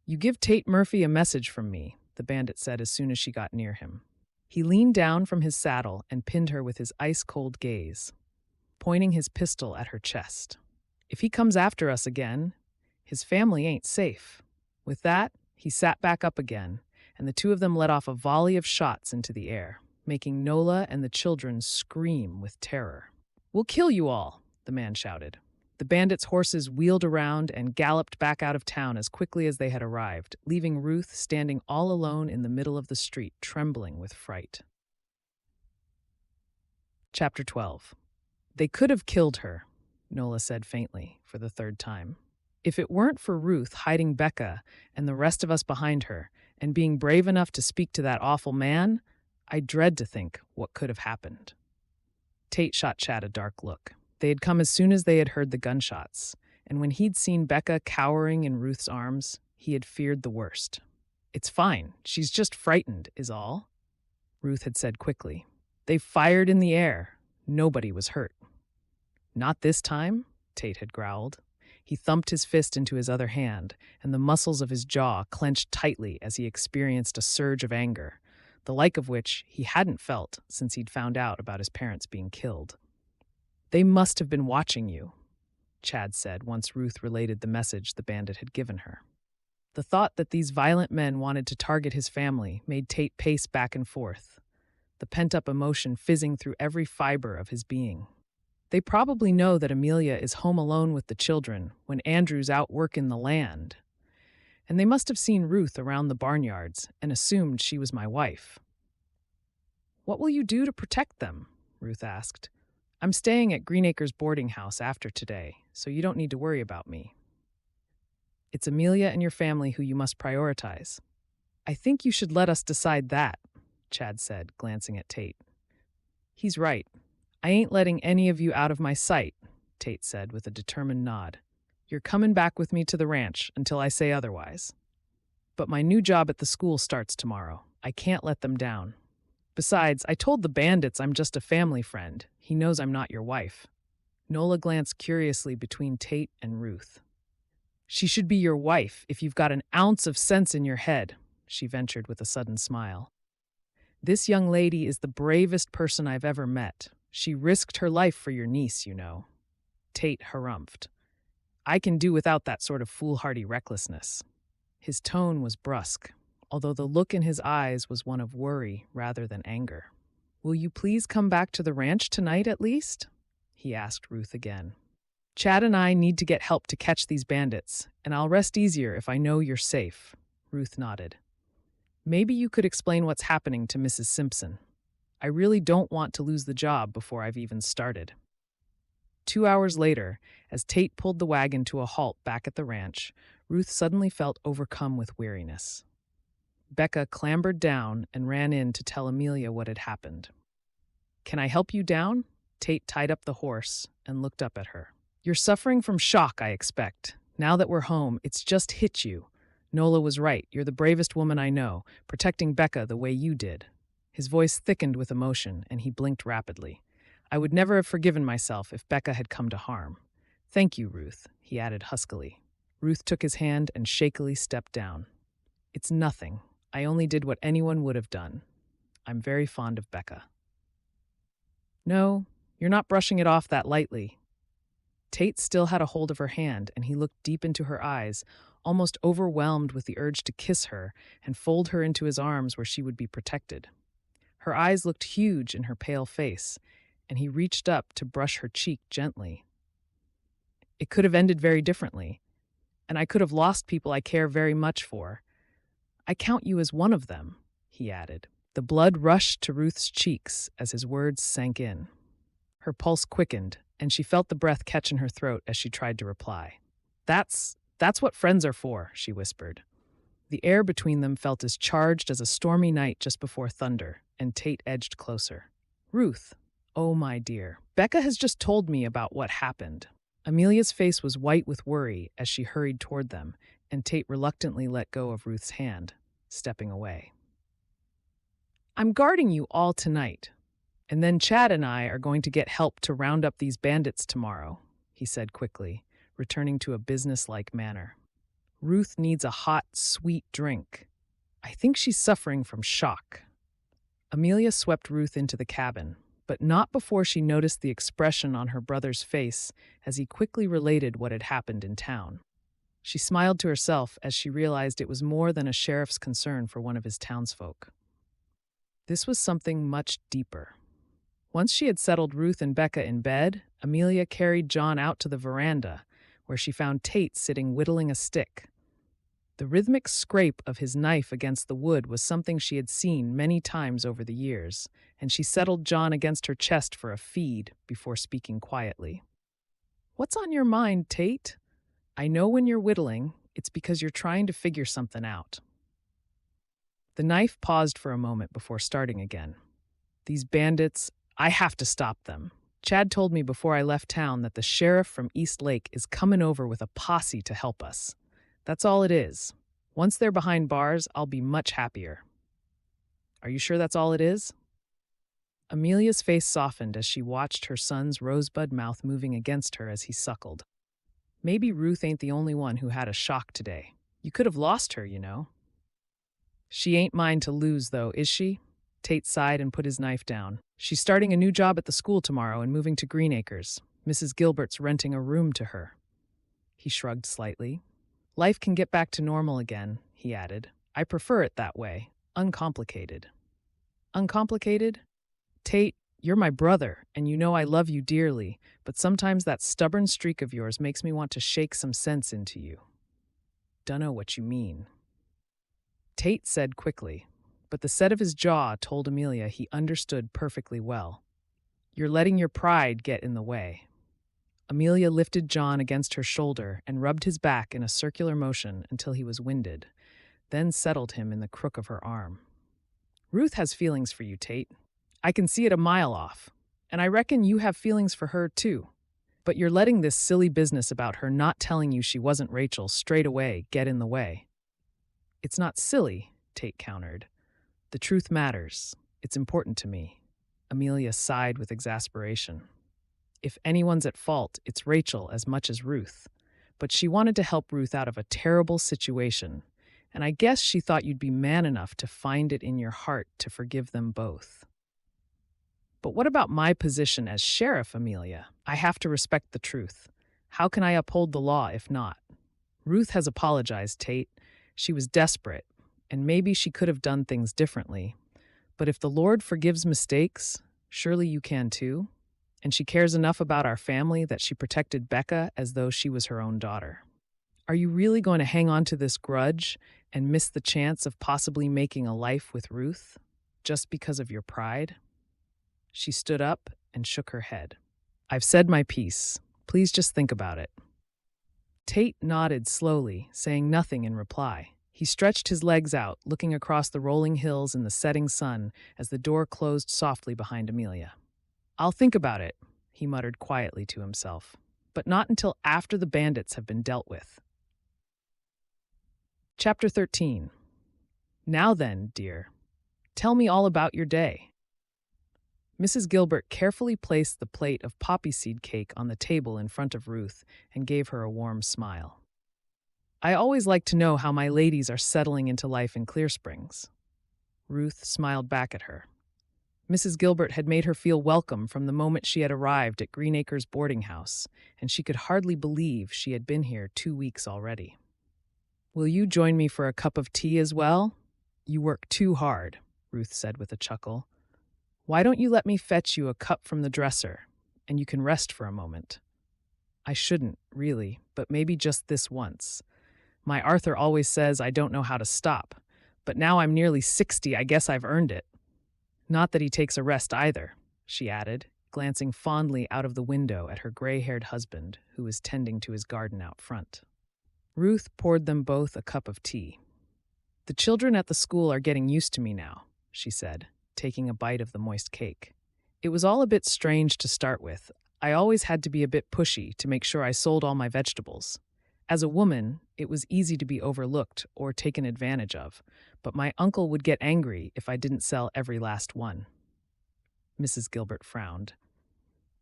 A: "You give Tate Murphy a message from me," the bandit said as soon as she got near him. He leaned down from his saddle and pinned her with his ice-cold gaze, pointing his pistol at her chest. "If he comes after us again, his family ain't safe." With that, he sat back up again, and the two of them let off a volley of shots into the air, making Nola and the children scream with terror. "We'll kill you all," the man shouted. The bandits' horses wheeled around and galloped back out of town as quickly as they had arrived, leaving Ruth standing all alone in the middle of the street, trembling with fright. Chapter 12. They could have killed her. Nola said faintly, for the third time. If it weren't for Ruth hiding Becca and the rest of us behind her, and being brave enough to speak to that awful man, I dread to think what could have happened. Tate shot Chad a dark look. They had come as soon as they had heard the gunshots, and when he'd seen Becca cowering in Ruth's arms, he had feared the worst. "It's fine. She's just frightened, is all," Ruth had said quickly. "They fired in the air. Nobody was hurt." "Not this time," Tate had growled. He thumped his fist into his other hand, and the muscles of his jaw clenched tightly as he experienced a surge of anger, the like of which he hadn't felt since he'd found out about his parents being killed. "They must have been watching you," Chad said once Ruth related the message the bandit had given her. The thought that these violent men wanted to target his family made Tate pace back and forth, the pent-up emotion fizzing through every fiber of his being. They probably know that Amelia is home alone with the children when Andrew's out working the land. And they must have seen Ruth around the barnyards and assumed she was my wife. "What will you do to protect them?" Ruth asked. "I'm staying at Greenacres boarding house after today, so you don't need to worry about me." "It's Amelia and your family who you must prioritize." "I think you should let us decide that," Chad said, glancing at Tate. "He's right. I ain't letting any of you out of my sight," Tate said with a determined nod. "You're coming back with me to the ranch until I say otherwise. But my new job at the school starts tomorrow. I can't let them down. Besides, I told the bandits I'm just a family friend. He knows I'm not your wife." Nola glanced curiously between Tate and Ruth. "She should be your wife if you've got an ounce of sense in your head," she ventured with a sudden smile. "This young lady is the bravest person I've ever met. She risked her life for your niece, you know." Tate harumphed. "I can do without that sort of foolhardy recklessness." His tone was brusque, although the look in his eyes was one of worry rather than anger. "Will you please come back to the ranch tonight at least?" he asked Ruth again. "Chad and I need to get help to catch these bandits, and I'll rest easier if I know you're safe." Ruth nodded. "Maybe you could explain what's happening to Mrs. Simpson. I really don't want to lose the job before I've even started." 2 hours later, as Tate pulled the wagon to a halt back at the ranch, Ruth suddenly felt overcome with weariness. Becca clambered down and ran in to tell Amelia what had happened. "Can I help you down?" Tate tied up the horse and looked up at her. "You're suffering from shock, I expect. Now that we're home, it's just hit you. Nola was right. You're the bravest woman I know, protecting Becca the way you did." His voice thickened with emotion, and he blinked rapidly. "I would never have forgiven myself if Becca had come to harm. Thank you, Ruth," he added huskily. Ruth took his hand and shakily stepped down. "It's nothing. I only did what anyone would have done. I'm very fond of Becca." "No, you're not brushing it off that lightly." Tate still had a hold of her hand, and he looked deep into her eyes, almost overwhelmed with the urge to kiss her and fold her into his arms where she would be protected. Her eyes looked huge in her pale face, and he reached up to brush her cheek gently. "It could have ended very differently, and I could have lost people I care very much for. I count you as one of them," he added. The blood rushed to Ruth's cheeks as his words sank in. Her pulse quickened, and she felt the breath catch in her throat as she tried to reply. That's what friends are for," she whispered. The air between them felt as charged as a stormy night just before thunder, and Tate edged closer. "Ruth, oh my dear, Becca has just told me about what happened." Amelia's face was white with worry as she hurried toward them, and Tate reluctantly let go of Ruth's hand, stepping away. "I'm guarding you all tonight, and then Chad and I are going to get help to round up these bandits tomorrow," he said quickly, returning to a businesslike manner. "Ruth needs a hot, sweet drink. I think she's suffering from shock." Amelia swept Ruth into the cabin, but not before she noticed the expression on her brother's face as he quickly related what had happened in town. She smiled to herself as she realized it was more than a sheriff's concern for one of his townsfolk. This was something much deeper. Once she had settled Ruth and Becca in bed, Amelia carried John out to the veranda, where she found Tate sitting whittling a stick. The rhythmic scrape of his knife against the wood was something she had seen many times over the years, and she settled John against her chest for a feed before speaking quietly. What's on your mind, Tate? I know when you're whittling, it's because you're trying to figure something out. The knife paused for a moment before starting again. These bandits, I have to stop them. Chad told me before I left town that the sheriff from East Lake is coming over with a posse to help us. That's all it is. Once they're behind bars, I'll be much happier. Are you sure that's all it is? Amelia's face softened as she watched her son's rosebud mouth moving against her as he suckled. Maybe Ruth ain't the only one who had a shock today. You could have lost her, you know. She ain't mine to lose, though, is she? Tate sighed and put his knife down. She's starting a new job at the school tomorrow and moving to Green Acres. Mrs. Gilbert's renting a room to her. He shrugged slightly. Life can get back to normal again, he added. I prefer it that way. Uncomplicated. Uncomplicated? Tate, you're my brother, and you know I love you dearly, but sometimes that stubborn streak of yours makes me want to shake some sense into you. Dunno what you mean. Tate said quickly, but the set of his jaw told Amelia he understood perfectly well. You're letting your pride get in the way. Amelia lifted John against her shoulder and rubbed his back in a circular motion until he was winded, then settled him in the crook of her arm. Ruth has feelings for you, Tate. I can see it a mile off, and I reckon you have feelings for her, too. But you're letting this silly business about her not telling you she wasn't Rachel straight away get in the way. It's not silly, Tate countered. The truth matters. It's important to me. Amelia sighed with exasperation. If anyone's at fault, it's Rachel as much as Ruth. But she wanted to help Ruth out of a terrible situation, and I guess she thought you'd be man enough to find it in your heart to forgive them both. But what about my position as sheriff, Amelia? I have to respect the truth. How can I uphold the law if not? Ruth has apologized, Tate. She was desperate, and maybe she could have done things differently. But if the Lord forgives mistakes, surely you can too. And she cares enough about our family that she protected Becca as though she was her own daughter. Are you really going to hang on to this grudge and miss the chance of possibly making a life with Ruth just because of your pride? She stood up and shook her head. I've said my piece. Please just think about it. Tate nodded slowly, saying nothing in reply. He stretched his legs out, looking across the rolling hills in the setting sun as the door closed softly behind Amelia. I'll think about it, he muttered quietly to himself, but not until after the bandits have been dealt with. Chapter 13. Now then, dear, tell me all about your day. Mrs. Gilbert carefully placed the plate of poppy seed cake on the table in front of Ruth and gave her a warm smile. I always like to know how my ladies are settling into life in Clear Springs. Ruth smiled back at her. Mrs. Gilbert had made her feel welcome from the moment she had arrived at Green Acres boarding house, and she could hardly believe she had been here 2 weeks already. Will you join me for a cup of tea as well? You work too hard, Ruth said with a chuckle. Why don't you let me fetch you a cup from the dresser, and you can rest for a moment? I shouldn't, really, but maybe just this once. My Arthur always says I don't know how to stop, but now I'm nearly 60, I guess I've earned it. Not that he takes a rest either, she added, glancing fondly out of the window at her gray-haired husband, who was tending to his garden out front. Ruth poured them both a cup of tea. The children at the school are getting used to me now, she said, taking a bite of the moist cake. It was all a bit strange to start with. I always had to be a bit pushy to make sure I sold all my vegetables. As a woman, it was easy to be overlooked or taken advantage of, but my uncle would get angry if I didn't sell every last one. Mrs. Gilbert frowned.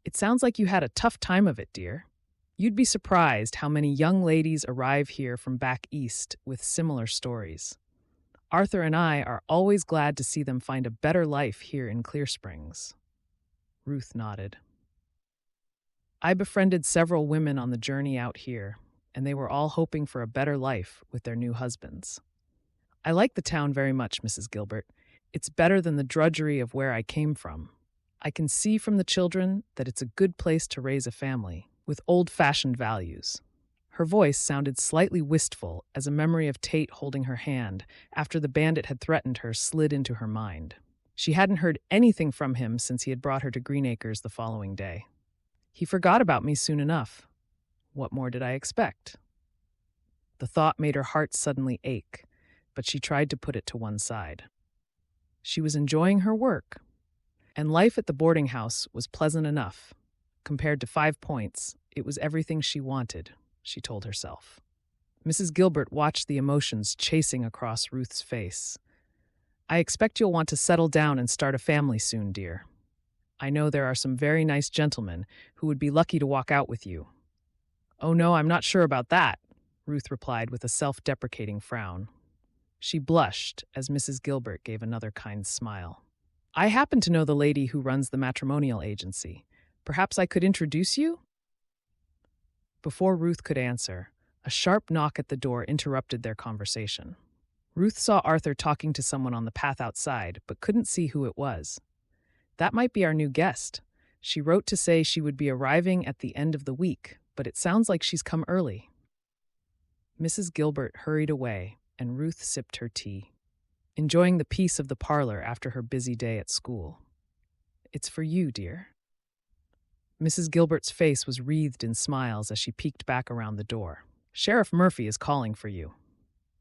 A: It sounds like you had a tough time of it, dear. You'd be surprised how many young ladies arrive here from back east with similar stories. Arthur and I are always glad to see them find a better life here in Clear Springs. Ruth nodded. I befriended several women on the journey out here, and they were all hoping for a better life with their new husbands. I like the town very much, Mrs. Gilbert. It's better than the drudgery of where I came from. I can see from the children that it's a good place to raise a family, with old-fashioned values. Her voice sounded slightly wistful as a memory of Tate holding her hand after the bandit had threatened her slid into her mind. She hadn't heard anything from him since he had brought her to Green Acres the following day. He forgot about me soon enough. What more did I expect? The thought made her heart suddenly ache, but she tried to put it to one side. She was enjoying her work, and life at the boarding house was pleasant enough. Compared to 5 points, it was everything she wanted, she told herself. Mrs. Gilbert watched the emotions chasing across Ruth's face. I expect you'll want to settle down and start a family soon, dear. I know there are some very nice gentlemen who would be lucky to walk out with you. Oh no, I'm not sure about that, Ruth replied with a self-deprecating frown. She blushed as Mrs. Gilbert gave another kind smile. I happen to know the lady who runs the matrimonial agency. Perhaps I could introduce you? Before Ruth could answer, a sharp knock at the door interrupted their conversation. Ruth saw Arthur talking to someone on the path outside, but couldn't see who it was. That might be our new guest. She wrote to say she would be arriving at the end of the week, but it sounds like she's come early. Mrs. Gilbert hurried away, and Ruth sipped her tea, enjoying the peace of the parlor after her busy day at school. It's for you, dear. Mrs. Gilbert's face was wreathed in smiles as she peeked back around the door. Sheriff Murphy is calling for you.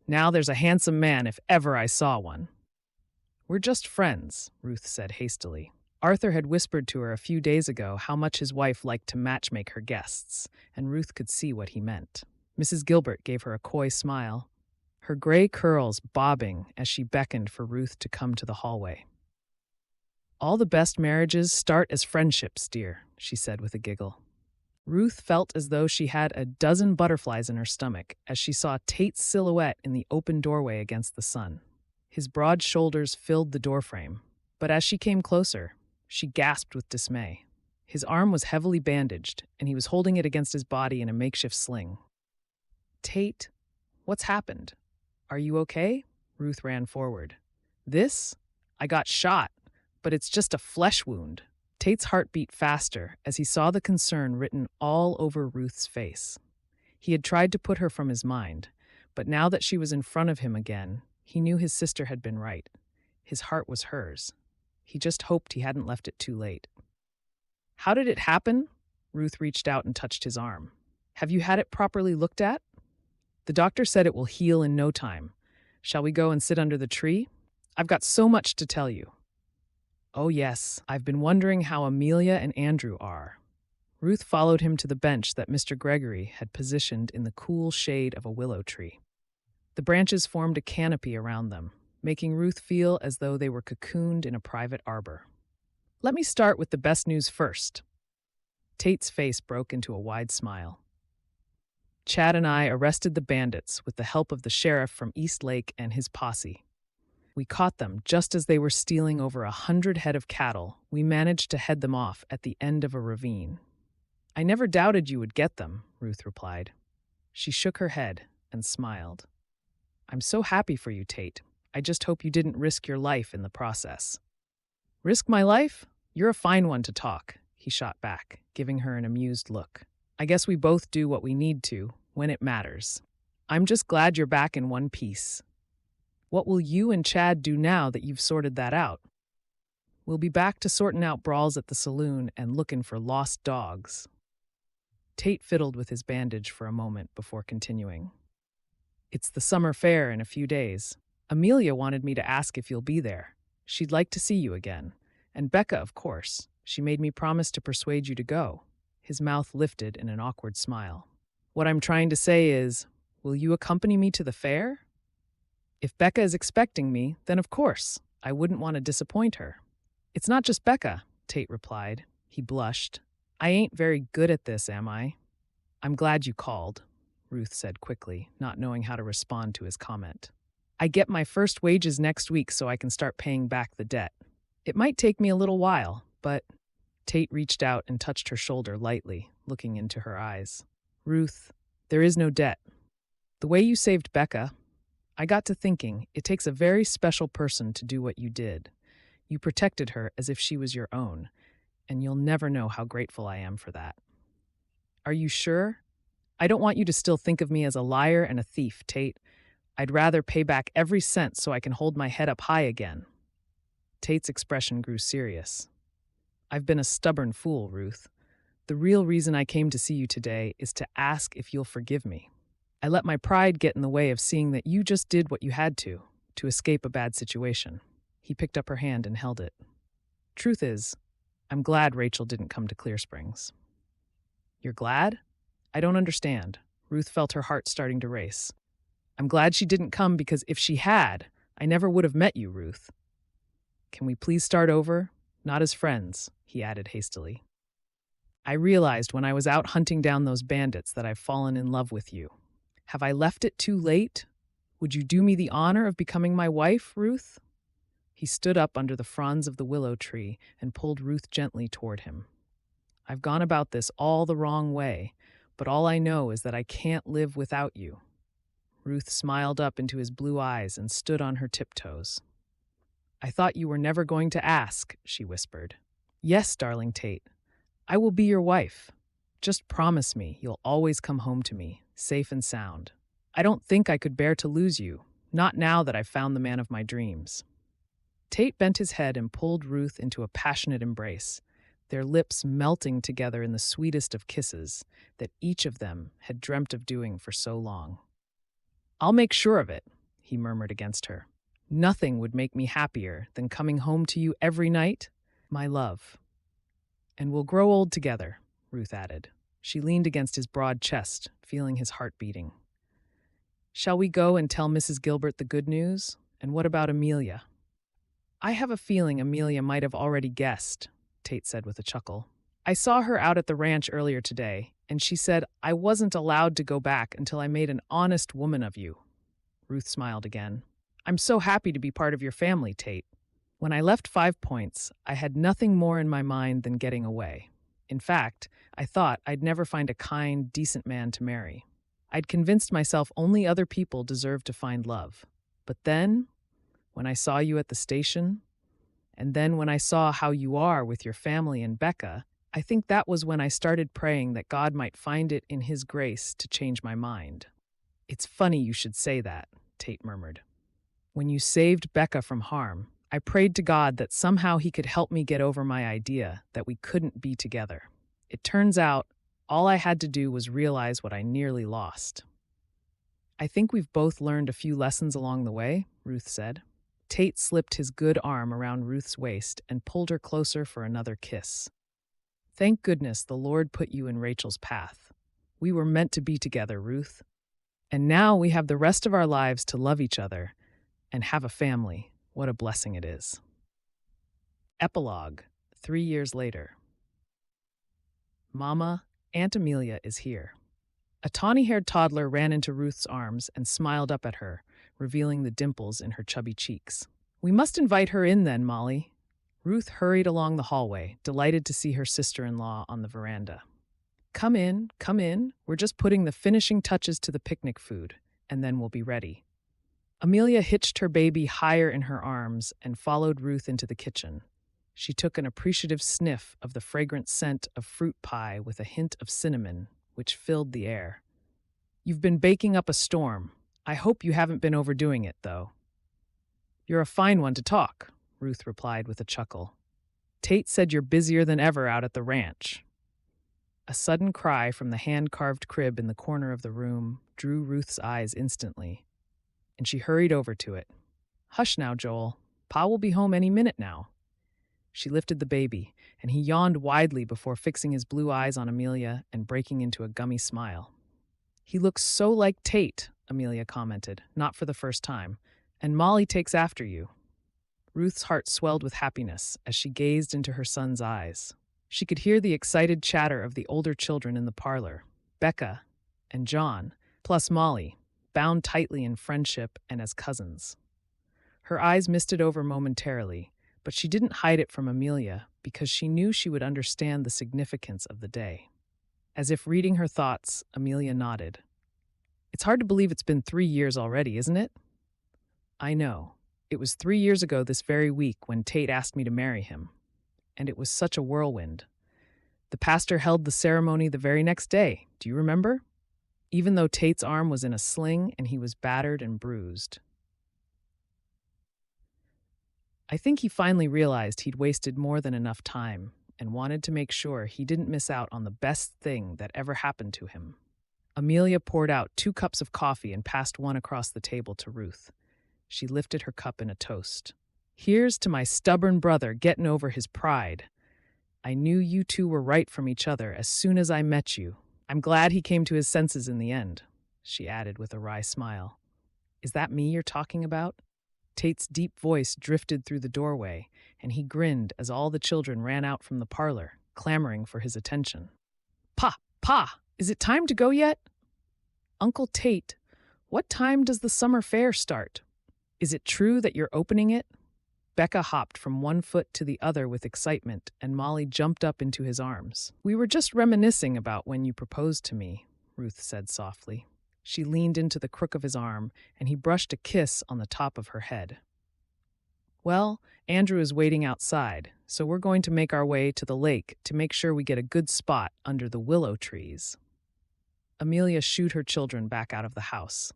A: Now there's a handsome man if ever I saw one. We're just friends, Ruth said hastily. Arthur had whispered to her a few days ago how much his wife liked to matchmake her guests, and Ruth could see what he meant. Mrs. Gilbert gave her a coy smile, her gray curls bobbing as she beckoned for Ruth to come to the hallway. All the best marriages start as friendships, dear, she said with a giggle. Ruth felt as though she had a dozen butterflies in her stomach as she saw Tate's silhouette in the open doorway against the sun. His broad shoulders filled the doorframe, but as she came closer, she gasped with dismay. His arm was heavily bandaged, and he was holding it against his body in a makeshift sling. Tate, what's happened? Are you okay? Ruth ran forward. This? I got shot, but it's just a flesh wound. Tate's heart beat faster as he saw the concern written all over Ruth's face. He had tried to put her from his mind, but now that she was in front of him again, he knew his sister had been right. His heart was hers. He just hoped he hadn't left it too late. How did it happen? Ruth reached out and touched his arm. Have you had it properly looked at? The doctor said it will heal in no time. Shall we go and sit under the tree? I've got so much to tell you. Oh yes, I've been wondering how Amelia and Andrew are. Ruth followed him to the bench that Mr. Gregory had positioned in the cool shade of a willow tree. The branches formed a canopy around them, making Ruth feel as though they were cocooned in a private arbor. Let me start with the best news first. Tate's face broke into a wide smile. Chad and I arrested the bandits with the help of the sheriff from East Lake and his posse. We caught them just as they were stealing over 100 head of cattle. We managed to head them off at the end of a ravine. I never doubted you would get them, Ruth replied. She shook her head and smiled. I'm so happy for you, Tate. I just hope you didn't risk your life in the process. Risk my life? You're a fine one to talk, he shot back, giving her an amused look. I guess we both do what we need to, when it matters. I'm just glad you're back in one piece. What will you and Chad do now that you've sorted that out? We'll be back to sorting out brawls at the saloon and looking for lost dogs. Tate fiddled with his bandage for a moment before continuing. It's the summer fair in a few days. Amelia wanted me to ask if you'll be there. She'd like to see you again. And Becca, of course. She made me promise to persuade you to go. His mouth lifted in an awkward smile. What I'm trying to say is, will you accompany me to the fair? If Becca is expecting me, then of course, I wouldn't want to disappoint her. It's not just Becca, Tate replied. He blushed. I ain't very good at this, am I? I'm glad you called, Ruth said quickly, not knowing how to respond to his comment. I get my first wages next week so I can start paying back the debt. It might take me a little while, but... Tate reached out and touched her shoulder lightly, looking into her eyes. Ruth, there is no debt. The way you saved Becca, I got to thinking, it takes a very special person to do what you did. You protected her as if she was your own, and you'll never know how grateful I am for that. Are you sure? I don't want you to still think of me as a liar and a thief, Tate. I'd rather pay back every cent so I can hold my head up high again. Tate's expression grew serious. I've been a stubborn fool, Ruth. The real reason I came to see you today is to ask if you'll forgive me. I let my pride get in the way of seeing that you just did what you had to escape a bad situation." He picked up her hand and held it. "Truth is, I'm glad Rachel didn't come to Clear Springs." "You're glad? I don't understand." Ruth felt her heart starting to race. "I'm glad she didn't come because if she had, I never would have met you, Ruth. Can we please start over? Not as friends," he added hastily. "I realized when I was out hunting down those bandits that I've fallen in love with you. Have I left it too late? Would you do me the honor of becoming my wife, Ruth?" He stood up under the fronds of the willow tree and pulled Ruth gently toward him. "I've gone about this all the wrong way, but all I know is that I can't live without you." Ruth smiled up into his blue eyes and stood on her tiptoes. "I thought you were never going to ask," she whispered. "Yes, darling Tate, I will be your wife. Just promise me you'll always come home to me, safe and sound. I don't think I could bear to lose you, not now that I've found the man of my dreams." Tate bent his head and pulled Ruth into a passionate embrace, their lips melting together in the sweetest of kisses that each of them had dreamt of doing for so long. "I'll make sure of it," he murmured against her. "Nothing would make me happier than coming home to you every night, my love. And we'll grow old together," Ruth added. She leaned against his broad chest, feeling his heart beating. "Shall we go and tell Mrs. Gilbert the good news? And what about Amelia?" "I have a feeling Amelia might have already guessed," Tate said with a chuckle. "I saw her out at the ranch earlier today, and she said I wasn't allowed to go back until I made an honest woman of you." Ruth smiled again. "I'm so happy to be part of your family, Tate. When I left 5 Points, I had nothing more in my mind than getting away. In fact, I thought I'd never find a kind, decent man to marry. I'd convinced myself only other people deserved to find love. But then, when I saw you at the station, and then when I saw how you are with your family and Becca, I think that was when I started praying that God might find it in His grace to change my mind." "It's funny you should say that," Tate murmured. "When you saved Becca from harm, I prayed to God that somehow He could help me get over my idea that we couldn't be together. It turns out all I had to do was realize what I nearly lost." "I think we've both learned a few lessons along the way," Ruth said. Tate slipped his good arm around Ruth's waist and pulled her closer for another kiss. "Thank goodness the Lord put you in Rachel's path. We were meant to be together, Ruth. And now we have the rest of our lives to love each other and have a family. What a blessing it is." Epilogue, 3 years later. "Mama, Aunt Amelia is here." A tawny-haired toddler ran into Ruth's arms and smiled up at her, revealing the dimples in her chubby cheeks. "We must invite her in then, Molly." Ruth hurried along the hallway, delighted to see her sister-in-law on the veranda. Come in. We're just putting the finishing touches to the picnic food, and then we'll be ready." Amelia hitched her baby higher in her arms and followed Ruth into the kitchen. She took an appreciative sniff of the fragrant scent of fruit pie with a hint of cinnamon, which filled the air. "You've been baking up a storm. I hope you haven't been overdoing it, though." "You're a fine one to talk," Ruth replied with a chuckle. "Tate said you're busier than ever out at the ranch." A sudden cry from the hand-carved crib in the corner of the room drew Ruth's eyes instantly, and she hurried over to it. "Hush now, Joel. Pa will be home any minute now." She lifted the baby, and he yawned widely before fixing his blue eyes on Amelia and breaking into a gummy smile. "He looks so like Tate," Amelia commented, not for the first time, "and Molly takes after you." Ruth's heart swelled with happiness as she gazed into her son's eyes. She could hear the excited chatter of the older children in the parlor, Becca and John, plus Molly, bound tightly in friendship and as cousins. Her eyes misted over momentarily, but she didn't hide it from Amelia because she knew she would understand the significance of the day. As if reading her thoughts, Amelia nodded. "It's hard to believe it's been 3 years already, isn't it?" "I know. It was 3 years ago this very week when Tate asked me to marry him. And it was such a whirlwind. The pastor held the ceremony the very next day, do you remember? Even though Tate's arm was in a sling and he was battered and bruised. I think he finally realized he'd wasted more than enough time, and wanted to make sure he didn't miss out on the best thing that ever happened to him. Amelia poured out 2 cups of coffee and passed one across the table to Ruth. She lifted her cup in a toast. "Here's to my stubborn brother getting over his pride. I knew you two were right from each other as soon as I met you. I'm glad he came to his senses in the end," she added with a wry smile. "Is that me you're talking about?" Tate's deep voice drifted through the doorway, and he grinned as all the children ran out from the parlor, clamoring for his attention. Pa, is it time to go yet?" "Uncle Tate, what time does the summer fair start? Is it true that you're opening it?" Becca hopped from one foot to the other with excitement, and Molly jumped up into his arms. "We were just reminiscing about when you proposed to me," Ruth said softly. She leaned into the crook of his arm, and he brushed a kiss on the top of her head. "Well, Andrew is waiting outside, so we're going to make our way to the lake to make sure we get a good spot under the willow trees." Amelia shooed her children back out of the house.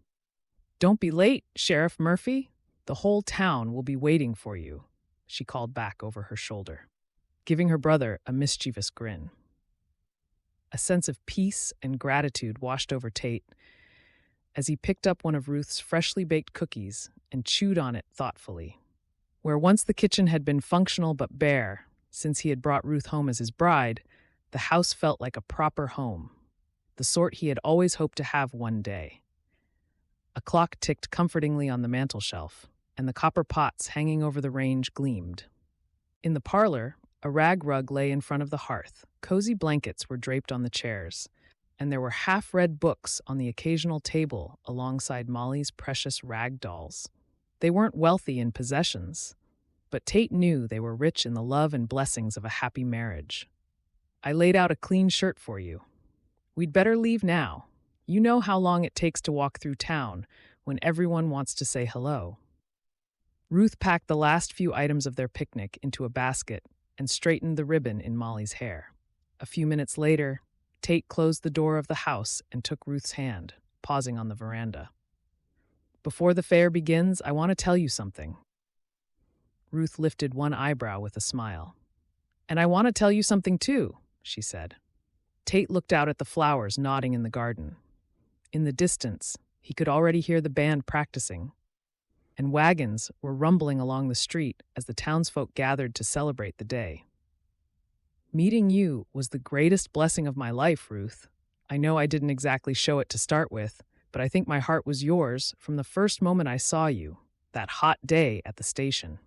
A: "Don't be late, Sheriff Murphy. The whole town will be waiting for you," she called back over her shoulder, giving her brother a mischievous grin. A sense of peace and gratitude washed over Tate as he picked up one of Ruth's freshly baked cookies and chewed on it thoughtfully. Where once the kitchen had been functional but bare, since he had brought Ruth home as his bride, the house felt like a proper home, the sort he had always hoped to have one day. A clock ticked comfortingly on the mantel shelf, and the copper pots hanging over the range gleamed. In the parlor, a rag rug lay in front of the hearth, cozy blankets were draped on the chairs, and there were half-read books on the occasional table alongside Molly's precious rag dolls. They weren't wealthy in possessions, but Tate knew they were rich in the love and blessings of a happy marriage. "I laid out a clean shirt for you. We'd better leave now. You know how long it takes to walk through town when everyone wants to say hello." Ruth packed the last few items of their picnic into a basket and straightened the ribbon in Molly's hair. A few minutes later, Tate closed the door of the house and took Ruth's hand, pausing on the veranda. "Before the fair begins, I want to tell you something." Ruth lifted one eyebrow with a smile. "And I want to tell you something too," she said. Tate looked out at the flowers nodding in the garden. In the distance, he could already hear the band practicing, and wagons were rumbling along the street as the townsfolk gathered to celebrate the day. "Meeting you was the greatest blessing of my life, Ruth. I know I didn't exactly show it to start with, but I think my heart was yours from the first moment I saw you, that hot day at the station."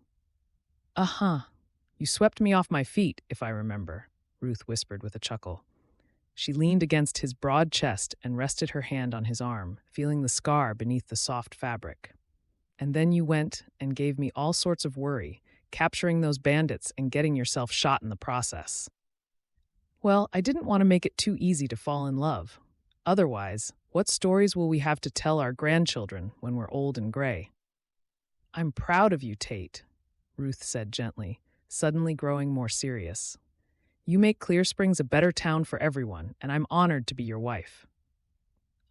A: "Uh-huh. You swept me off my feet, if I remember," Ruth whispered with a chuckle. She leaned against his broad chest and rested her hand on his arm, feeling the scar beneath the soft fabric. "And then you went and gave me all sorts of worry, capturing those bandits and getting yourself shot in the process." "Well, I didn't want to make it too easy to fall in love. Otherwise, what stories will we have to tell our grandchildren when we're old and gray?" "I'm proud of you, Tate," Ruth said gently, suddenly growing more serious. "You make Clear Springs a better town for everyone, and I'm honored to be your wife."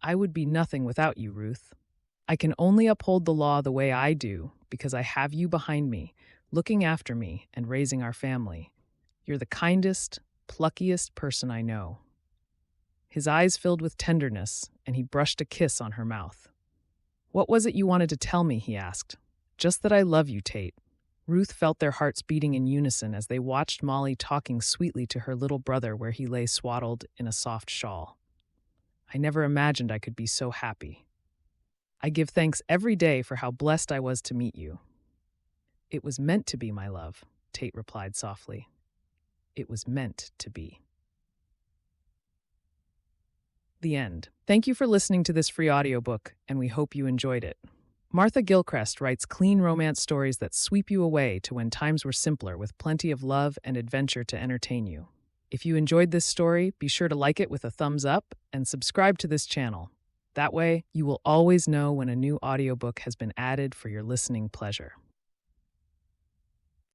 A: "I would be nothing without you, Ruth. I can only uphold the law the way I do because I have you behind me, looking after me and raising our family. You're the kindest, pluckiest person I know." His eyes filled with tenderness, and he brushed a kiss on her mouth. "What was it you wanted to tell me?" he asked. "Just that I love you, Tate." Ruth felt their hearts beating in unison as they watched Molly talking sweetly to her little brother where he lay swaddled in a soft shawl. "I never imagined I could be so happy. I give thanks every day for how blessed I was to meet you." "It was meant to be, my love," Tate replied softly. "It was meant to be." The end. Thank you for listening to this free audiobook, and we hope you enjoyed it. Martha Gillcrest writes clean romance stories that sweep you away to when times were simpler with plenty of love and adventure to entertain you. If you enjoyed this story, be sure to like it with a thumbs up and subscribe to this channel. That way, you will always know when a new audiobook has been added for your listening pleasure.